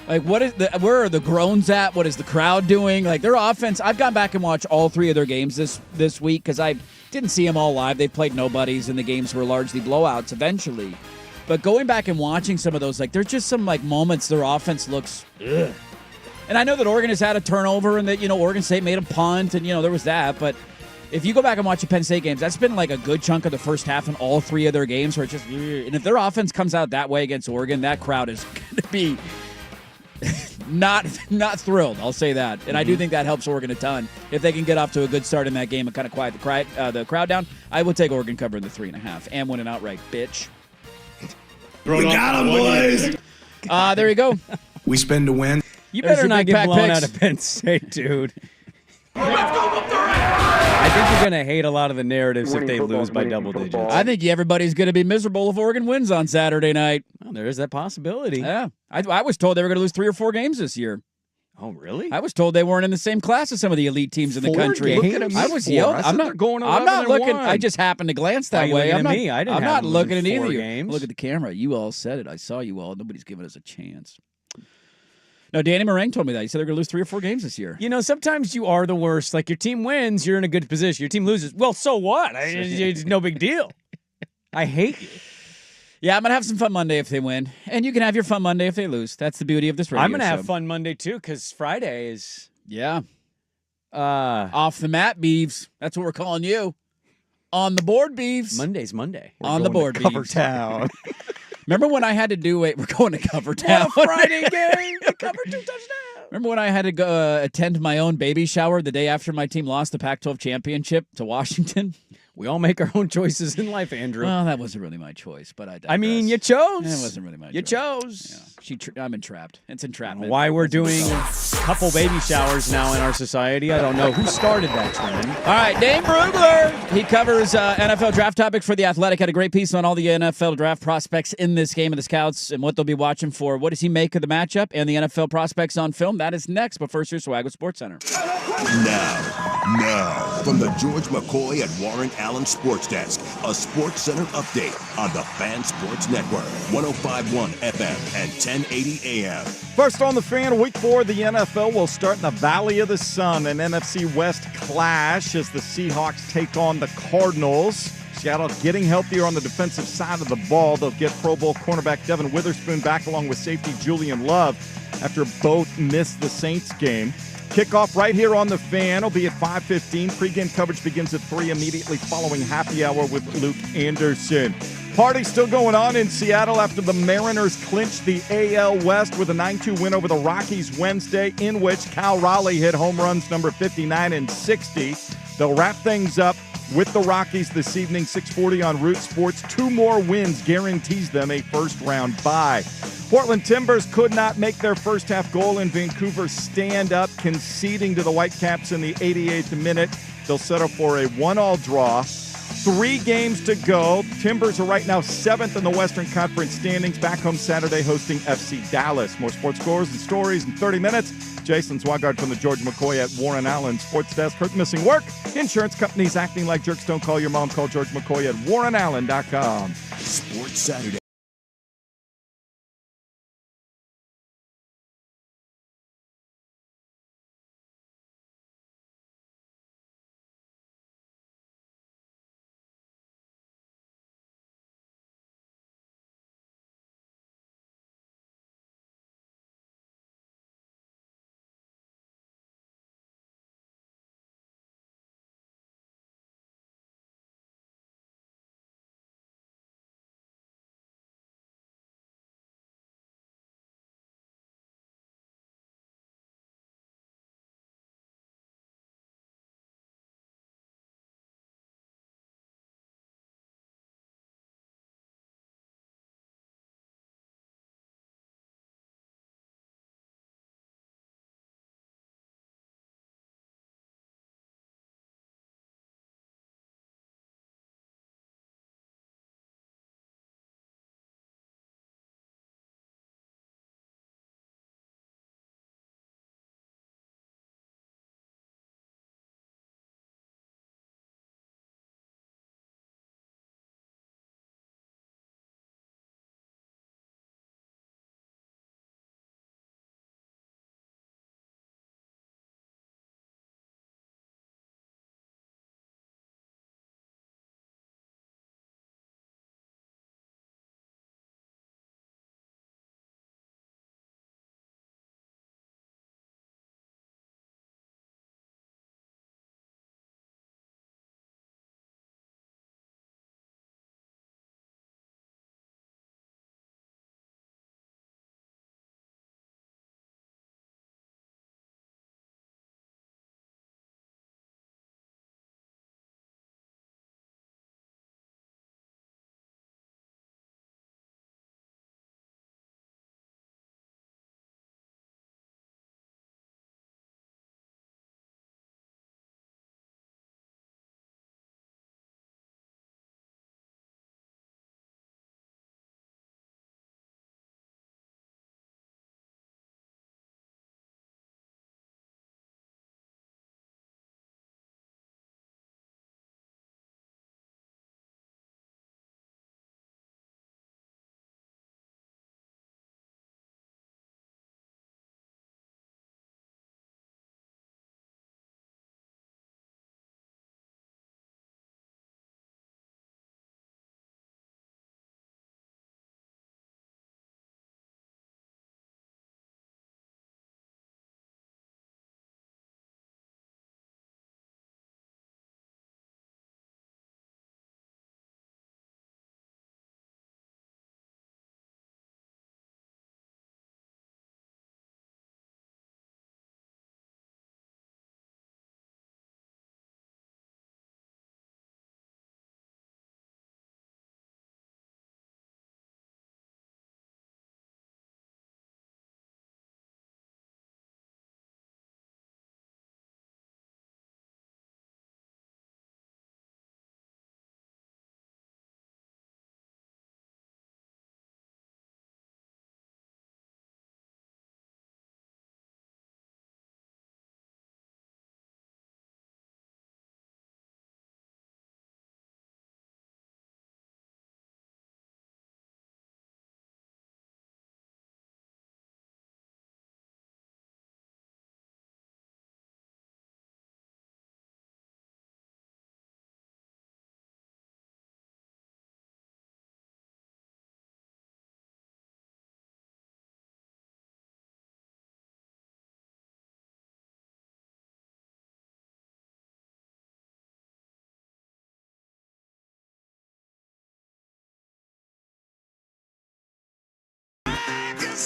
like where are the groans at? What is the crowd doing? Like their offense, I've gone back and watched all 3 of their games this week because I didn't see them all live. They've played nobodies, and the games were largely blowouts eventually. But going back and watching some of those, like there's just some like moments their offense looks ugh. And I know that Oregon has had a turnover and that, Oregon State made a punt and, there was that. But if you go back and watch the Penn State games, that's been like a good chunk of the first half in all 3 of their games where it's just, and if their offense comes out that way against Oregon, that crowd is going to be not thrilled. I'll say that. And I do think that helps Oregon a ton. If they can get off to a good start in that game and kind of quiet the crowd down, I will take Oregon covering the 3.5 and winning outright, bitch. We got him, boys. There you go. We spend to win. You better not get blown out of Penn State, dude. I think you're going to hate a lot of the narratives if they lose by double digits. I think everybody's going to be miserable if Oregon wins on Saturday night. Well, there is that possibility. Yeah. I was told they were going to lose 3 or 4 games this year. Oh, really? I was told they weren't in the same class as some of the elite teams in the country. I was yelled. I'm not going. I'm not looking. I just happened to glance that way. I'm not. I didn't. I'm not looking at either of you. Games. Look at the camera. You all said it. I saw you all. Nobody's giving us a chance. No, Danny Meringue told me that. He said they're going to lose 3 or 4 games this year. Sometimes you are the worst. Like your team wins, you're in a good position. Your team loses. Well, so what? It's no big deal. I hate you. Yeah, I'm going to have some fun Monday if they win. And you can have your fun Monday if they lose. That's the beauty of this radio I'm going to have fun Monday, too, because Friday is... Yeah. Off the mat, Beeves. That's what we're calling you. On the board, Beeves. Monday's Monday. On the board, Cover Beeves. Town. Remember when I had to do it? We're going to Cover Town. Friday game. Cover 2 touchdowns. Remember when I had to go attend my own baby shower the day after my team lost the Pac-12 championship to Washington? We all make our own choices in life, Andrew. Well, that wasn't really my choice, but I mean, you chose. It wasn't really my choice. You chose. Yeah. I'm entrapped. It's entrapment. Why we're doing a couple baby showers now in our society, I don't know. Who started that trend? All right, Dane Brugler. He covers NFL draft topics for The Athletic. Had a great piece on all the NFL draft prospects in this game of the Scouts and what they'll be watching for. What does he make of the matchup and the NFL prospects on film? That is next, but first, here's Swag with SportsCenter. Now, from the George McCoy at Warren Allen Sports Desk, a Sports Center update on the Fan Sports Network, 105.1 FM and 1080 AM. First on the Fan, Week 4 of the NFL will start in the Valley of the Sun, an NFC West clash as the Seahawks take on the Cardinals. Seattle getting healthier on the defensive side of the ball. They'll get Pro Bowl cornerback Devin Witherspoon back along with safety Julian Love after both missed the Saints game. Kickoff right here on the Fan will be at 5:15. Pre-game coverage begins at 3 immediately following happy hour with Luke Anderson. Party still going on in Seattle after the Mariners clinched the AL West with a 9-2 win over the Rockies Wednesday, in which Cal Raleigh hit home runs number 59 and 60. They'll wrap things up with the Rockies this evening, 6:40 on Root Sports. 2 more wins guarantees them a first-round bye. Portland Timbers could not make their first-half goal in Vancouver stand up, conceding to the Whitecaps in the 88th minute. They'll settle for a 1-1 draw. 3 games to go. Timbers are right now 7th in the Western Conference standings. Back home Saturday hosting FC Dallas. More sports scores and stories in 30 minutes. Jason Swigard from the George McCoy at Warren Allen Sports Desk. Hurt missing work. Insurance companies acting like jerks. Don't call your mom. Call George McCoy at warrenallen.com. Sports Saturday.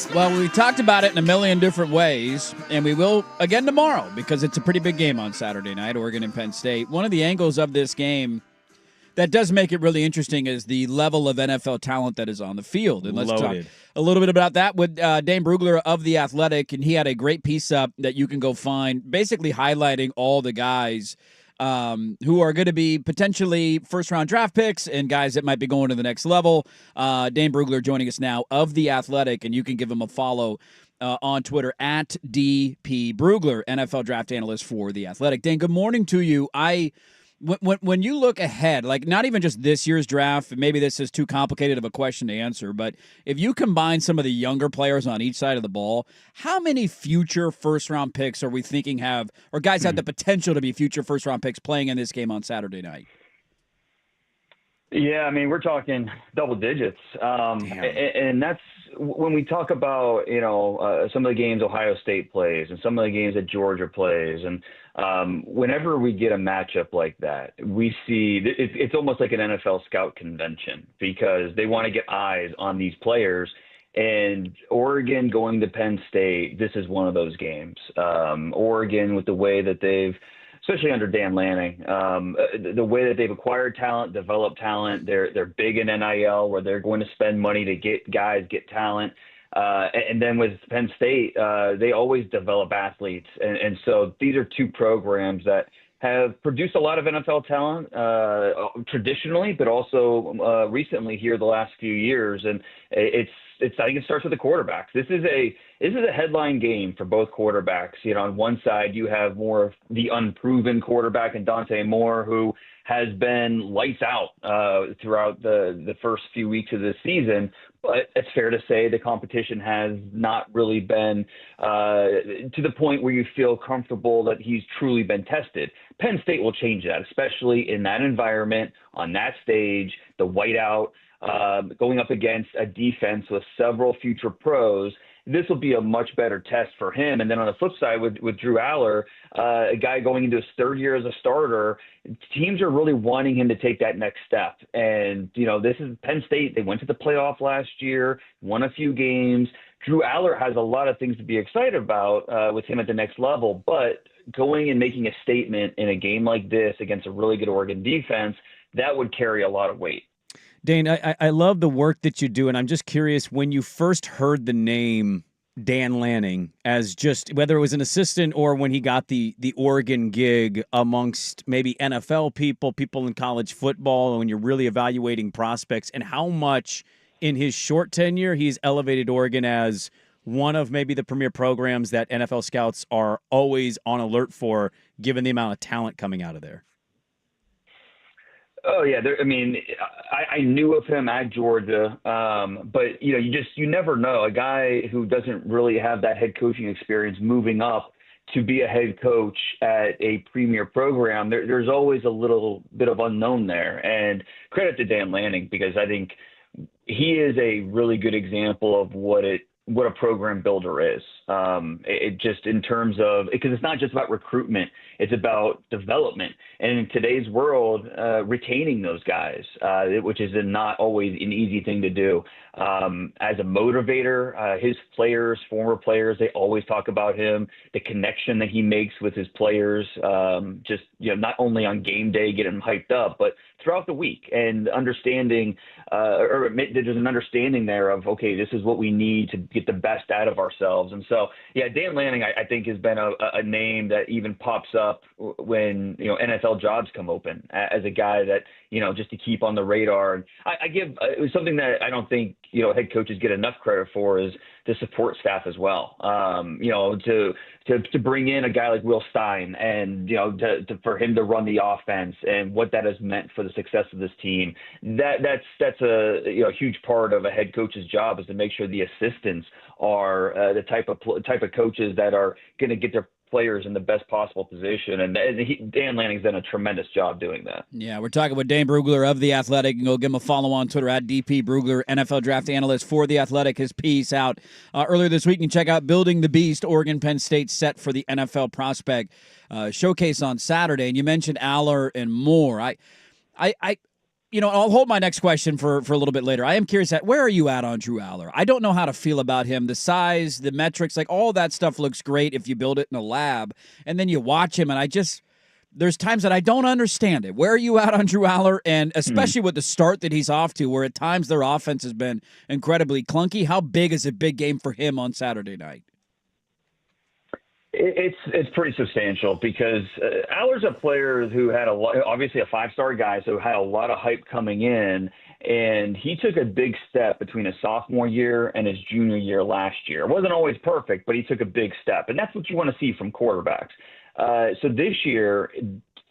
Well, we talked about it in a million different ways, and we will again tomorrow because it's a pretty big game on Saturday night, Oregon and Penn State. One of the angles of this game that does make it really interesting is the level of NFL talent that is on the field. And let's talk a little bit about that with Dane Brugler of The Athletic, and he had a great piece up that you can go find, basically highlighting all the guys who are going to be potentially first-round draft picks and guys that might be going to the next level. Dane Brugler joining us now of The Athletic, and you can give him a follow on Twitter at DP Brugler, NFL draft analyst for The Athletic. Dane, good morning to you. When you look ahead, like not even just this year's draft, maybe this is too complicated of a question to answer, but if you combine some of the younger players on each side of the ball, how many future first-round picks are we thinking have, or guys have the potential to be future first-round picks playing in this game on Saturday night? Yeah, I mean, we're talking double digits. And that's when we talk about, some of the games Ohio State plays and some of the games that Georgia plays. And whenever we get a matchup like that, we see it's almost like an NFL scout convention because they want to get eyes on these players. And Oregon going to Penn State, this is one of those games. Oregon, with the way that they've, especially under Dan Lanning, the way that they've acquired talent, developed talent, they're big in NIL where they're going to spend money to get guys, get talent. And then with Penn State, they always develop athletes. And so these are two programs that have produced a lot of NFL talent traditionally, but also recently here the last few years. And I think it starts with the quarterbacks. This is a headline game for both quarterbacks. On one side you have more of the unproven quarterback in Dante Moore, who has been lights out throughout the first few weeks of this season. But it's fair to say the competition has not really been to the point where you feel comfortable that he's truly been tested. Penn State will change that, especially in that environment, on that stage, the whiteout, going up against a defense with several future pros. This will be a much better test for him. And then on the flip side with Drew Aller, a guy going into his third year as a starter, teams are really wanting him to take that next step. And, this is Penn State. They went to the playoff last year, won a few games. Drew Aller has a lot of things to be excited about with him at the next level. But going and making a statement in a game like this against a really good Oregon defense, that would carry a lot of weight. Dane, I love the work that you do, and I'm just curious, when you first heard the name Dan Lanning as just, whether it was an assistant or when he got the Oregon gig amongst maybe NFL people in college football, when you're really evaluating prospects, and how much in his short tenure he's elevated Oregon as one of maybe the premier programs that NFL scouts are always on alert for, given the amount of talent coming out of there. Oh yeah, I knew of him at Georgia, but you never know. A guy who doesn't really have that head coaching experience moving up to be a head coach at a premier program, there's always a little bit of unknown there. And credit to Dan Lanning, because I think he is a really good example of what a program builder is. It just in terms of, because it's not just about recruitment, it's about development. And in today's world, retaining those guys, which is not always an easy thing to do. As a motivator, his players, former players, they always talk about him, the connection that he makes with his players, not only on game day, get them hyped up, but throughout the week, and understanding, there's an understanding there of, okay, this is what we need to get the best out of ourselves. And so, yeah, Dan Lanning, I think, has been a name that even pops up when, NFL jobs come open, as a guy that, just to keep on the radar. And I give it was something that I don't think, head coaches get enough credit for, is the support staff as well. To bring in a guy like Will Stein and, for him to run the offense and what that has meant for the success of this team, that's a huge part of a head coach's job, is to make sure the assistants are the type of coaches that are going to get their players in the best possible position. And Dan Lanning's done a tremendous job doing that. Yeah, we're talking with Dane Brugler of The Athletic. You can go give him a follow on Twitter at DP Brugler, NFL draft analyst for The Athletic. His piece out earlier this week. You can check out Building the Beast, Oregon Penn State set for the NFL prospect showcase on Saturday. And you mentioned Aller and Moore. I'll hold my next question for a little bit later. I am curious where are you at on Drew Aller? I don't know how to feel about him. The size, the metrics, like all that stuff looks great if you build it in a lab, and then you watch him, and there's times that I don't understand it. Where are you at on Drew Aller? And especially with the start that he's off to, where at times their offense has been incredibly clunky. How big is a big game for him on Saturday night? It's pretty substantial because Aller's a player who had obviously a 5-star guy, so had a lot of hype coming in, and he took a big step between his sophomore year and his junior year last year. It wasn't always perfect, but he took a big step, and that's what you want to see from quarterbacks. So this year,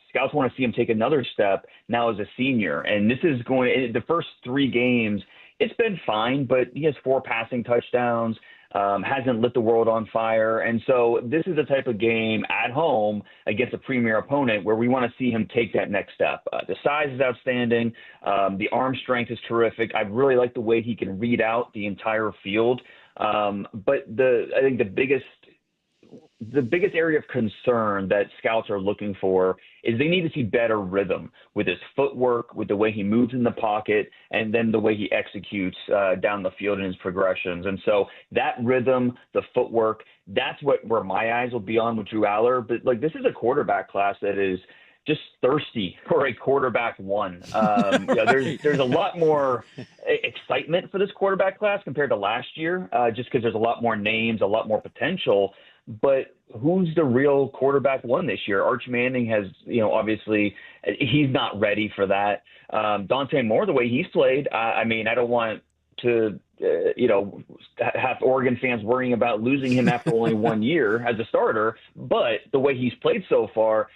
scouts want to see him take another step now as a senior. And this is the first 3 games, it's been fine, but he has 4 passing touchdowns, hasn't lit the world on fire. And so this is the type of game at home against a premier opponent where we want to see him take that next step. The size is outstanding. The arm strength is terrific. I really like the way he can read out the entire field. But I think the biggest area of concern that scouts are looking for is they need to see better rhythm with his footwork, with the way he moves in the pocket, and then the way he executes down the field in his progressions. And so that rhythm, the footwork, that's where my eyes will be on with Drew Aller. But this is a quarterback class that is just thirsty for a quarterback one. There's a lot more excitement for this quarterback class compared to last year, just because there's a lot more names, a lot more potential. But who's the real quarterback one this year? Arch Manning has, obviously he's not ready for that. Dante Moore, the way he's played, I don't want to, have Oregon fans worrying about losing him after only 1 year as a starter. But the way he's played so far,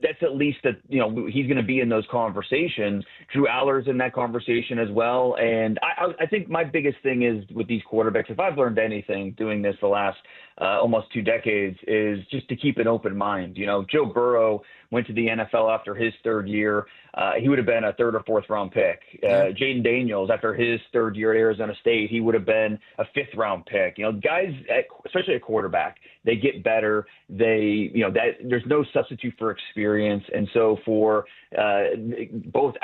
that's at least that, he's going to be in those conversations. Drew Aller's in that conversation as well. And I think my biggest thing is with these quarterbacks, if I've learned anything doing this the last almost 2 decades, is just to keep an open mind. Joe Burrow went to the NFL after his 3rd year. He would have been a 3rd or 4th round pick. Jaden Daniels, after his 3rd year at Arizona State, he would have been a 5th round pick. Guys, especially a quarterback, they get better. There's no substitute for experience. And so for both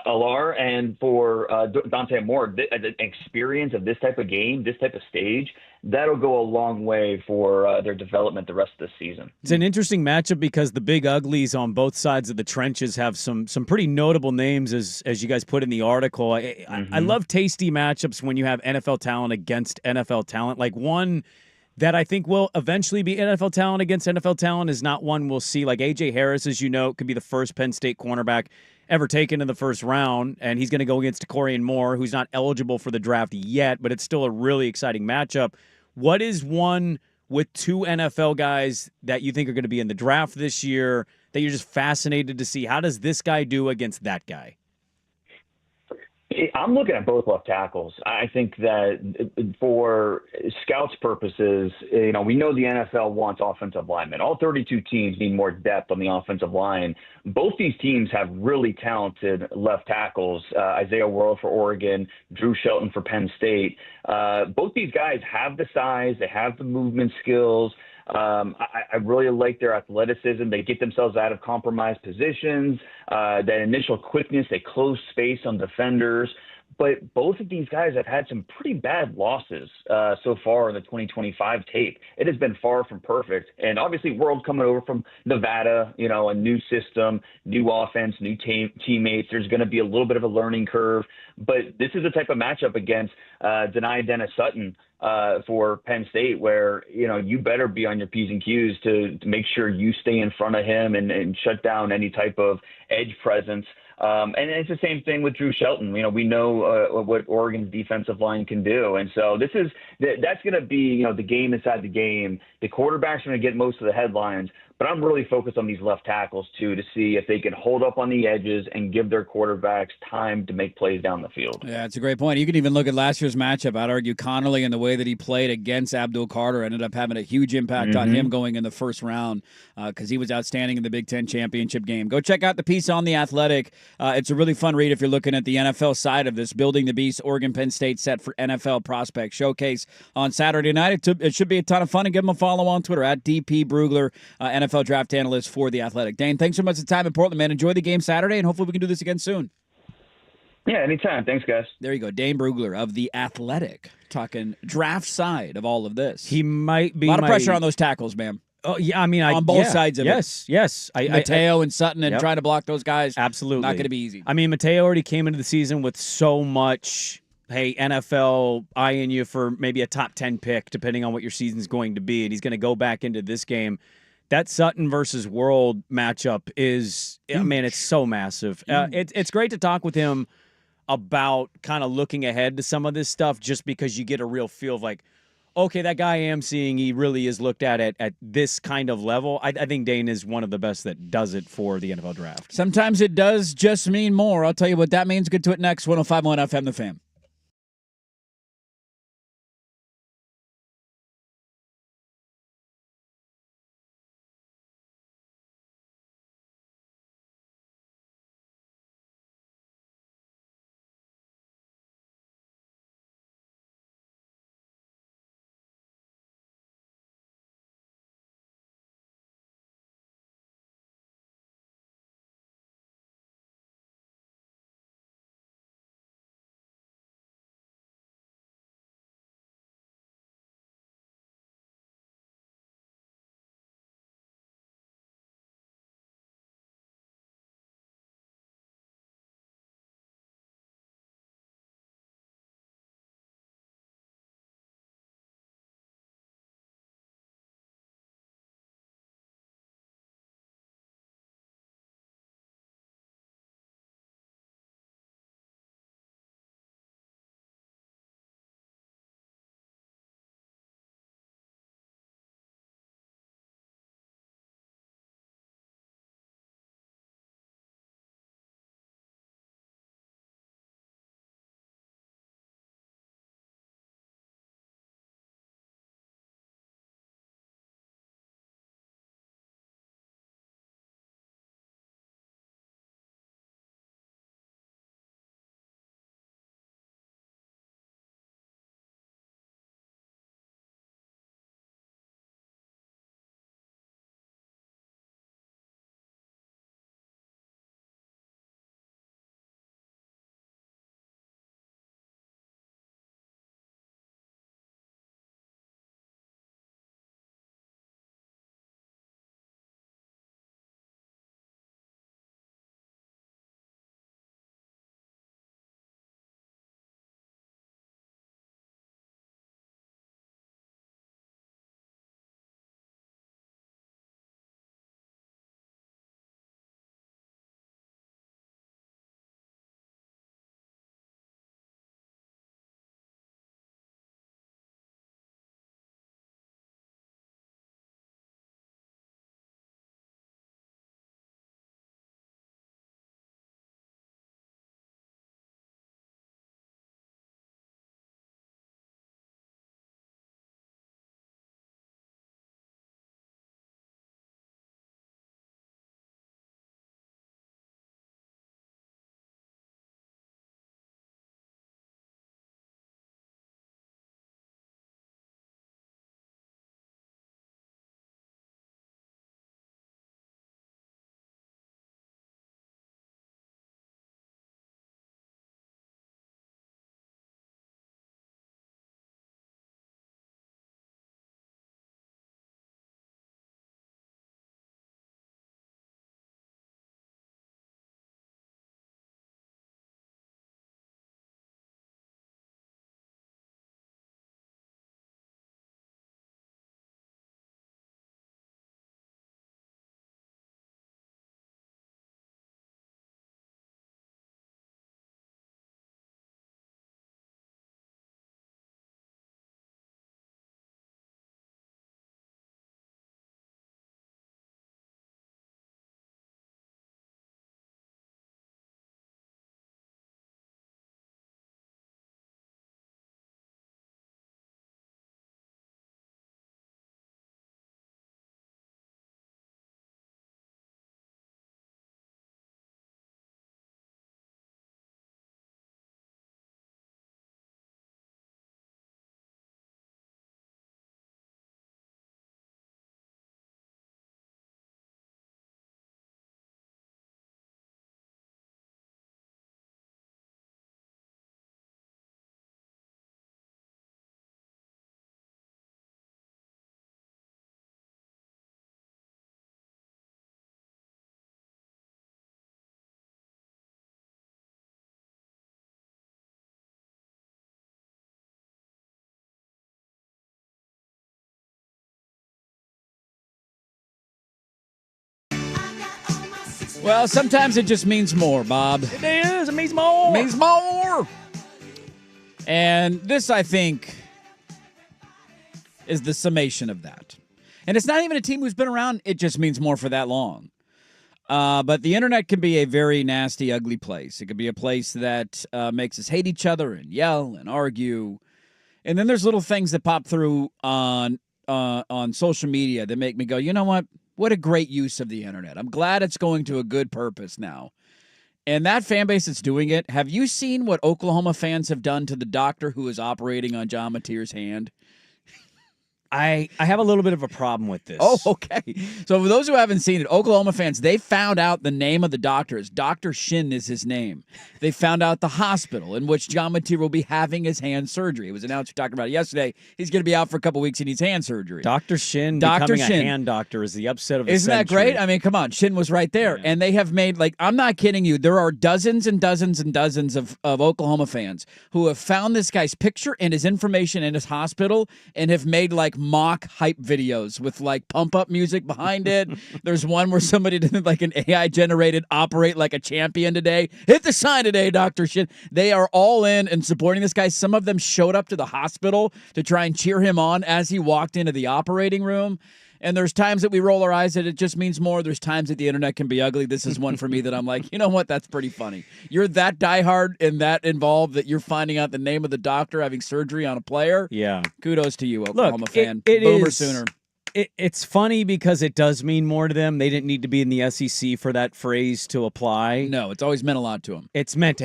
Aller and for Dante Moore, the experience of this type of game, this type of stage, that'll go a long way for their development the rest of the season. It's an interesting matchup because the big uglies on both sides of the trenches have some pretty notable names, as you guys put in the article. I love tasty matchups when you have NFL talent against NFL talent. Like one that I think will eventually be NFL talent against NFL talent is not one we'll see. Like A.J. Harris, as you know, could be the first Penn State cornerback ever taken in the first round, and he's going to go against Corian Moore, who's not eligible for the draft yet, but it's still a really exciting matchup. What is one with 2 NFL guys that you think are going to be in the draft this year that you're just fascinated to see? How does this guy do against that guy? I'm looking at both left tackles. I think that for scouts' purposes, we know the NFL wants offensive linemen. All 32 teams need more depth on the offensive line. Both these teams have really talented left tackles. Isaiah World for Oregon, Drew Shelton for Penn State. Both these guys have the size. They have the movement skills. I really like their athleticism. They get themselves out of compromised positions, that initial quickness, they close space on defenders. But both of these guys have had some pretty bad losses so far in the 2025 tape. It has been far from perfect. And obviously, World coming over from Nevada, a new system, new offense, new teammates. There's going to be a little bit of a learning curve. But this is the type of matchup against Denia Dennis Sutton for Penn State where, you better be on your P's and Q's to make sure you stay in front of him and shut down any type of edge presence. And it's the same thing with Drew Shelton. We know what Oregon's defensive line can do. And so that's going to be, the game inside the game. The quarterback's going to get most of the headlines, but I'm really focused on these left tackles too, to see if they can hold up on the edges and give their quarterbacks time to make plays down the field. Yeah, it's a great point. You can even look at last year's matchup. I'd argue Connolly and the way that he played against Abdul Carter ended up having a huge impact on him going in the first round because he was outstanding in the Big Ten championship game. Go check out the piece on The Athletic. It's a really fun read if you're looking at the NFL side of this. Building the Beast, Oregon Penn State set for NFL Prospect Showcase on Saturday night. It should be a ton of fun, and give them a follow on Twitter at DP Brugler, NFL draft analyst for The Athletic. Dane, thanks so much for the time in Portland, man. Enjoy the game Saturday, and hopefully we can do this again soon. Yeah, anytime. Thanks, guys. There you go. Dane Brugler of The Athletic talking draft side of all of this. He might be a lot of pressure on those tackles, man. Oh yeah, I mean, on both sides of it. Yes. Mateo and Sutton and Yep. trying to block those guys. Absolutely. Not going to be easy. I mean, Mateo already came into the season with so much, hey, NFL eyeing you for maybe a top 10 pick, depending on what your season's going to be. And he's going to go back into this game. That Sutton versus World matchup is, man, it's so massive. It's great to talk with him about kind of looking ahead to some of this stuff just because you get a real feel of like, okay, that guy I am seeing, he really is looked at this kind of level. I think Dane is one of the best that does it for the NFL draft. Sometimes it does just mean more. I'll tell you what that means. Get to it next. 105.1 FM, The Fan. Well, sometimes it just means more, Bob. It is. It means more. Means more. And this, I think, is the summation of that. And it's not even a team who's been around. It just means more for that long. But the internet can be a very nasty, ugly place. It could be a place that makes us hate each other and yell and argue. And then there's little things that pop through on social media that make me go, you know what? What a great use of the internet. I'm glad it's going to a good purpose now. And that fan base that's doing it, have you seen what Oklahoma fans have done to the doctor who is operating on John Mateer's hand? I have a little bit of a problem with this. Oh, okay. So for those who haven't seen it, Oklahoma fans, they found out the name of the doctor is Dr. Shin is his name. They found out the hospital in which John Mateer will be having his hand surgery. It was announced, we talked about it yesterday. He's going to be out for a couple weeks. He needs hand surgery. Dr. Shin becoming a hand doctor is the upset of the Isn't century. that great? I mean, come on. Shin was right there. Yeah. And they have made, like, I'm not kidding you. There are dozens and dozens and dozens of Oklahoma fans who have found this guy's picture and his information in his hospital and have made, like, mock hype videos with like pump up music behind it. There's one where somebody did like an AI generated operate like a champion today. Hit the sign today, Dr. Shit. They are all in and supporting this guy. Some of them showed up to the hospital to try and cheer him on as he walked into the operating room. And there's times that we roll our eyes that it just means more. There's times that the internet can be ugly. This is one for me that I'm like, you know what? That's pretty funny. You're that diehard and that involved that you're finding out the name of the doctor having surgery on a player. Yeah. Kudos to you, Oklahoma Look, fan. It Boomer is, Sooner. It's funny because it does mean more to them. They didn't need to be in the SEC for that phrase to apply. No, it's always meant a lot to them. It's meant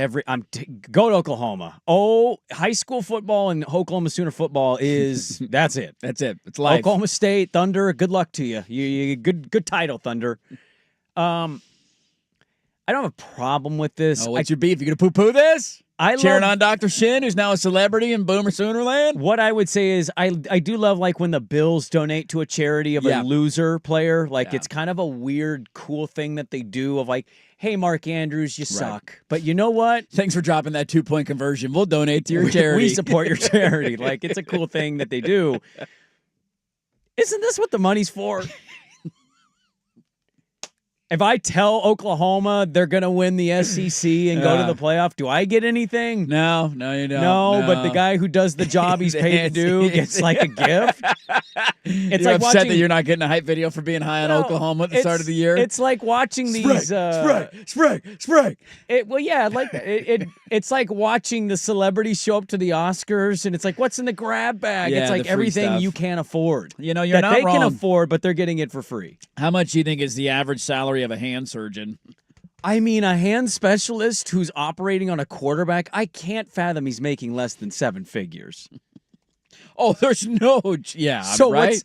go to Oklahoma. Oh, high school football and Oklahoma Sooner football is that's it. That's it. It's life. Oklahoma State Thunder. Good luck to you. You good title, Thunder. I don't have a problem with this. Oh, what's your beef? You gonna poo-poo this? Cheering love on Dr. Shin, who's now a celebrity in Boomer Soonerland. What I would say is I do love like when the Bills donate to a charity of a loser player. Like it's kind of a weird, cool thing that they do of like, hey, Mark Andrews, you suck. But you know what? Thanks for dropping that 2-point conversion. We'll donate to your charity. We support your charity. Like it's a cool thing that they do. Isn't this what the money's for? If I tell Oklahoma they're going to win the SEC and go to the playoff, do I get anything? No, you don't. No, but the guy who does the job he's paid to do gets like a gift. It's like upset that you're not getting a hype video for being high on Oklahoma at the start of the year. It's like watching these Sprague. Well, yeah, like it's like watching the celebrities show up to the Oscars, and it's like, what's in the grab bag? Yeah, it's like everything stuff you can't afford. You know, you're that not they wrong. can afford, but they're getting it for free. How much do you think is the average salary of a hand surgeon? I mean, a hand specialist who's operating on a quarterback, I can't fathom he's making less than 7 figures. Oh, there's no, right?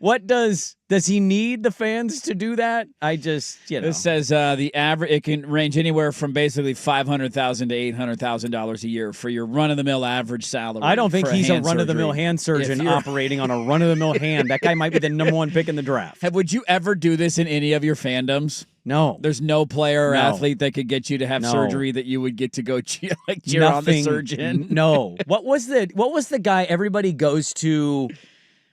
What does he need the fans to do that? I just, This says the average, it can range anywhere from basically $500,000 to $800,000 a year for your run-of-the-mill average salary. I don't think he's a run-of-the-mill surgery. hand surgeon operating on a run-of-the-mill hand. That guy might be the number one pick in the draft. Would you ever do this in any of your fandoms? No. There's no player or athlete that could get you to have surgery that you would get to go cheer on the surgeon. No. What was the guy everybody goes to?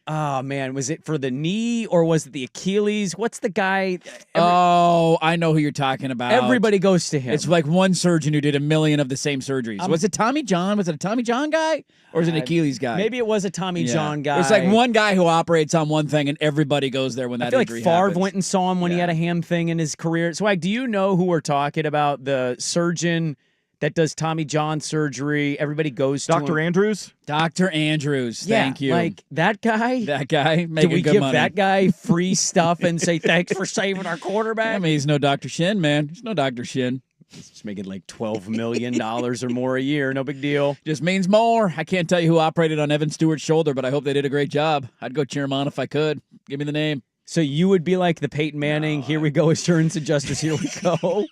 Oh, man, was it for the knee or was it the Achilles? What's the guy? I know who you're talking about. Everybody goes to him. It's like one surgeon who did 1 million of the same surgeries. Was it Tommy John? Was it a Tommy John guy? Or is it an Achilles guy? Maybe it was a Tommy John guy. It's like one guy who operates on one thing and everybody goes there when that injury happens. I feel like Favre went and saw him when he had a ham thing in his career. Swag, do you know who we're talking about? The surgeon that does Tommy John surgery. Everybody goes to Dr. Andrews? Dr. Andrews. Thank you. Like that guy? That guy making good money. Do we give that guy free stuff and say thanks for saving our quarterback? I mean, he's no Dr. Shin, man. He's no Dr. Shin. He's just making like $12 million or more a year. No big deal. Just means more. I can't tell you who operated on Evan Stewart's shoulder, but I hope they did a great job. I'd go cheer him on if I could. Give me the name. So you would be like the Peyton Manning, here we go, assurance adjusters, here we go.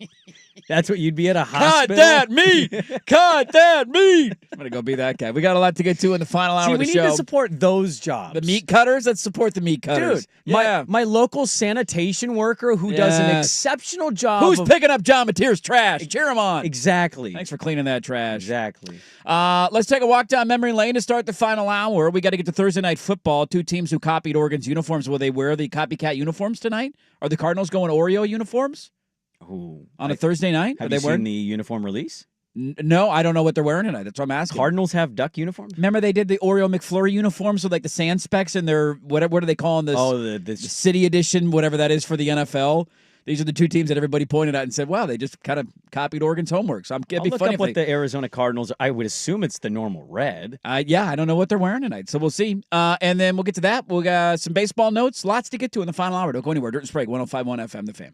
That's what you'd be at a hospital. Cut that meat! Cut that meat! I'm going to go be that guy. We got a lot to get to in the final hour of the show. We need to support those jobs. The meat cutters? Let's support the meat cutters. Dude, my local sanitation worker who does an exceptional job. Who's picking up John Mateer's trash? Cheer him on. Exactly. Thanks for cleaning that trash. Exactly. Let's take a walk down memory lane to start the final hour. We got to get to Thursday Night Football. 2 teams who copied Oregon's uniforms. Will they wear the copycat uniforms tonight? Are the Cardinals going Oreo uniforms? Ooh. On a Thursday night? Have Are you they wearing seen the uniform release? No, I don't know what they're wearing tonight. That's what I'm asking. Cardinals have duck uniforms? Remember they did the Oreo McFlurry uniforms with like the sand specks and their what are they calling this? Oh, the city edition, whatever that is for the NFL. These are the two teams that everybody pointed at and said, "Wow, they just kind of copied Oregon's homework." So it'd I'll be look funny up what the Arizona Cardinals. I would assume it's the normal red. Yeah, I don't know what they're wearing tonight, so we'll see. And then we'll get to that. We'll got some baseball notes, lots to get to in the final hour. Don't go anywhere. Dirt and Sprague, 105.1 FM, The Fan.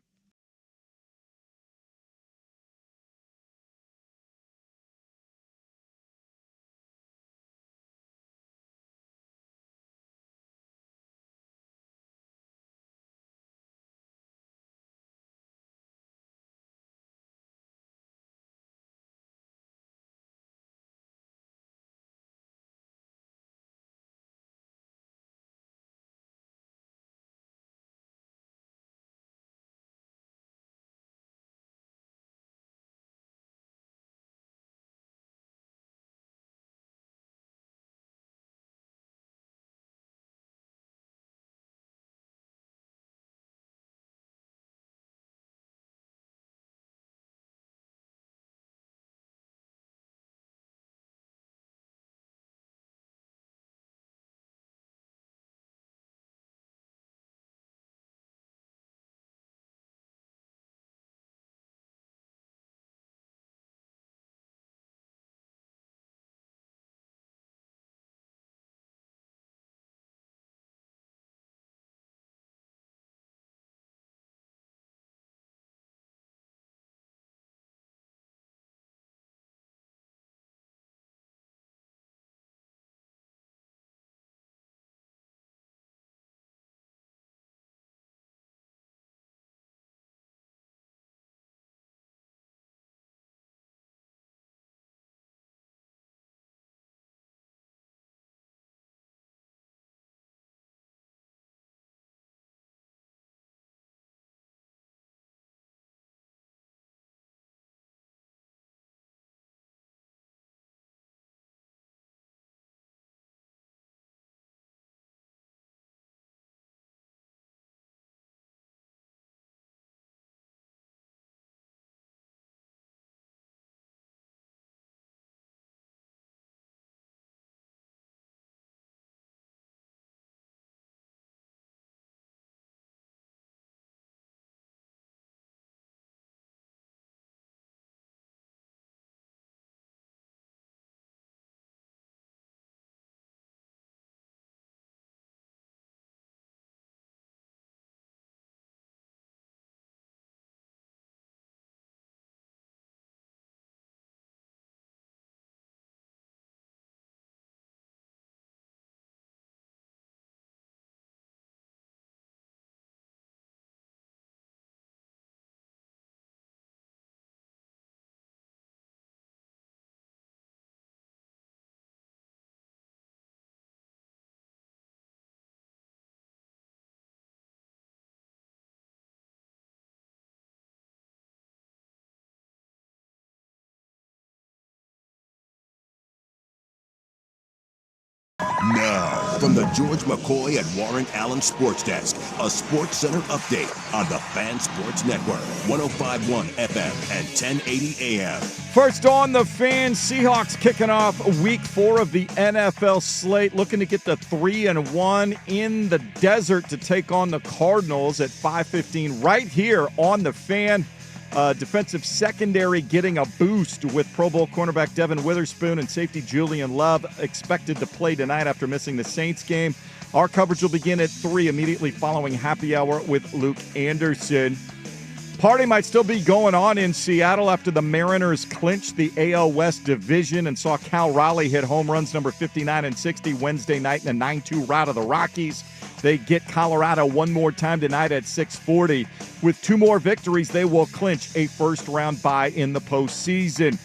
Now, from the George McCoy and Warren Allen Sports Desk, a Sports Center update on the Fan Sports Network, 105.1 FM and 1080 AM. First on the Fan, Seahawks kicking off week 4 of the NFL slate, looking to get the 3-1 in the desert to take on the Cardinals at 5:15 right here on the Fan. Defensive secondary getting a boost with Pro Bowl cornerback Devin Witherspoon and safety Julian Love expected to play tonight after missing the Saints game. Our coverage will begin at 3 immediately following happy hour with Luke Anderson. Party might still be going on in Seattle after the Mariners clinched the AL West division and saw Cal Raleigh hit home runs number 59 and 60 Wednesday night in a 9-2 rout of the Rockies. They get Colorado one more time tonight at 6:40. With 2 more victories, they will clinch a first-round bye in the postseason.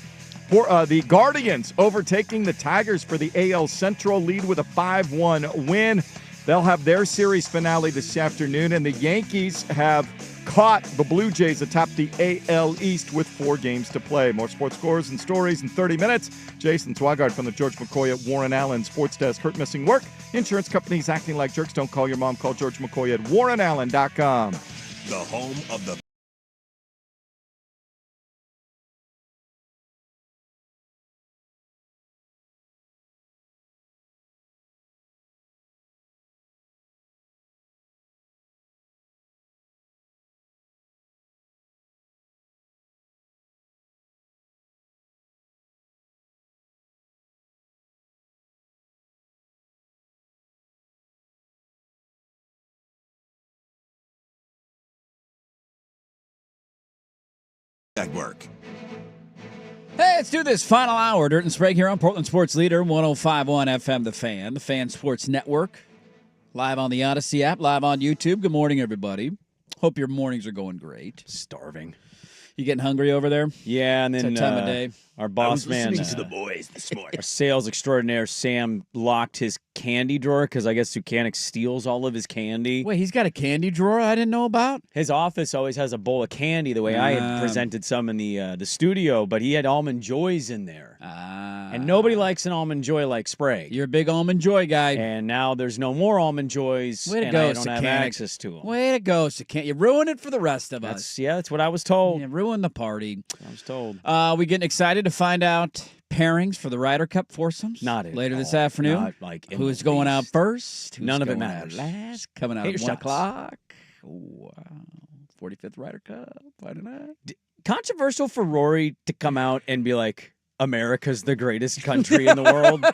For the Guardians overtaking the Tigers for the AL Central lead with a 5-1 win. They'll have their series finale this afternoon, and the Yankees have caught the Blue Jays atop the AL East with 4 games to play. More sports scores and stories in 30 minutes. Jason Swigard from the George McCoy at Warren Allen Sports Desk. Hurt missing work. Insurance companies acting like jerks. Don't call your mom. Call George McCoy at warrenallen.com. The home of the Network. Hey, let's do this final hour. Dirt and Sprague here on Portland Sports Leader, 105.1 FM, The Fan Sports Network. Live on the Odyssey app, live on YouTube. Good morning, everybody. Hope your mornings are going great. Starving. You getting hungry over there? Yeah, and then it's that time of day. Our boss man, to the boys this morning. Our sales extraordinaire, Sam, locked his candy drawer because I guess Sukanik steals all of his candy. Wait, he's got a candy drawer I didn't know about? His office always has a bowl of candy the way I had presented some in the studio, but he had Almond Joys in there. And nobody likes an Almond Joy like Sprague. You're a big Almond Joy guy. And now there's no more Almond Joys, Way to and go, I don't have access to them. Way to go, Sukanik. You ruin it for the rest of us. That's what I was told. You ruined the party. I was told. We getting excited to find out pairings for the Ryder Cup foursomes? Not at later all. this afternoon. Not like in who's the going least. out first? Who's None of it going matters. out last? Coming out Hit at your 1 shots. o'clock. Wow. 45th Ryder Cup. Why not? Controversial for Rory to come out and be like, America's the greatest country in the world.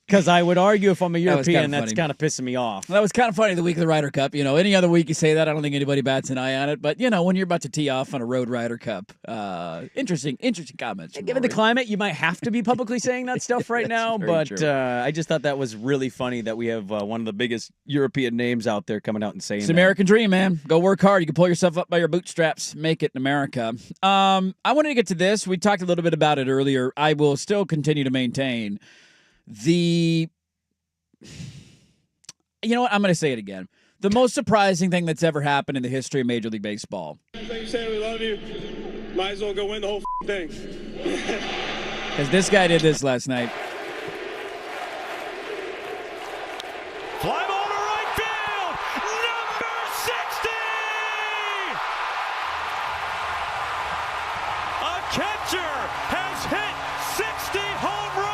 Because I would argue if I'm a European, that's kind of pissing me off. Well, that was kind of funny the week of the Ryder Cup. You know, any other week you say that, I don't think anybody bats an eye on it. But, you know, when you're about to tee off on a road Ryder Cup, interesting comments. Given the climate, you might have to be publicly saying that stuff right now. But I just thought that was really funny that we have one of the biggest European names out there coming out and saying it's the American dream, man. Go work hard. You can pull yourself up by your bootstraps. Make it in America. I wanted to get to this. We talked a little bit about it earlier. I will still continue to maintain you know what? I'm going to say it again. The most surprising thing that's ever happened in the history of Major League Baseball. You say we love you. Might as well go win the whole thing. Because this guy did this last night. Fly ball to right field. Number 60. A catcher has hit 60 home runs.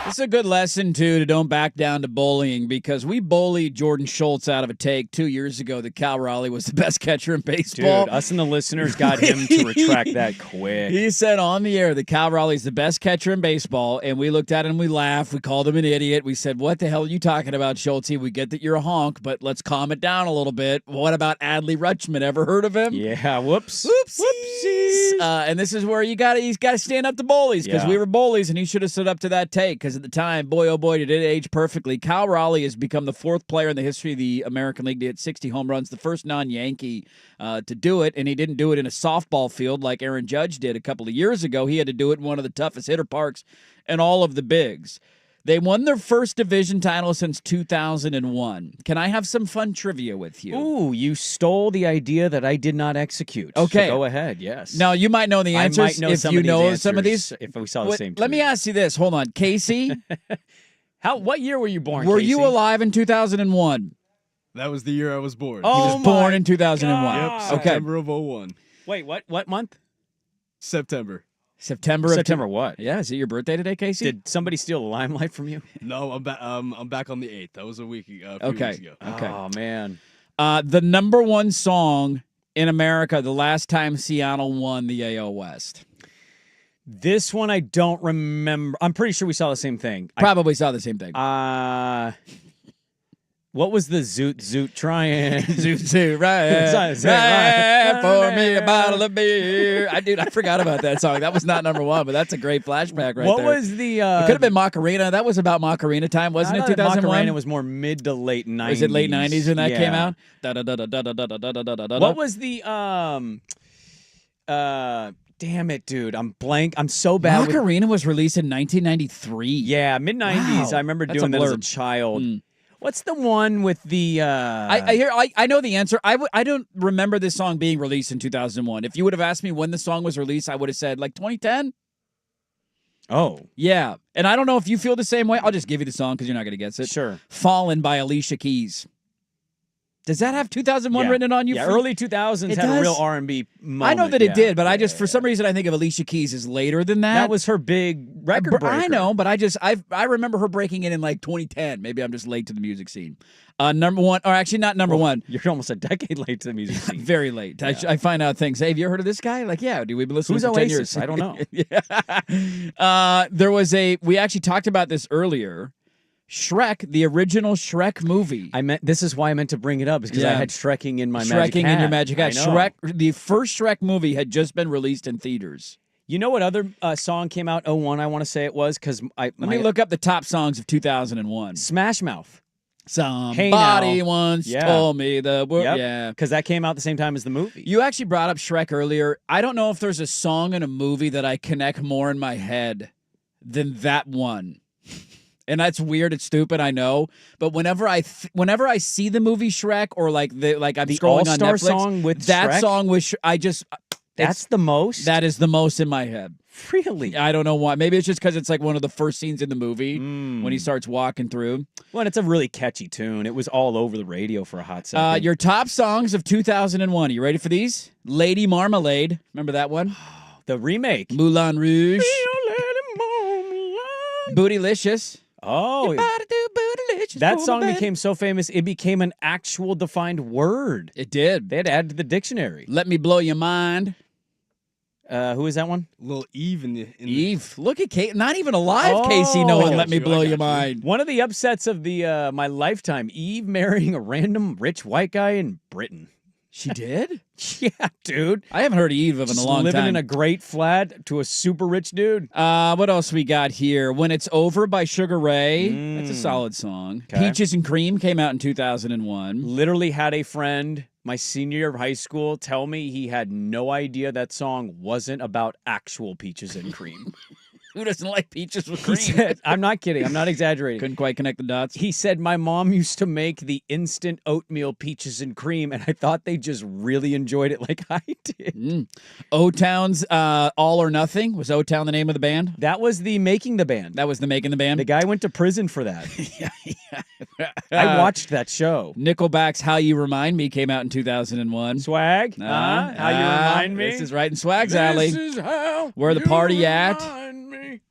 This is a good lesson, too, to don't back down to bullying, because we bullied Jordan Schultz out of a take 2 years ago that Cal Raleigh was the best catcher in baseball. Dude, us and the listeners got him to retract that quick. He said on the air that Cal Raleigh's the best catcher in baseball, and we looked at him, we laughed, we called him an idiot. We said, what the hell are you talking about, Schultz? We get that you're a honk, but let's calm it down a little bit. What about Adley Rutschman? Ever heard of him? Yeah, whoops. Whoopsies. And this is where he's got to stand up to bullies, because we were bullies, and he should have stood up to that take, because at the time, boy, oh boy, did it age perfectly. Cal Raleigh has become the fourth player in the history of the American League to hit 60 home runs, the first non-Yankee to do it, and he didn't do it in a softball field like Aaron Judge did a couple of years ago. He had to do it in one of the toughest hitter parks in all of the bigs. They won their first division title since 2001. Can I have some fun trivia with you? Ooh, you stole the idea that I did not execute. Okay. So go ahead, yes. Now, you might know the answers. I might know if some you of these know answers some of these. if we saw the same Let me tweet. ask you this. Hold on. Casey, what year were you born, were Casey? you alive in 2001? That was the year I was born. He was born in 2001. Yep, September of 01. Wait, what month? September. September what? Yeah, is it your birthday today, Casey? Did somebody steal the limelight from you? No, I'm back. I'm back on the 8th. That was a week ago. Okay. Weeks ago. Okay. Oh man. The number one song in America the last time Seattle won the AL West. This one I don't remember. I'm pretty sure we saw the same thing. Probably saw the same thing. What was the zoot trying? Zoot, right for me a bottle of beer. I forgot about that song. That was not number one, but that's a great flashback right there. What was the? It could have been Macarena. That was about Macarena time, wasn't it? 2001. Macarena was more mid to late 90s. Was it late 90s when that came out? What was the? Damn it, dude! I'm blank. I'm so bad. Macarena was released in 1993. Yeah, mid 90s. Wow. I remember That's doing a that as a blurb. child. What's the one with the? I know the answer. I don't remember this song being released in 2001. If you would have asked me when the song was released, I would have said like 2010. Oh, yeah. And I don't know if you feel the same way. I'll just give you the song because you're not going to guess it. Sure. Fallen by Alicia Keys. Does that have 2001 written on you? Yeah, early 2000s had a real R&B moment. I know that it did, but I just, for some reason, I think of Alicia Keys as later than that. That was her big record breaker. I know, but I remember her breaking it in like 2010. Maybe I'm just late to the music scene. Number one, or actually not number one. You're almost a decade late to the music scene. Very late. Yeah. I find out things. Hey, have you ever heard of this guy? Like, yeah, dude, we've been listening Who's for 10 Oasis? years. I don't know. Yeah. There was we actually talked about this earlier. Shrek, the original Shrek movie. This is why I meant to bring it up, because I had Shrekking in my magic Shrekking hat. in your magic hat. I know. Shrek, the first Shrek movie had just been released in theaters. You know what other song came out 2001, I want to say it was? Because Let me look up the top songs of 2001. Smash Mouth. Somebody once told me the word. Yep. Yeah. Because that came out the same time as the movie. You actually brought up Shrek earlier. I don't know if there's a song in a movie that I connect more in my head than that one. And that's weird. It's stupid. I know. But whenever I see the movie Shrek, or I'm the scrolling on All-Star Netflix, song with that Shrek? song was That's the most? That is the most in my head. Really? I don't know why. Maybe it's just because it's like one of the first scenes in the movie when he starts walking through. Well, and it's a really catchy tune. It was all over the radio for a hot second. Your top songs of 2001. Are you ready for these? Lady Marmalade. Remember that one? The remake. Moulin Rouge. Bootylicious. Oh, that song became so famous, it became an actual defined word. It did. They had to add to the dictionary. Let Me Blow Your Mind. Who is that one? Little Eve Eve. Look at Kate. Not even alive, Casey, knowing Let Me Blow Your Mind. One of the upsets of the my lifetime, Eve marrying a random rich white guy in Britain. She did? Yeah, dude. I haven't heard Eve of in a long living time. in a great flat to a super rich dude. What else we got here? When It's Over by Sugar Ray. That's a solid song. Okay. Peaches and Cream came out in 2001. Literally had a friend my senior year of high school tell me he had no idea that song wasn't about actual peaches and cream. Who doesn't like peaches with He cream? said, I'm not kidding. I'm not exaggerating. Couldn't quite connect the dots. He said, my mom used to make the instant oatmeal peaches and cream, and I thought they just really enjoyed it like I did. O-Town's All or Nothing. Was O-Town the name of the band? That was the Making the Band. That was the Making the Band? The guy went to prison for that. I watched that show. Nickelback's How You Remind Me came out in 2001. Swag? How You Remind Me? This is right in Swag's alley. This is how Where the party you at? remind me.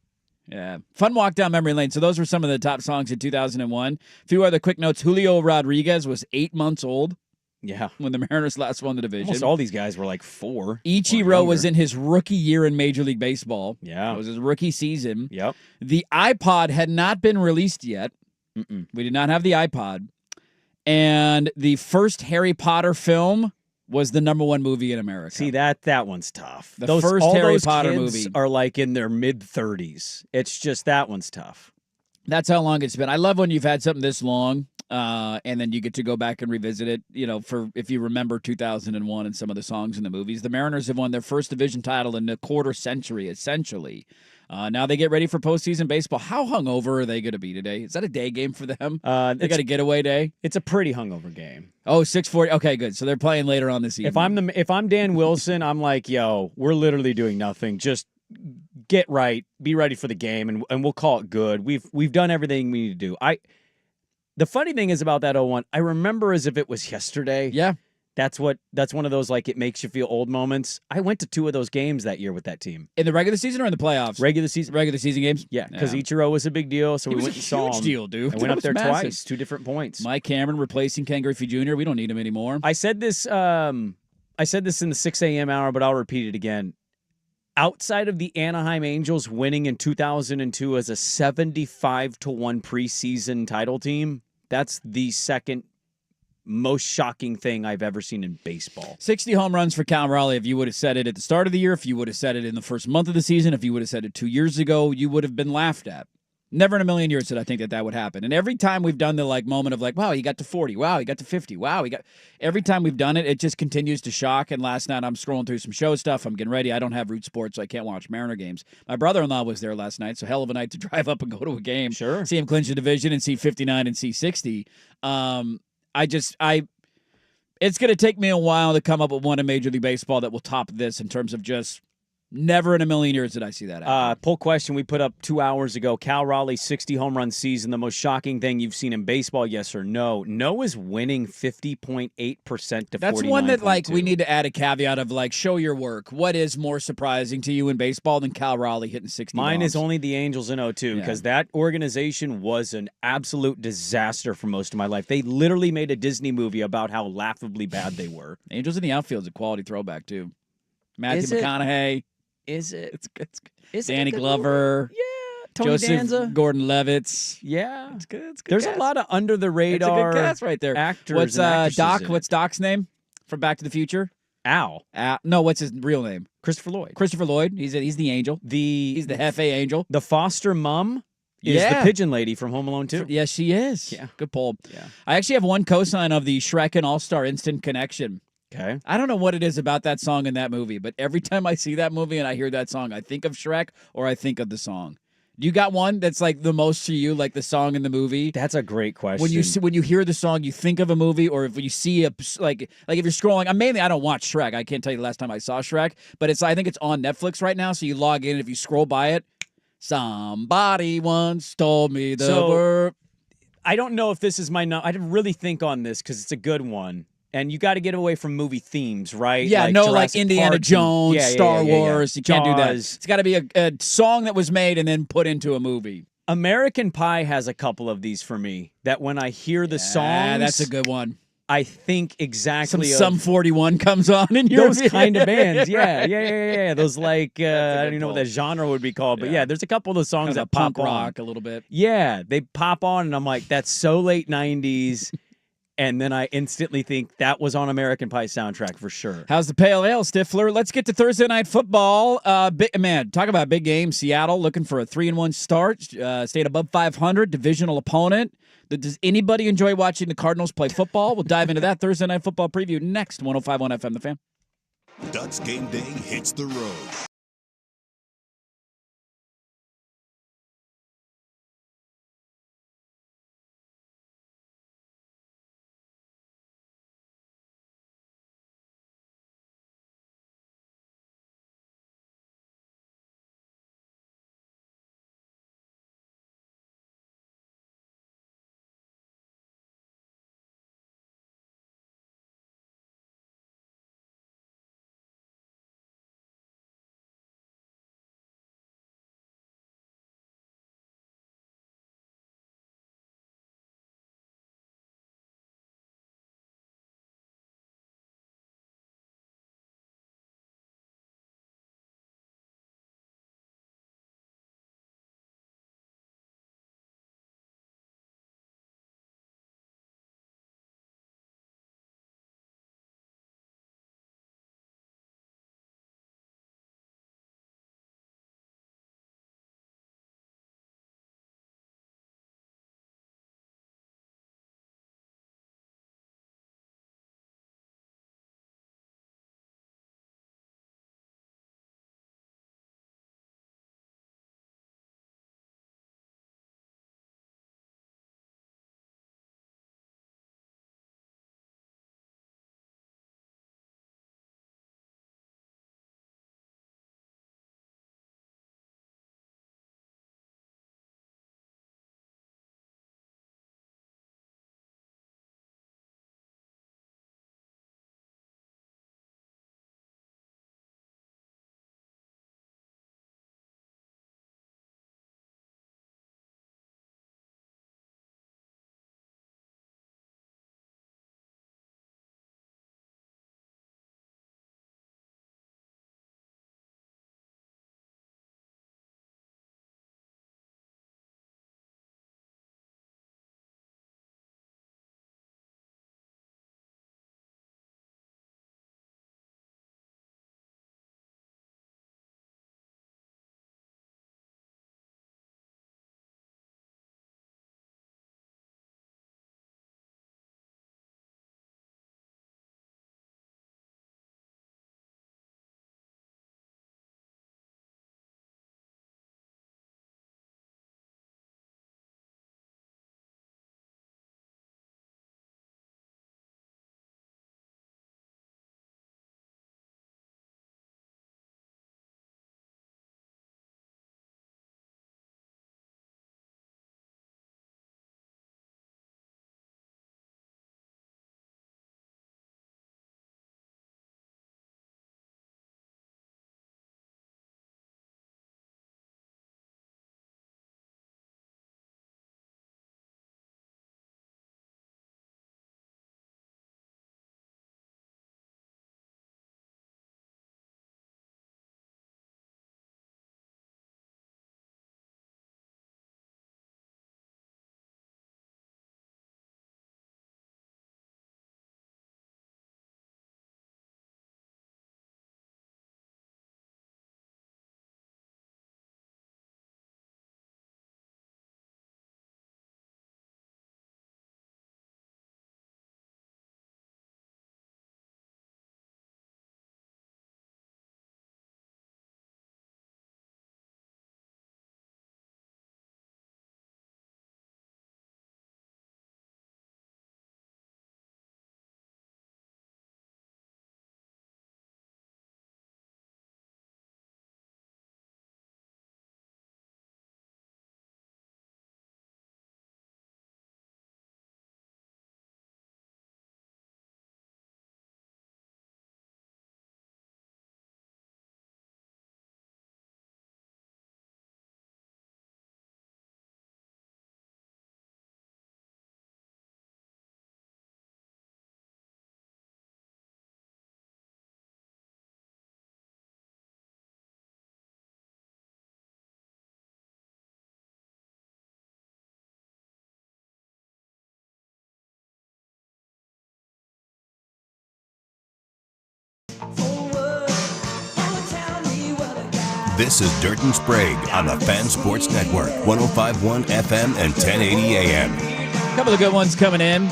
Yeah. Fun walk down memory lane. So those were some of the top songs in 2001. A few other quick notes. Julio Rodriguez was 8 months old. Yeah. When the Mariners last won the division. Almost all these guys were like 4. Ichiro was in his rookie year in Major League Baseball. Yeah. It was his rookie season. Yep. The iPod had not been released yet. We did not have the iPod. And the first Harry Potter film was the #1 movie in America. See, that one's tough. The first Harry Potter kids movie. are like in their mid-30s. It's just that one's tough. That's how long it's been. I love when you've had something this long, and then you get to go back and revisit it. You know, for if you remember 2001 and some of the songs in the movies. The Mariners have won their first division title in a quarter century, essentially. Now they get ready for postseason baseball. How hungover are they going to be today? Is that a day game for them? They got a getaway day. It's a pretty hungover game. Oh, 6:40. Okay, good. So they're playing later on this evening. If I'm Dan Wilson, I'm like, yo, we're literally doing nothing. Just get right, be ready for the game, and we'll call it good. We've done everything we need to do. The funny thing is about that 01, I remember as if it was yesterday. Yeah. That's one of those like it makes you feel old moments. I went to 2 of those games that year with that team. In the regular season or in the playoffs? Regular season. Regular season games? Yeah, because Ichiro was a big deal, so we went and saw him. Huge deal, dude. I went up there That was massive. twice, 2 different points. Mike Cameron replacing Ken Griffey Jr. We don't need him anymore. I said this in the 6 a.m. hour, but I'll repeat it again. Outside of the Anaheim Angels winning in 2002 as a 75-1 preseason title team, that's the second most shocking thing I've ever seen in baseball. 60 home runs for Cal Raleigh. If you would have said it at the start of the year, if you would have said it in the first month of the season, if you would have said it 2 years ago, you would have been laughed at. Never in a million years did I think that would happen. And every time we've done the moment of wow, he got to 40. Wow, he got to 50. Wow, every time we've done it, it just continues to shock. And last night I'm scrolling through some show stuff. I'm getting ready. I don't have Root Sports, so I can't watch Mariner games. My brother-in-law was there last night, so hell of a night to drive up and go to a game. Sure. See him clinch the division and see 59 and see 60. It's going to take me a while to come up with one in Major League Baseball that will top this in terms of just never in a million years did I see that happen. Poll question we put up 2 hours ago. Cal Raleigh 60 home run season. The most shocking thing you've seen in baseball, yes or no? No is winning 50.8% to 49.2. That's one that we need to add a caveat of show your work. What is more surprising to you in baseball than Cal Raleigh hitting 60 Mine bombs? is only the Angels in 02 because that organization was an absolute disaster for most of my life. They literally made a Disney movie about how laughably bad they were. Angels in the outfield is a quality throwback too. Matthew McConaughey. Is it? It's Danny Glover. Movie? Yeah. Tony Joseph Danza. Gordon-Levitt. Yeah, it's good. It's good. There's cast. a lot of under the radar. It's a good cast right there. Actors. What's and actresses Doc? in What's it. Doc's name from Back to the Future? Al. No, what's his real name? Christopher Lloyd. Christopher Lloyd. He's the angel. He's the Hefe angel. The foster mum is the pigeon lady from Home Alone 2. Yes, she is. Yeah. Good pull. Yeah. I actually have one cosign of the Shrek and All-Star Instant Connection. Okay. I don't know what it is about that song in that movie, but every time I see that movie and I hear that song, I think of Shrek or I think of the song. You got one that's like the most to you, like the song in the movie? That's a great question. When you hear the song, you think of a movie, or if you see like if you're scrolling. I don't watch Shrek. I can't tell you the last time I saw Shrek, but I think it's on Netflix right now. So you log in, if you scroll by it, somebody once told me the word. I don't know if this is my. I didn't really think on this because it's a good one. And you got to get away from movie themes, right? Yeah, like like Indiana Park Jones, Star Wars. You can't do that. Jaws. It's got to be a song that was made and then put into a movie. American Pie has a couple of these for me that when I hear the songs, that's a good one. I think exactly Some 41 comes on in your those kind of bands. Yeah. Those like I don't even know what that genre would be called, but yeah, there's a couple of those songs Kind of that pop punk rock on a little bit. Yeah, they pop on, and I'm like, that's so late '90s. And then I instantly think that was on American Pie soundtrack for sure. How's the Pale Ale, Stifler? Let's get to Thursday Night Football. Man, talk about a big game. Seattle looking for a 3-1 start. Stayed above 500, divisional opponent. Does anybody enjoy watching the Cardinals play football? We'll dive into that Thursday Night Football preview next. 105.1 FM, The Fan. Dutch Game Day hits the road. This is Dirt and Sprague on the Fan Sports Network, 105.1 FM and 1080 AM. A couple of good ones coming in.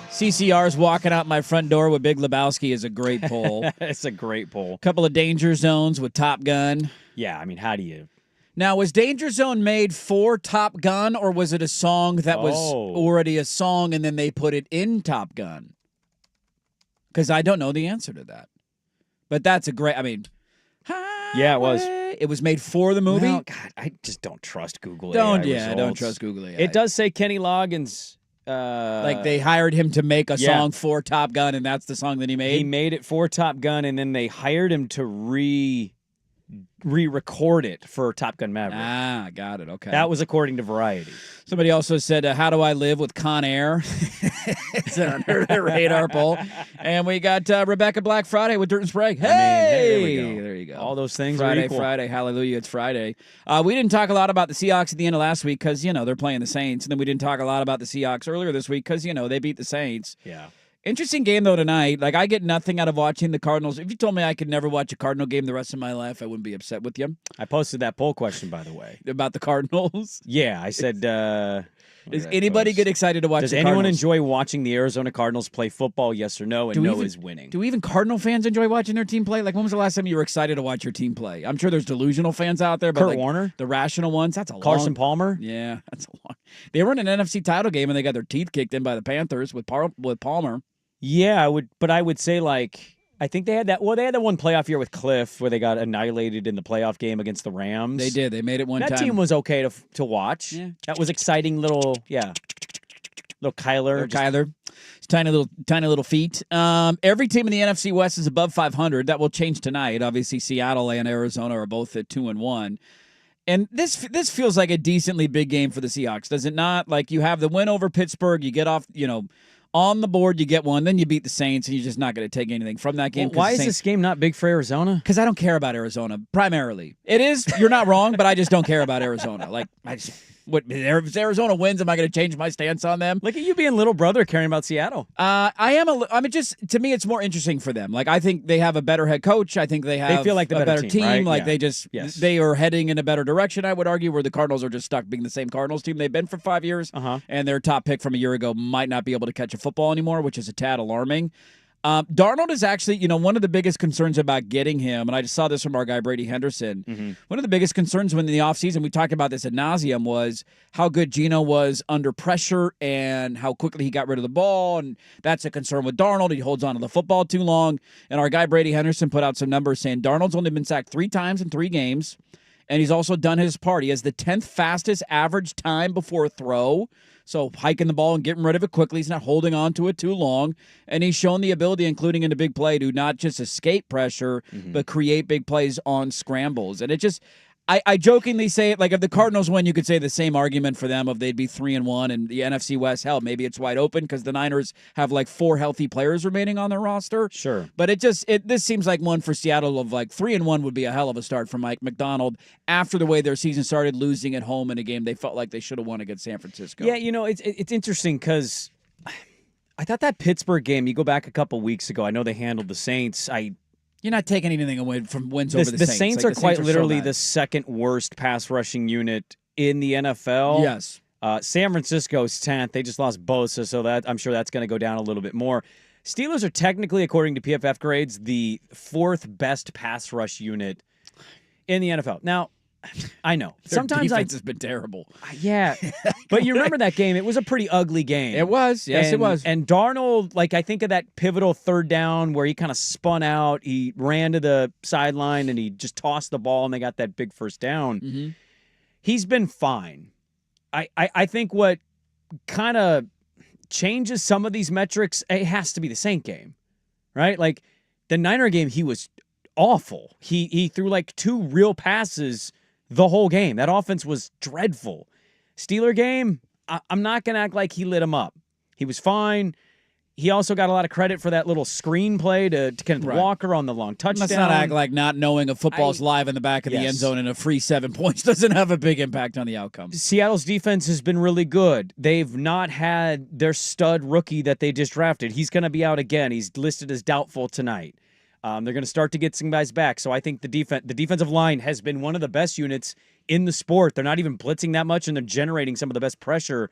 CCR's walking out my front door with Big Lebowski is a great poll. It's a great poll. Couple of Danger Zones with Top Gun. Yeah, I mean, how do you? Now, was Danger Zone made for Top Gun, or was it a song that was already a song and then they put it in Top Gun? Because I don't know the answer to that. But that's a great, I mean... Yeah, it was. It was made for the movie? Well, God, I just don't trust Google AI Don't results. trust Google AI. It does say Kenny Loggins... like they hired him to make a song for Top Gun, and that's the song that he made? He made it for Top Gun, and then they hired him to re-record it for Top Gun Maverick. Ah, got it. Okay. That was according to Variety. Somebody also said, how do I live with Con Air? It's an under the radar poll. And we got Rebecca Black Friday with Dirt and Sprague. Hey! there we go. There you go. All those things Friday, are equal. Friday. Hallelujah, it's Friday. We didn't talk a lot about the Seahawks at the end of last week because, they're playing the Saints. And then we didn't talk a lot about the Seahawks earlier this week because, they beat the Saints. Yeah. Interesting game, though, tonight. Like, I get nothing out of watching the Cardinals. If you told me I could never watch a Cardinal game the rest of my life, I wouldn't be upset with you. I posted that poll question, by the way. About the Cardinals? Yeah, I said... Does anybody get excited to watch Does the anyone Cardinals? enjoy watching the Arizona Cardinals play football, yes or no? And no is winning. Do even Cardinal fans enjoy watching their team play? Like, when was the last time you were excited to watch your team play? I'm sure there's delusional fans out there, but Kurt Warner? The rational ones, that's a Carson Palmer? Yeah, that's a long... They were in an NFC title game, and they got their teeth kicked in by the Panthers with Palmer. Yeah, I would say, like... I think they had that. Well, they had that one playoff year with Cliff where they got annihilated in the playoff game against the Rams. They did. They made it one time. That team was okay to watch. Yeah. That was exciting little Kyler. Kyler. It's tiny little feet. Every team in the NFC West is above 500. That will change tonight. Obviously, Seattle and Arizona are both at 2-1. And this feels like a decently big game for the Seahawks, does it not? Like, you have the win over Pittsburgh. You get off, on the board, you get one. Then you beat the Saints, and you're just not going to take anything from that game. Well, why is this game not big for Arizona? Because I don't care about Arizona, primarily. It is. You're not wrong, but I just don't care about Arizona. Like, if Arizona wins, am I going to change my stance on them? Look at you being little brother caring about Seattle. I am. To me, it's more interesting for them. Like, I think they have a better head coach. I think they feel like the better team. Right? Like, they are heading in a better direction, I would argue, where the Cardinals are just stuck being the same Cardinals team they've been for 5 years. And their top pick from a year ago might not be able to catch a football anymore, which is a tad alarming. Darnold is actually, one of the biggest concerns about getting him, and I just saw this from our guy Brady Henderson. Mm-hmm. One of the biggest concerns when in the offseason, we talked about this ad nauseum, was how good Geno was under pressure and how quickly he got rid of the ball, and that's a concern with Darnold. He holds on to the football too long, and our guy Brady Henderson put out some numbers saying Darnold's only been sacked 3 times in 3 games, and he's also done his part. He has the 10th fastest average time before a throw. So hiking the ball and getting rid of it quickly. He's not holding on to it too long. And he's shown the ability, including in a big play, to not just escape pressure, but create big plays on scrambles. And it just, I jokingly say it, like if the Cardinals win, you could say the same argument for them of they'd be 3-1 and the NFC West, hell, maybe it's wide open because the Niners have like 4 healthy players remaining on their roster. Sure. But this seems like one for Seattle of like 3-1 would be a hell of a start for Mike McDonald after the way their season started, losing at home in a game they felt like they should have won against San Francisco. Yeah, it's interesting because I thought that Pittsburgh game, you go back a couple weeks ago, I know they handled the Saints. You're not taking anything away from wins over the Saints. The Saints are quite literally the second worst pass rushing unit in the NFL. Yes. San Francisco's 10th. They just lost Bosa, so that I'm sure that's going to go down a little bit more. Steelers are technically, according to PFF grades, the 4th best pass rush unit in the NFL. Now, I know. Sometimes defense has been terrible. Yeah. But you remember that game. It was a pretty ugly game. It was. Yes, it was. And Darnold, like I think of that pivotal 3rd down where he kind of spun out. He ran to the sideline and he just tossed the ball and they got that big 1st down. Mm-hmm. He's been fine. I think what kind of changes some of these metrics, it has to be the Saint game, right? Like the Niner game, he was awful. He threw like 2 real passes the whole game. That offense was dreadful. Steeler game, I'm not going to act like he lit him up. He was fine. He also got a lot of credit for that little screenplay to Kenneth Walker on the long touchdown. Let's not act like not knowing if football's live in the back of the end zone and a free 7 points doesn't have a big impact on the outcome. Seattle's defense has been really good. They've not had their stud rookie that they just drafted. He's going to be out again. He's listed as doubtful tonight. They're going to start to get some guys back. So I think the defensive line has been one of the best units in the sport. They're not even blitzing that much, and they're generating some of the best pressure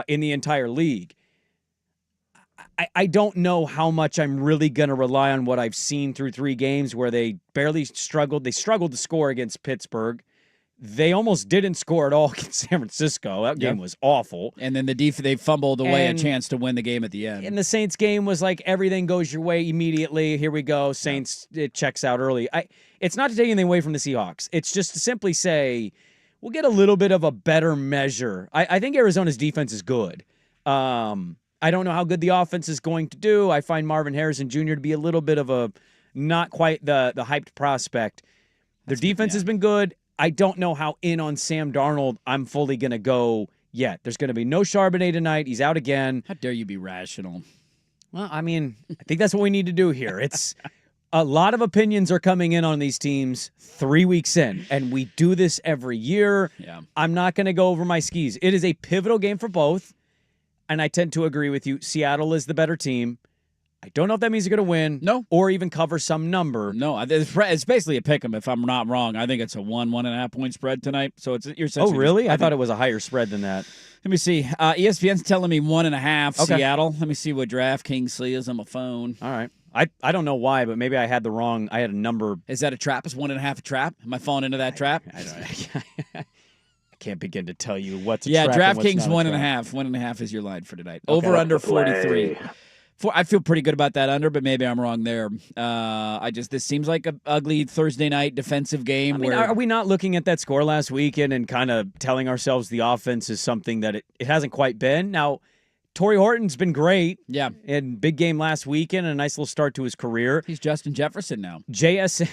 in the entire league. I don't know how much I'm really going to rely on what I've seen through 3 games where they barely struggled. They struggled to score against Pittsburgh. They almost didn't score at all against San Francisco. That game was awful. And then they fumbled away a chance to win the game at the end. And the Saints game was like everything goes your way immediately. Here we go. Saints, it checks out early. It's not to take anything away from the Seahawks. It's just to simply say we'll get a little bit of a better measure. I think Arizona's defense is good. I don't know how good the offense is going to do. I find Marvin Harrison Jr. to be a little bit of a not quite the hyped prospect. Their defense has been good. I don't know how in on Sam Darnold I'm fully going to go yet. There's going to be no Charbonnet tonight. He's out again. How dare you be rational? Well, I mean, I think that's what we need to do here. It's a lot of opinions are coming in on these teams 3 weeks in, and we do this every year. Yeah. I'm not going to go over my skis. It is a pivotal game for both, and I tend to agree with you. Seattle is the better team. I don't know if that means they're going to win. No. Or even cover some number. No, it's basically a pick 'em if I'm not wrong. I think it's a 1.5 point spread tonight. So you're essentially. Oh, really? I thought it was a higher spread than that. Let me see. ESPN's telling me 1.5 Okay. Seattle. Let me see what DraftKings says on my phone. All right. I don't know why, but maybe I had a number. Is that a trap? Is 1.5 a trap? Am I falling into that trap? I can't begin to tell you what's a yeah, trap. DraftKings and what's not 1.5. 1.5 is your line for tonight. Okay. Over under 43. I feel pretty good about that under, but maybe I'm wrong there. This seems like an ugly Thursday night defensive game. I mean, are we not looking at that score last weekend and kind of telling ourselves the offense is something that it hasn't quite been? Now, Torrey Horton's been great. Yeah. And big game last weekend, and a nice little start to his career. He's Justin Jefferson now. JS.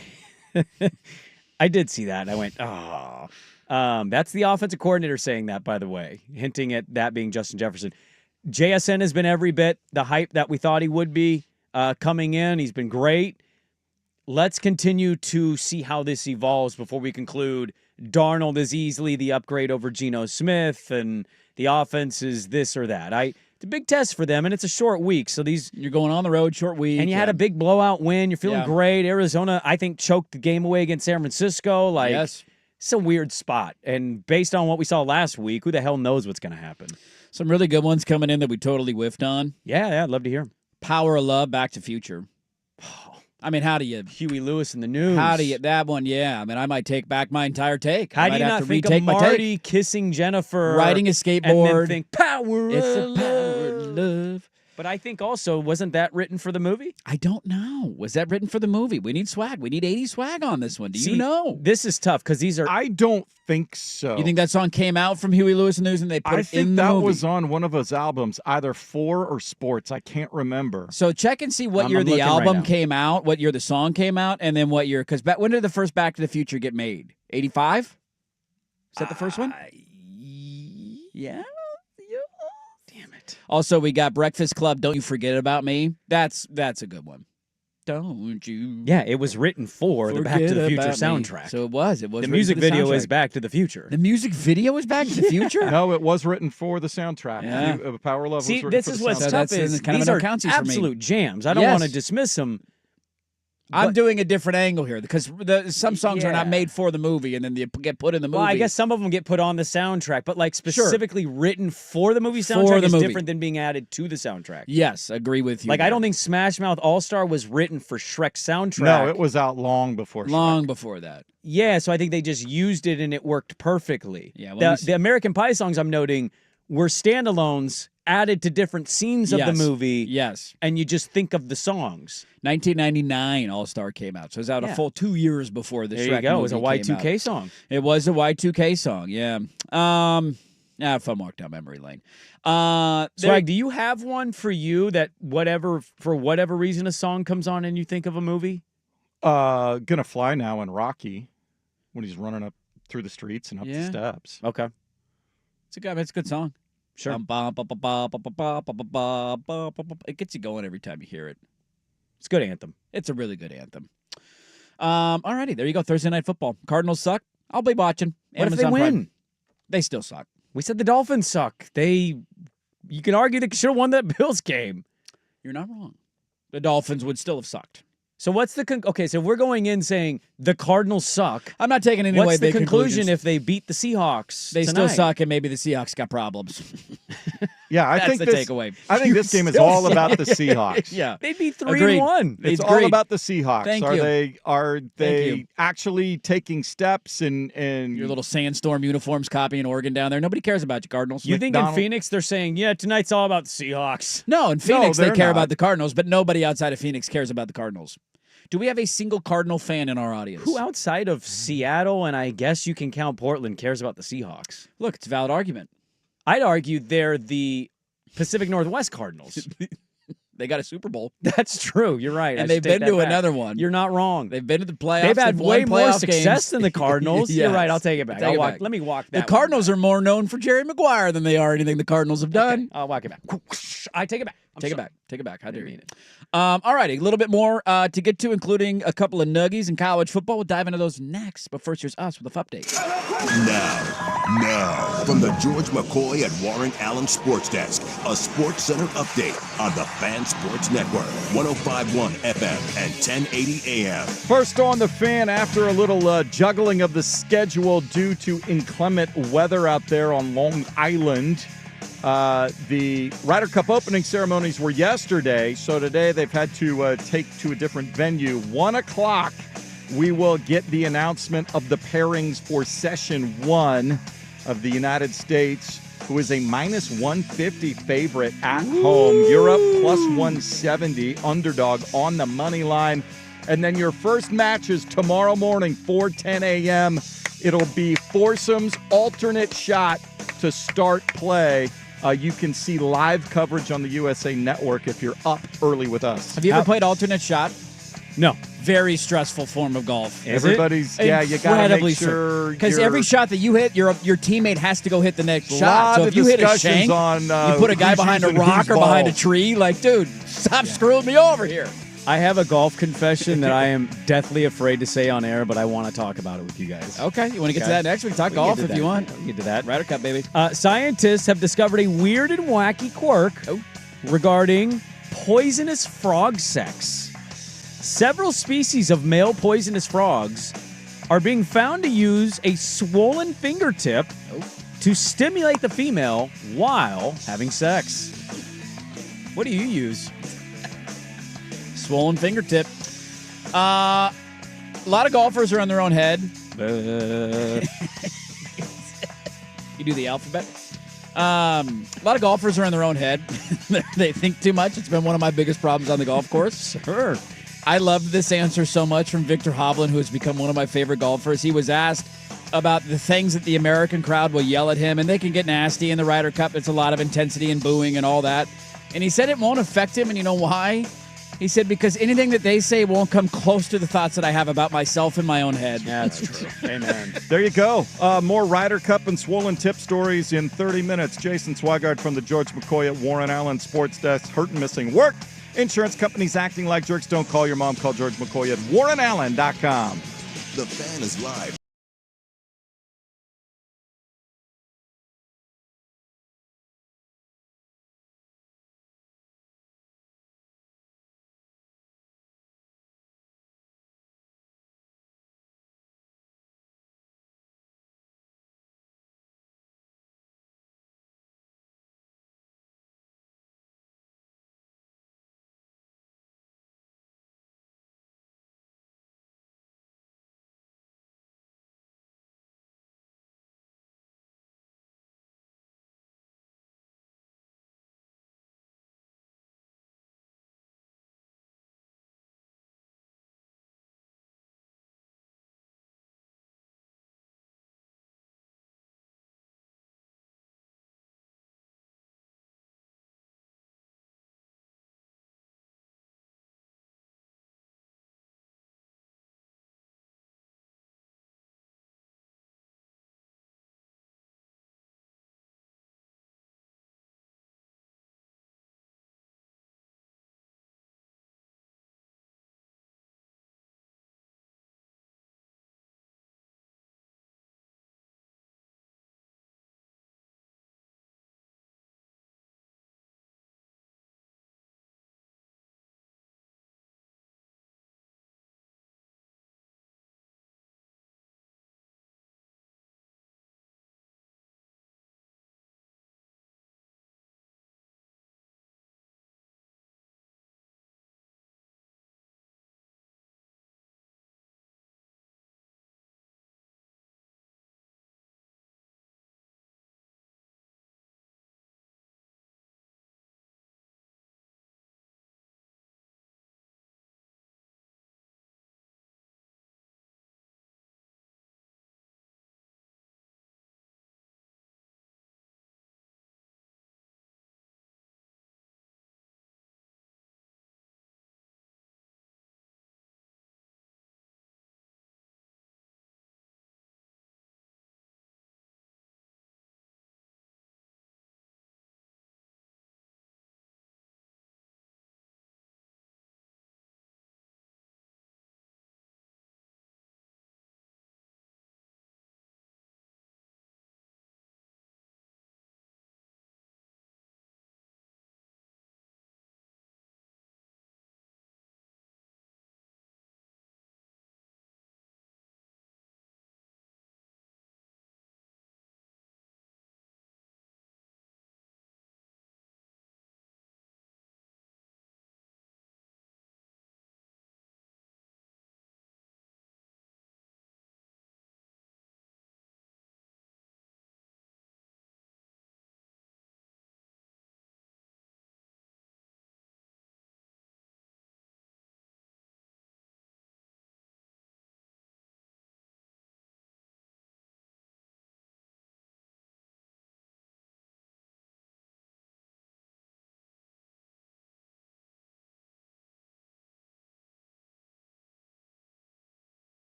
I did see that. I went, oh. That's the offensive coordinator saying that, by the way, hinting at that being Justin Jefferson. JSN has been every bit the hype that we thought he would be coming in. He's been great. Let's continue to see how this evolves before we conclude Darnold is easily the upgrade over Geno Smith and the offense is this or that. It's a big test for them, and it's a short week. So you're going on the road, short week. And you had a big blowout win. You're feeling great. Arizona, I think, choked the game away against San Francisco. Yes. It's a weird spot. And based on what we saw last week, who the hell knows what's going to happen? Some really good ones coming in that we totally whiffed on. Yeah, I'd love to hear them. Power of Love, Back to Future. I mean, how do you... Huey Lewis in the news. How do you... That one, yeah. I mean, I might take back my entire take. How do you not think of Marty kissing Jennifer? Riding a skateboard. And then think, power It's of a power of love. But I think also, wasn't that written for the movie? I don't know. Was that written for the movie? We need swag. We need 80s swag on this one. Do you know? This is tough because these are... I don't think so. You think that song came out from Huey Lewis and the News and they put it in the movie? I think that was on one of his albums, either 4 or Sports. I can't remember. So check and see what year the album came out, what year the song came out, and then what year. Because when did the first Back to the Future get made? 85? Is that the first one? Yeah. Also, we got Breakfast Club, Don't You Forget About Me. That's a good one. Don't you? Yeah, it was written for the Back to the Future soundtrack. So it was. It was. The music video is Back to the Future. The music video is Back to the Future? No, it was written for the soundtrack. Yeah. Power Love See, was written this for is the what's soundtrack. tough is these are absolute jams. I don't want to dismiss them. I'm doing a different angle here because some songs are not made for the movie and then they get put in the movie. Well, I guess some of them get put on the soundtrack, but like specifically written for the movie soundtrack is different than being added to the soundtrack. Yes, agree with you. Like, I don't think Smash Mouth All-Star was written for Shrek's soundtrack. No, it was out long before Shrek. Long before that. Yeah, so I think they just used it and it worked perfectly. Yeah, the American Pie songs I'm noting were standalones added to different scenes of the movie. Yes. And you just think of the songs. 1999 All-Star came out. So it was out a full 2 years before the Shrek movie. It was a Y2K song. It was a Y2K song, yeah. Fun walk down memory lane. Swag, do you have one for you that for whatever reason a song comes on and you think of a movie? Gonna Fly Now in Rocky when he's running up through the streets and up the steps. Okay. It's a good song. Sure. It gets you going every time you hear it. It's a good anthem. It's a really good anthem. All righty, there you go. Thursday Night Football. Cardinals suck. I'll be watching. What if they win? Prime. They still suck. We said the Dolphins suck. You can argue they should have won that Bills game. You're not wrong. The Dolphins would still have sucked. So what's the okay? So we're going in saying the Cardinals suck. I'm not taking any What's way the big conclusion conclusions. if they beat the Seahawks? They tonight? still suck, and maybe the Seahawks got problems. Yeah, I That's think the this takeaway. I think this game is all about the Seahawks. Yeah, they'd be Agreed. 3-1. It's Agreed. all about the Seahawks. Thank are you. they actually taking steps and Your little sandstorm uniforms copying Oregon down there? Nobody cares about you, Cardinals. You think in Phoenix they're saying, yeah, tonight's all about the Seahawks? No, in Phoenix they they're care not. about the Cardinals, but nobody outside of Phoenix cares about the Cardinals. Do we have a single Cardinal fan in our audience? Who outside of Seattle, and I guess you can count Portland, cares about the Seahawks? Look, it's a valid argument. I'd argue they're the Pacific Northwest Cardinals. They got a Super Bowl. That's true. You're right. And they've been to another one. You're not wrong. They've been to the playoffs. They've had won way more playoff success games. than the Cardinals. Yes. You're right. I'll take it back. Take it back. Let me walk that. The Cardinals are more known for Jerry Maguire than they are anything the Cardinals have done. Okay, I'll walk it back. I take it back. Take it back. Take it back. How dare you? All righty. A little bit more to get to, including a couple of nuggies in college football. We'll dive into those next. But first, here's us with a update. Now, from the George McCoy at Warren Allen Sports Desk, a Sports Center update on the Fan Sports Network, 105.1 FM and 1080 AM. First on the Fan, after a little juggling of the schedule due to inclement weather out there on Long Island. The Ryder Cup opening ceremonies were yesterday, so today they've had to take to a different venue. 1 o'clock, we will get the announcement of the pairings for Session 1 of the United States, who is a minus 150 favorite at home. Europe plus 170, underdog on the money line. And then your first match is tomorrow morning, 4:10 a.m. It'll be foursomes, alternate shot to start play. You can see live coverage on the USA Network if you're up early with us. Have you ever played alternate shot? No. Very stressful form of golf. Everybody's, you got to Incredibly make sure. Because every shot that you hit, your teammate has to go hit the next A shot. lot So of if you hit a discussions shank, on, you put a guy who's behind a using rock whose or behind a ball. tree. Like, dude, stop screwing me over here. I have a golf confession that I am deathly afraid to say on air, but I want to talk about it with you guys. Okay, you want to get to Okay. that next? We can talk golf if you want. We can get to that. Ryder Cup, baby. Scientists have discovered a weird and wacky quirk regarding poisonous frog sex. Several species of male poisonous frogs are being found to use a swollen fingertip to stimulate the female while having sex. What do you use? Swollen fingertip. A lot of golfers are on their own head. You do the alphabet. A lot of golfers are in their own head. They think too much. It's been one of my biggest problems on the golf course. Sure. I love this answer so much from Victor Hovland, who has become one of my favorite golfers. He was asked about the things that the American crowd will yell at him, and they can get nasty in the Ryder Cup. It's a lot of intensity and booing and all that. And he said it won't affect him, and you know why? He said, because anything that they say won't come close to the thoughts that I have about myself in my own head. Yeah, that's true. Amen. There you go. More Ryder Cup and swollen tip stories in 30 minutes. Jason Swigard from the George McCoy at Warren Allen Sports Desk. Hurt and missing work. Insurance companies acting like jerks. Don't call your mom. Call George McCoy at warrenallen.com. The Fan is live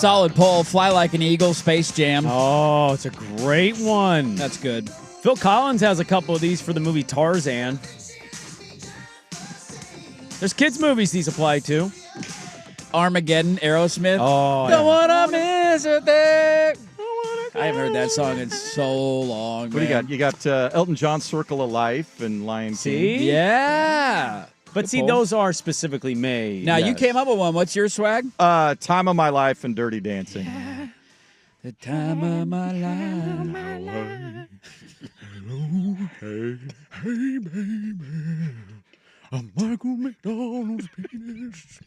Solid poll. Fly Like an Eagle, Space Jam. Oh, it's a great one. That's good. Phil Collins has a couple of these for the movie Tarzan. There's kids' movies these apply to. Armageddon, Aerosmith. Oh, Don't wanna miss a thing. I haven't heard that song in so long. What do you got? You got Elton John's "Circle of Life" and "Lion King." See? Yeah. But see, those are specifically made. Now, you came up with one. What's your swag? "Time of My Life" and "Dirty Dancing." The time of my life. Hey, baby. I'm Michael McDonald's penis.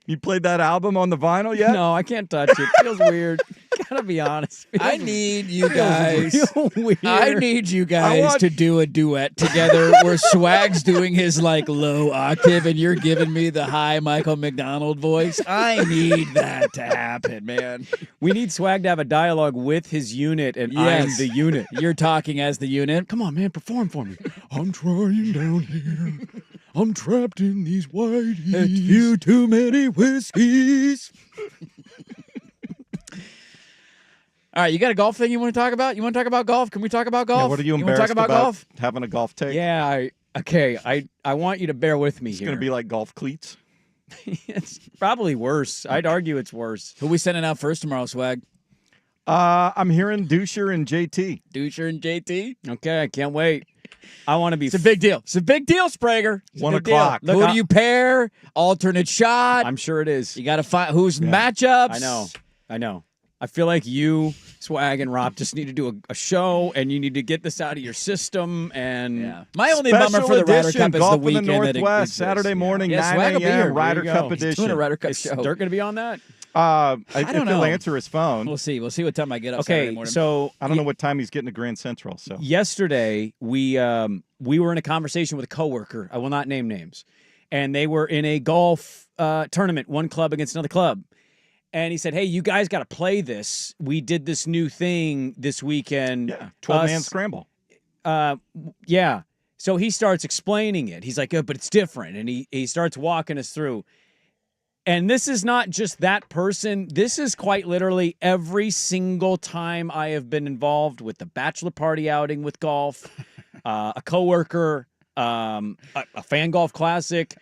You played that album on the vinyl yet? No, I can't touch it. Feels weird. Gotta be honest. I need you guys. Weird. I need you guys to do a duet together where Swag's doing his like low octave and you're giving me the high Michael McDonald voice. I need that to happen, man. We need Swag to have a dialogue with his unit, and I'm the unit. You're talking as the unit. Come on, man, perform for me. I'm trying down here. I'm trapped in these whiteys. A few too many whiskeys. All right, you got a golf thing you want to talk about? You want to talk about golf? Can we talk about golf? Yeah, what are you want embarrassed to talk about golf? Having a golf take? Yeah, I want you to bear with me It's here. going to be like golf cleats. It's probably worse. I'd argue it's worse. Who we sending out first tomorrow, Swag? I'm hearing Duscher and JT. Duscher and JT? Okay, I can't wait. I want to be. It's a big deal. It's a big deal, Sprager. It's 1 a big deal. o'clock. Who do you pair? Alternate shot. I'm sure it is. You got to find who's matchups. I know. I feel like you, Swag, and Rob just need to do a show, and you need to get this out of your system. And my only bummer for the Ryder Cup is golf the weekend in the that it Northwest, exists. Saturday morning, Yeah, 9 Swag will be here. a.m. Ryder There you Cup go. edition. He's doing a Ryder Cup is show. Dirk going to be on that? I don't he'll know. answer his phone. We'll see. We'll see what time I get up Okay, Saturday morning. so I don't know what time he's getting to Grand Central. So yesterday we were in a conversation with a coworker. I will not name names, and they were in a golf tournament, one club against another club. And he said, "Hey, you guys got to play this. We did this new thing this weekend. Yeah, 12-man scramble. Yeah. So he starts explaining it. He's like, oh, but it's different. And he starts walking us through. And this is not just that person. This is quite literally every single time I have been involved with the bachelor party outing with golf, a coworker, a fan golf classic.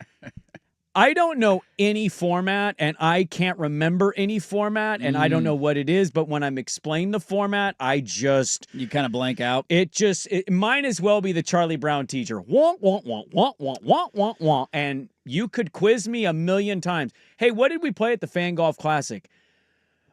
I don't know any format, and I can't remember any format, and I don't know what it is, but when I'm explaining the format, you kind of blank out. It might as well be the Charlie Brown teacher. Want, want. And you could quiz me a million times. Hey, what did we play at the Fan Golf Classic?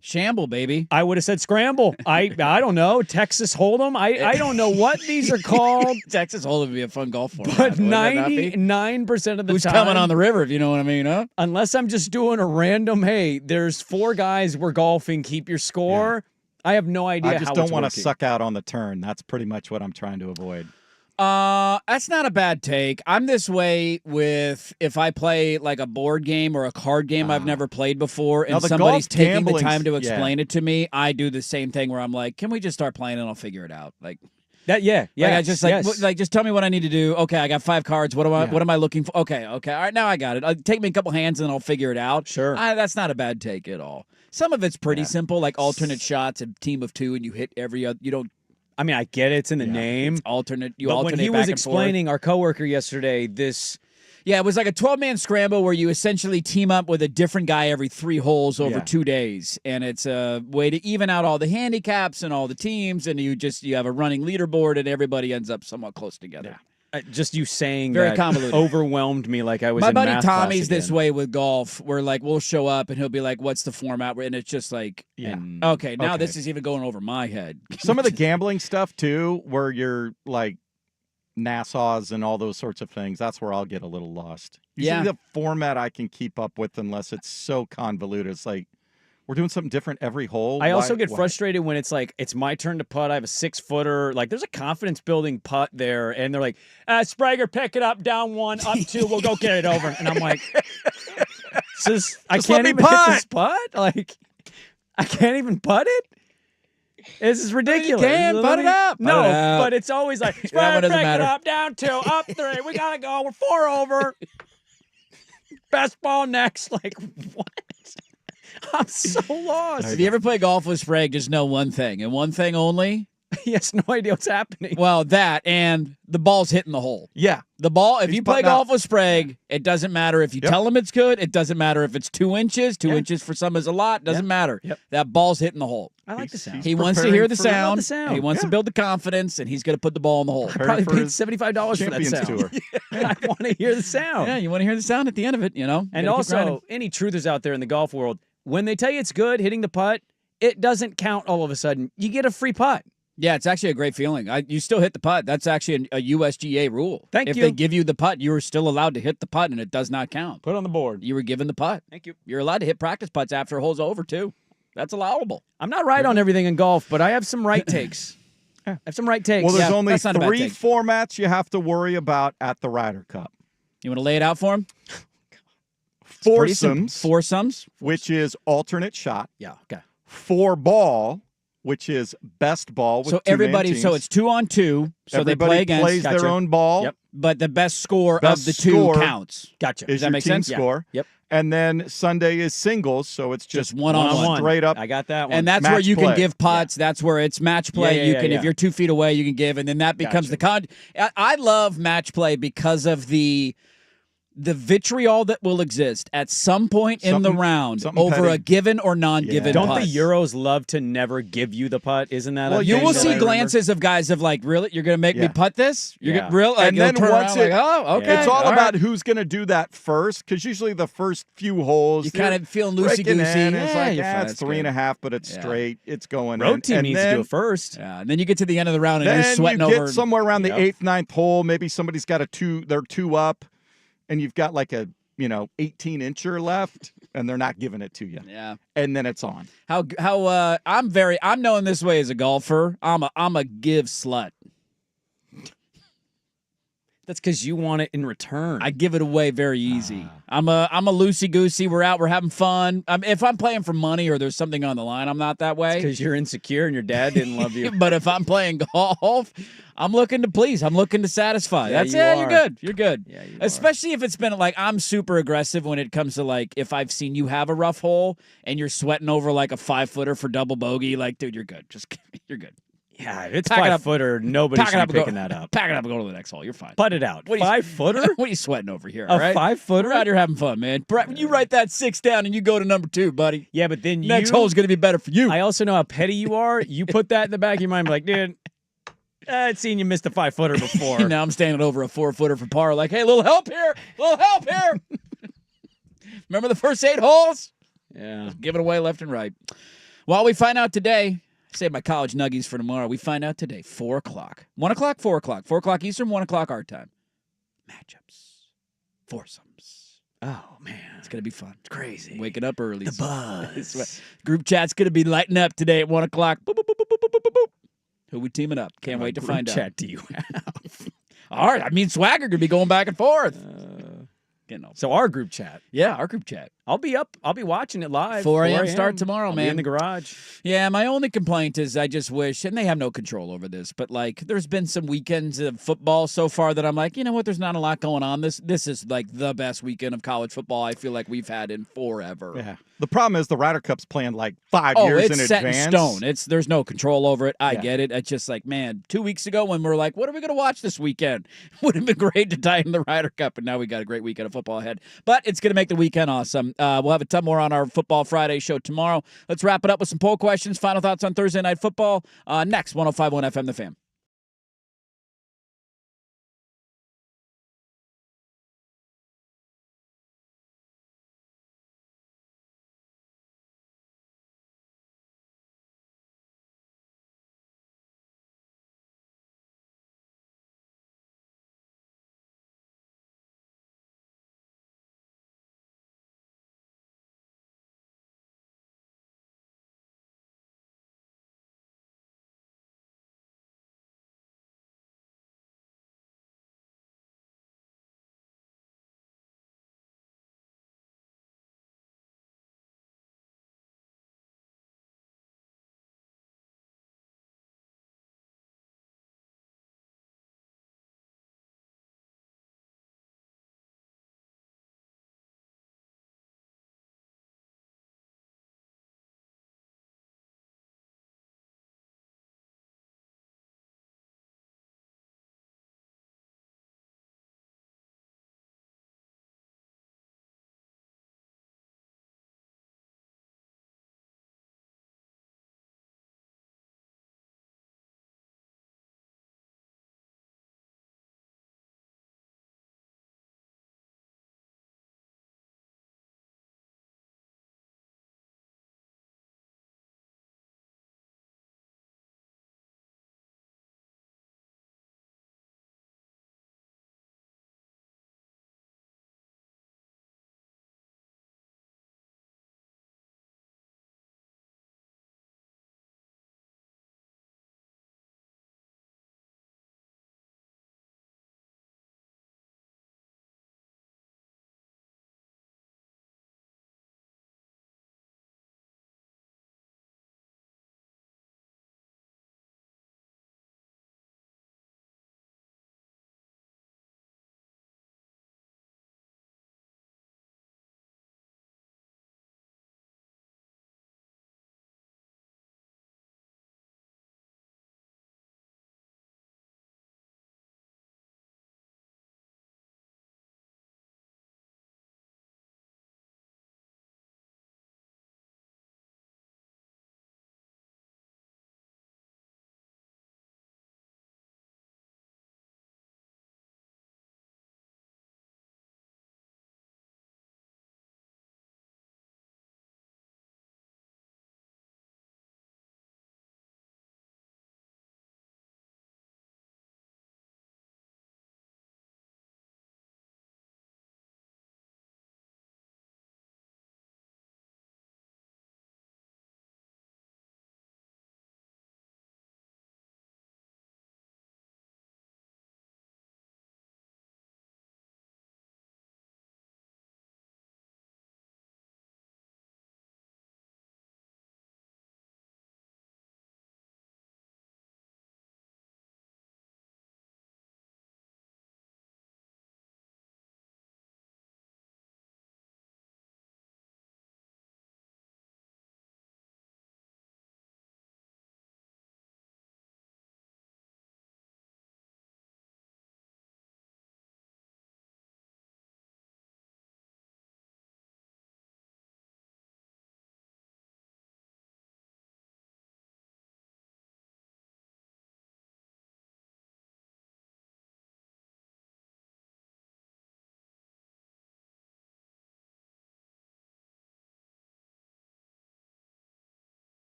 Shamble, baby. I would have said scramble. I don't know. Texas Hold'em. I don't know what these are called. Texas Hold'em would be a fun golf format. But 99% of the Who's time. coming on the river, if you know what I mean, huh? Unless I'm just doing a random, hey, there's 4 guys, we're golfing, keep your score. Yeah. I have no idea how it's I just don't want working. to suck out on the turn. That's pretty much what I'm trying to avoid. That's not a bad take. I'm this way with if I play like a board game or a card game I've never played before and somebody's taking the time to explain it to me, I do the same thing where I'm like, can we just start playing and I'll figure it out? Like that, yeah. I just just tell me what I need to do. Okay, I got 5 cards. What am I looking for? Okay. All right, now I got it. Take me a couple hands and I'll figure it out. Sure. That's not a bad take at all. Some of it's pretty simple, like alternate shots, a team of 2, and you hit every other. You don't. I mean, I get it's in the name. It's alternate. You but alternate when he back was and explaining forth. our coworker yesterday, this. Yeah, it was like a 12-man scramble where you essentially team up with a different guy every 3 holes over 2 days, and it's a way to even out all the handicaps and all the teams, and you have a running leaderboard, and everybody ends up somewhat close together. Yeah. Just you saying very that convoluted. Overwhelmed me like I was My in buddy math class Tommy's this again. way with golf, where like we'll show up and he'll be like, "What's the format?" And it's just like, okay, now this is even going over my head. Some of the gambling stuff too, where you're like Nassau's and all those sorts of things. That's where I'll get a little lost. Usually the format I can keep up with, unless it's so convoluted. It's like we're doing something different every hole. I also get frustrated when it's like, it's my turn to putt. I have a 6-footer. Like, there's a confidence-building putt there, and they're like, Sprager, pick it up, down 1, up 2, we'll go carry it over. And I'm like, I can't even hit this putt? Like, I can't even putt it? This is ridiculous. You can, putt it up. No, Putt it up. but it's always like, That one Sprague, doesn't pick matter. it up, down 2, up 3, we got to go, we're 4 over. fastball next. Like, what? I'm so lost. If you ever play golf with Sprague, just know one thing, and one thing only. He has no idea what's happening. Well, that and the ball's hitting the hole. Yeah. The ball, if He's you play putting out. golf with Sprague, it doesn't matter if you tell him it's good. It doesn't matter if it's 2 inches. 2 inches for some is a lot. Doesn't matter. That ball's hitting the hole. I like the sound. He wants to hear the I love sound. the sound. He wants to build the confidence, and he's going to put the ball in the hole. I probably paid $75 for that sound. Tour. I want to hear the sound. Yeah, you want to hear the sound at the end of it, you know? And Gotta keep grinding. also, any truthers out there in the golf world, when they tell you it's good hitting the putt, it doesn't count all of a sudden. You get a free putt. Yeah, it's actually a great feeling. You still hit the putt. That's actually a USGA rule. If you. they give you the putt, you are still allowed to hit the putt, and it does not count. Put it on the board. You were given the putt. Thank you. You're allowed to hit practice putts after a hole's over, too. That's allowable. I'm not right on everything in golf, but I have some right takes. I have some right takes. Well, there's only that's not a bad 3 take. formats you have to worry about at the Ryder Cup. You want to lay it out for him? Foursomes. Foursomes. Which is alternate shot. Yeah, okay. 4-ball, which is best ball with So 2 everybody, teams. so it's 2-on-2. So Everybody they play against. plays their own ball. Yep. But the best score Best of the two score counts. Gotcha. Is Does that your make team sense? score. Yep. And then Sunday is singles, so it's just one-on-one. straight up. I got that one. And that's where Match you play. can give putts. That's where it's match play. Yeah, you yeah, can, yeah. if you're 2 feet away, you can give, and then that becomes the con. I love match play because of the vitriol that will exist at some point in the round over petty. a given or non-given Don't putt. the Euros love to never give you the putt? Isn't that? Well, a You thing will that I see remember? glances of guys of like, really, you're going to make me Yeah. putt this? You're Yeah. real, like, And then turn once around like, oh, okay. It's all right. about who's going to do that first, because usually the first few holes, You kind of feeling breaking loosey-goosey. in, It's Yeah, like, you're fine. it's That's 3.5, but it's Yeah. straight. It's going Road in. team And needs to then- do it first. Yeah, and then you get to the end of the round and Then you're sweating you over. get somewhere around the Yep. 8th, 9th hole. Maybe somebody's got they're 2 up, and you've got like a 18-incher left, and they're not giving it to you. Yeah. And then it's on. How I'm known this way as a golfer. I'm a give slut. That's because you want it in return. I give it away very easy. I'm a loosey goosey. We're out. We're having fun. If I'm playing for money or there's something on the line, I'm not that way. Because you're insecure and your dad didn't love you. But if I'm playing golf, I'm looking to please. I'm looking to satisfy. Yeah, You're good. You're good. Yeah, you Especially if it's been like I'm super aggressive when it comes to like if I've seen you have a rough hole and you're sweating over like a 5-footer for double bogey. Like, dude, you're good. Just you're good. Yeah, if it's Pack it up. 5-footer, nobody Pack it should up be and picking go, that up. Pack it up and go to the next hole. You're fine. Put it out. What are you- 5-footer? What are you sweating over here? A all right? 5-footer? We're out here having fun, man. Brett, you write that 6 down and you go to number 2, buddy. Yeah, but then Next hole's going to be better for you. I also know how petty you are. You put that in the back of your mind, like, dude, I'd seen you missed a 5-footer before. Now I'm standing over a 4-footer for par. Like, hey, little help here. Little help here. Remember the first 8 holes? Yeah. Give it away left and right. Well, we find out today. Save my college nuggies for tomorrow. We find out today, 4 o'clock. 1 o'clock, 4 o'clock. 4 o'clock Eastern, 1 o'clock our time. Matchups. Foursomes. Oh, man. It's going to be fun. It's crazy. Waking up early. The so- buzz. Group chat's going to be lighting up today at 1 o'clock. Boop, boop, boop, boop, boop, boop, boop, boop. Who we teaming up? Can't wait to What find group out. chat do you have? All right. I mean, Swagger could be going back and forth. So our group chat. Yeah, our group chat. I'll be up. I'll be watching it live. 4 a.m. start tomorrow, I'll man. Be in the garage. Yeah, my only complaint is I just wish, and they have no control over this, but like there's been some weekends of football so far that I'm like, you know what, there's not a lot going on. This is like the best weekend of college football I feel like we've had in forever. Yeah. The problem is the Ryder Cup's playing like 5 Oh, years it's in set advance. in stone. There's no control over it. I Yeah. get it. It's just like, man, 2 weeks ago when we were like, what are we going to watch this weekend? Would have been great to tie in the Ryder Cup, and now we got a great weekend of football ahead. But it's going to make the weekend awesome. We'll have a ton more on our Football Friday show tomorrow. Let's wrap it up with some poll questions. Final thoughts on Thursday Night Football. Next, 105.1 FM, The Fan.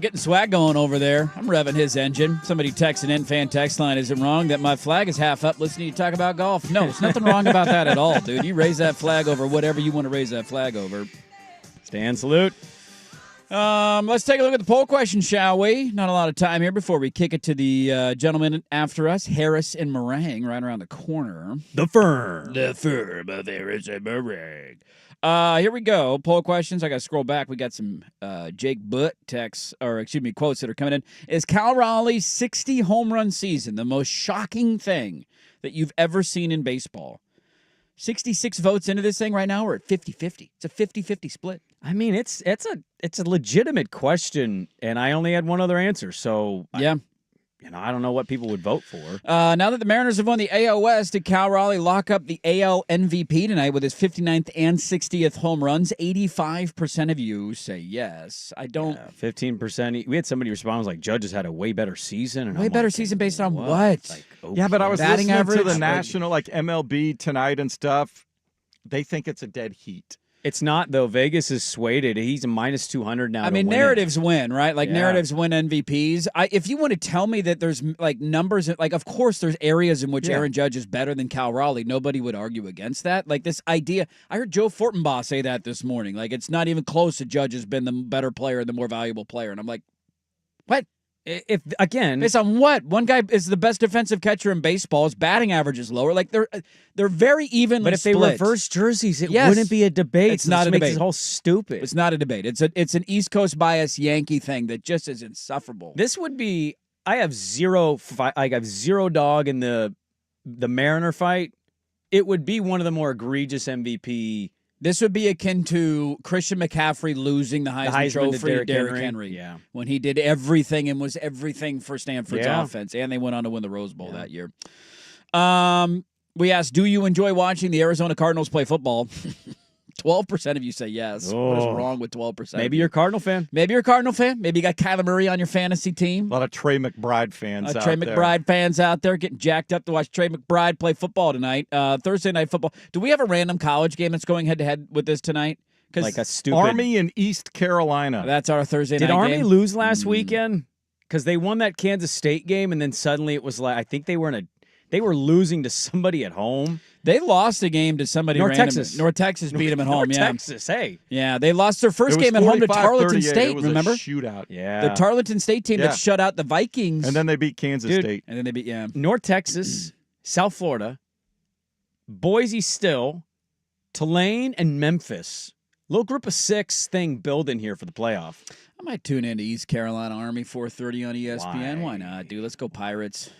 Getting swag going over there. I'm revving his engine. Somebody texting in, fan text line, is it wrong that my flag is half up listening to you talk about golf? No, there's nothing wrong about that at all, dude. You raise that flag over whatever you want to raise that flag over. Stand salute. Let's take a look at the poll question, shall we? Not a lot of time here before we kick it to the gentleman after us, Harris and Meringue, right around the corner. The firm. The firm of Harris and Meringue. Here we go. Poll questions. I got to scroll back. We got some Jake Butt texts, quotes that are coming in. Is Cal Raleigh's 60 home run season the most shocking thing that you've ever seen in baseball? 66 votes into this thing right now. We're at 50-50. It's a 50-50 split. I mean, it's a legitimate question, and I only had one other answer. So yeah. I don't know what people would vote for. Now that the Mariners have won the AL West, did Cal Raleigh lock up the AL MVP tonight with his 59th and 60th home runs? 85% of you say yes. I don't. 15%. We had somebody respond was like, Judge had a way better season. And way better season based on what? Like, okay. Yeah, but I was batting listening average, to the national, MLB tonight and stuff. They think it's a dead heat. It's not, though. Vegas is swayed. He's a minus 200 now. I mean, narratives win, right? Narratives win MVPs. If you want to tell me that there's numbers, of course there's areas in which Aaron Judge is better than Cal Raleigh. Nobody would argue against that. This idea, I heard Joe Fortenbaugh say that this morning. It's not even close to Judge has been the better player, the more valuable player. And I'm like, what? If again, based on what? One guy is the best defensive catcher in baseball. His batting average is lower. They're very evenly But if split. they reverse jerseys, it wouldn't be a debate. It's not a debate. It's all stupid. It's not a debate. It's an East Coast bias Yankee thing that just is insufferable. This would be. I have zero dog in the Mariner fight. It would be one of the more egregious MVP. This would be akin to Christian McCaffrey losing the Heisman Trophy to Derrick Henry. Yeah. When he did everything and was everything for Stanford's offense. And they went on to win the Rose Bowl that year. We asked, do you enjoy watching the Arizona Cardinals play football? 12% of you say yes. What is wrong with 12%? Maybe you're a Cardinal fan. Maybe you're a Cardinal fan. Maybe you got Kyler Murray on your fantasy team. A lot of Trey McBride fans out Trey there. McBride fans out there getting jacked up to watch Trey McBride play football tonight. Thursday Night Football. Do we have a random college game that's going head-to-head with this tonight? Like a stupid Army in East Carolina. That's our Thursday night game. Did Army lose last Mm. weekend? Because they won that Kansas State game, and then suddenly it was I think they were losing to somebody at home. They lost a game to somebody North random. Texas. North Texas beat them at home. North Texas, hey. Yeah, they lost their first game at home to Tarleton State, it was remember? A shootout. Yeah. The Tarleton State team that shut out the Vikings. And then they beat Kansas State. And then they beat, North Texas, South Florida, Boise still, Tulane, and Memphis. Little group of 6 thing building here for the playoff. I might tune into East Carolina Army 4:30 on ESPN. Why not, dude? Let's go Pirates.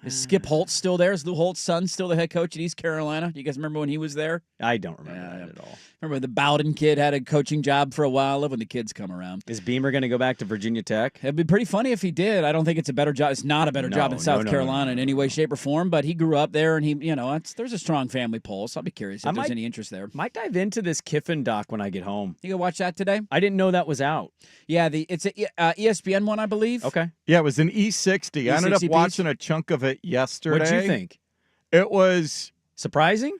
Is Skip Holtz still there? Is Lou Holtz's son still the head coach at East Carolina? Do you guys remember when he was there? I don't remember that at all. Remember the Bowden kid had a coaching job for a while. I love when the kids come around. Is Beamer going to go back to Virginia Tech? It'd be pretty funny if he did. I don't think it's a better job. It's not a better job in South Carolina in any way, shape, or form. But he grew up there, and there's a strong family pulse. I'll be curious if there's any interest there. Might dive into this Kiffin doc when I get home. You gonna watch that today? I didn't know that was out. Yeah, it's a ESPN one, I believe. Okay. Yeah, it was an E60. I ended up watching a chunk of it yesterday. What did you think? It was surprising.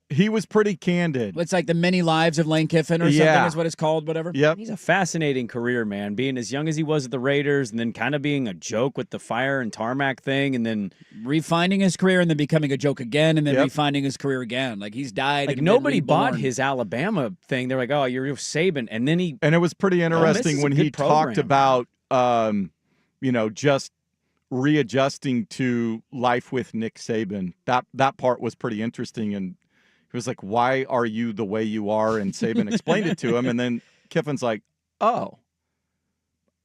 He was pretty candid. It's like the many lives of Lane Kiffin or something is what it's called, whatever. Yep. He's a fascinating career, man. Being as young as he was at the Raiders and then kind of being a joke with the fire and tarmac thing and then refining his career and then becoming a joke again and then refining his career again. Like he's died. Like nobody bought his Alabama thing. They're like, oh, you're Saban. And then And it was pretty interesting when he talked about, just readjusting to life with Nick Saban. That part was pretty interesting. And he was like, why are you the way you are? And Saban explained it to him. And then Kiffin's like, oh,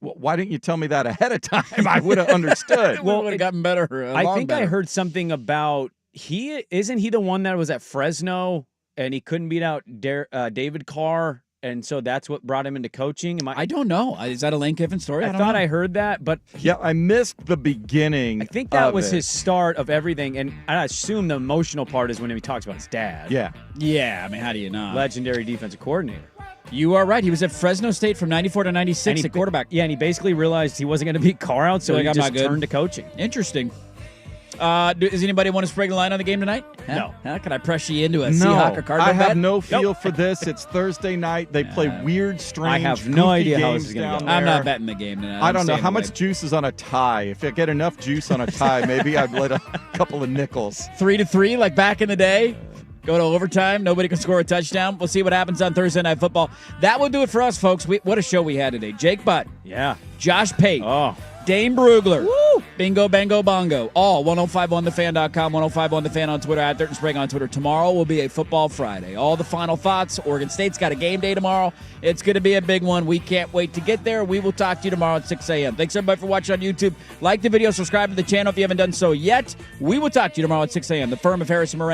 well, why didn't you tell me that ahead of time? I would have understood. Well, it would have gotten better. I think I heard something about isn't he the one that was at Fresno and he couldn't beat out David Carr? And so that's what brought him into coaching. I don't know. Is that a Lane Kiffin story? I thought I heard that, but yeah, I missed the beginning. I think that was his start of everything, and I assume the emotional part is when he talks about his dad. Yeah. I mean, how do you not? Legendary defensive coordinator. You are right. He was at Fresno State from 94 to 96 at quarterback. Yeah, and he basically realized he wasn't going to beat Carr out, so he I'm just not good. turned to coaching. Interesting. Does anybody want to Sprague the line on the game tonight? No. Can I pressure you into a Seahawk or Cardinal I have bet? no feel for this. It's Thursday night. They play weird, strange, I have no goofy idea how games this is gonna down go. I'm there. not betting the game tonight. I don't know. staying How away. much juice is on a tie? If I get enough juice on a tie, maybe I'd let a couple of nickels. 3-3, like back in the day. Go to overtime. Nobody can score a touchdown. We'll see what happens on Thursday Night Football. That will do it for us, folks. What a show we had today. Jake Butt. Yeah. Josh Pate. Oh. Dane Brugler. Woo! Bingo, bango, bongo. All 1051thefan.com, 1051thefan on Twitter, at Dirt and Sprague on Twitter. Tomorrow will be a Football Friday. All the final thoughts. Oregon State's got a game day tomorrow. It's going to be a big one. We can't wait to get there. We will talk to you tomorrow at 6 a.m. Thanks, everybody, for watching on YouTube. Like the video, subscribe to the channel if you haven't done so yet. We will talk to you tomorrow at 6 a.m. The firm of Harrison Moran.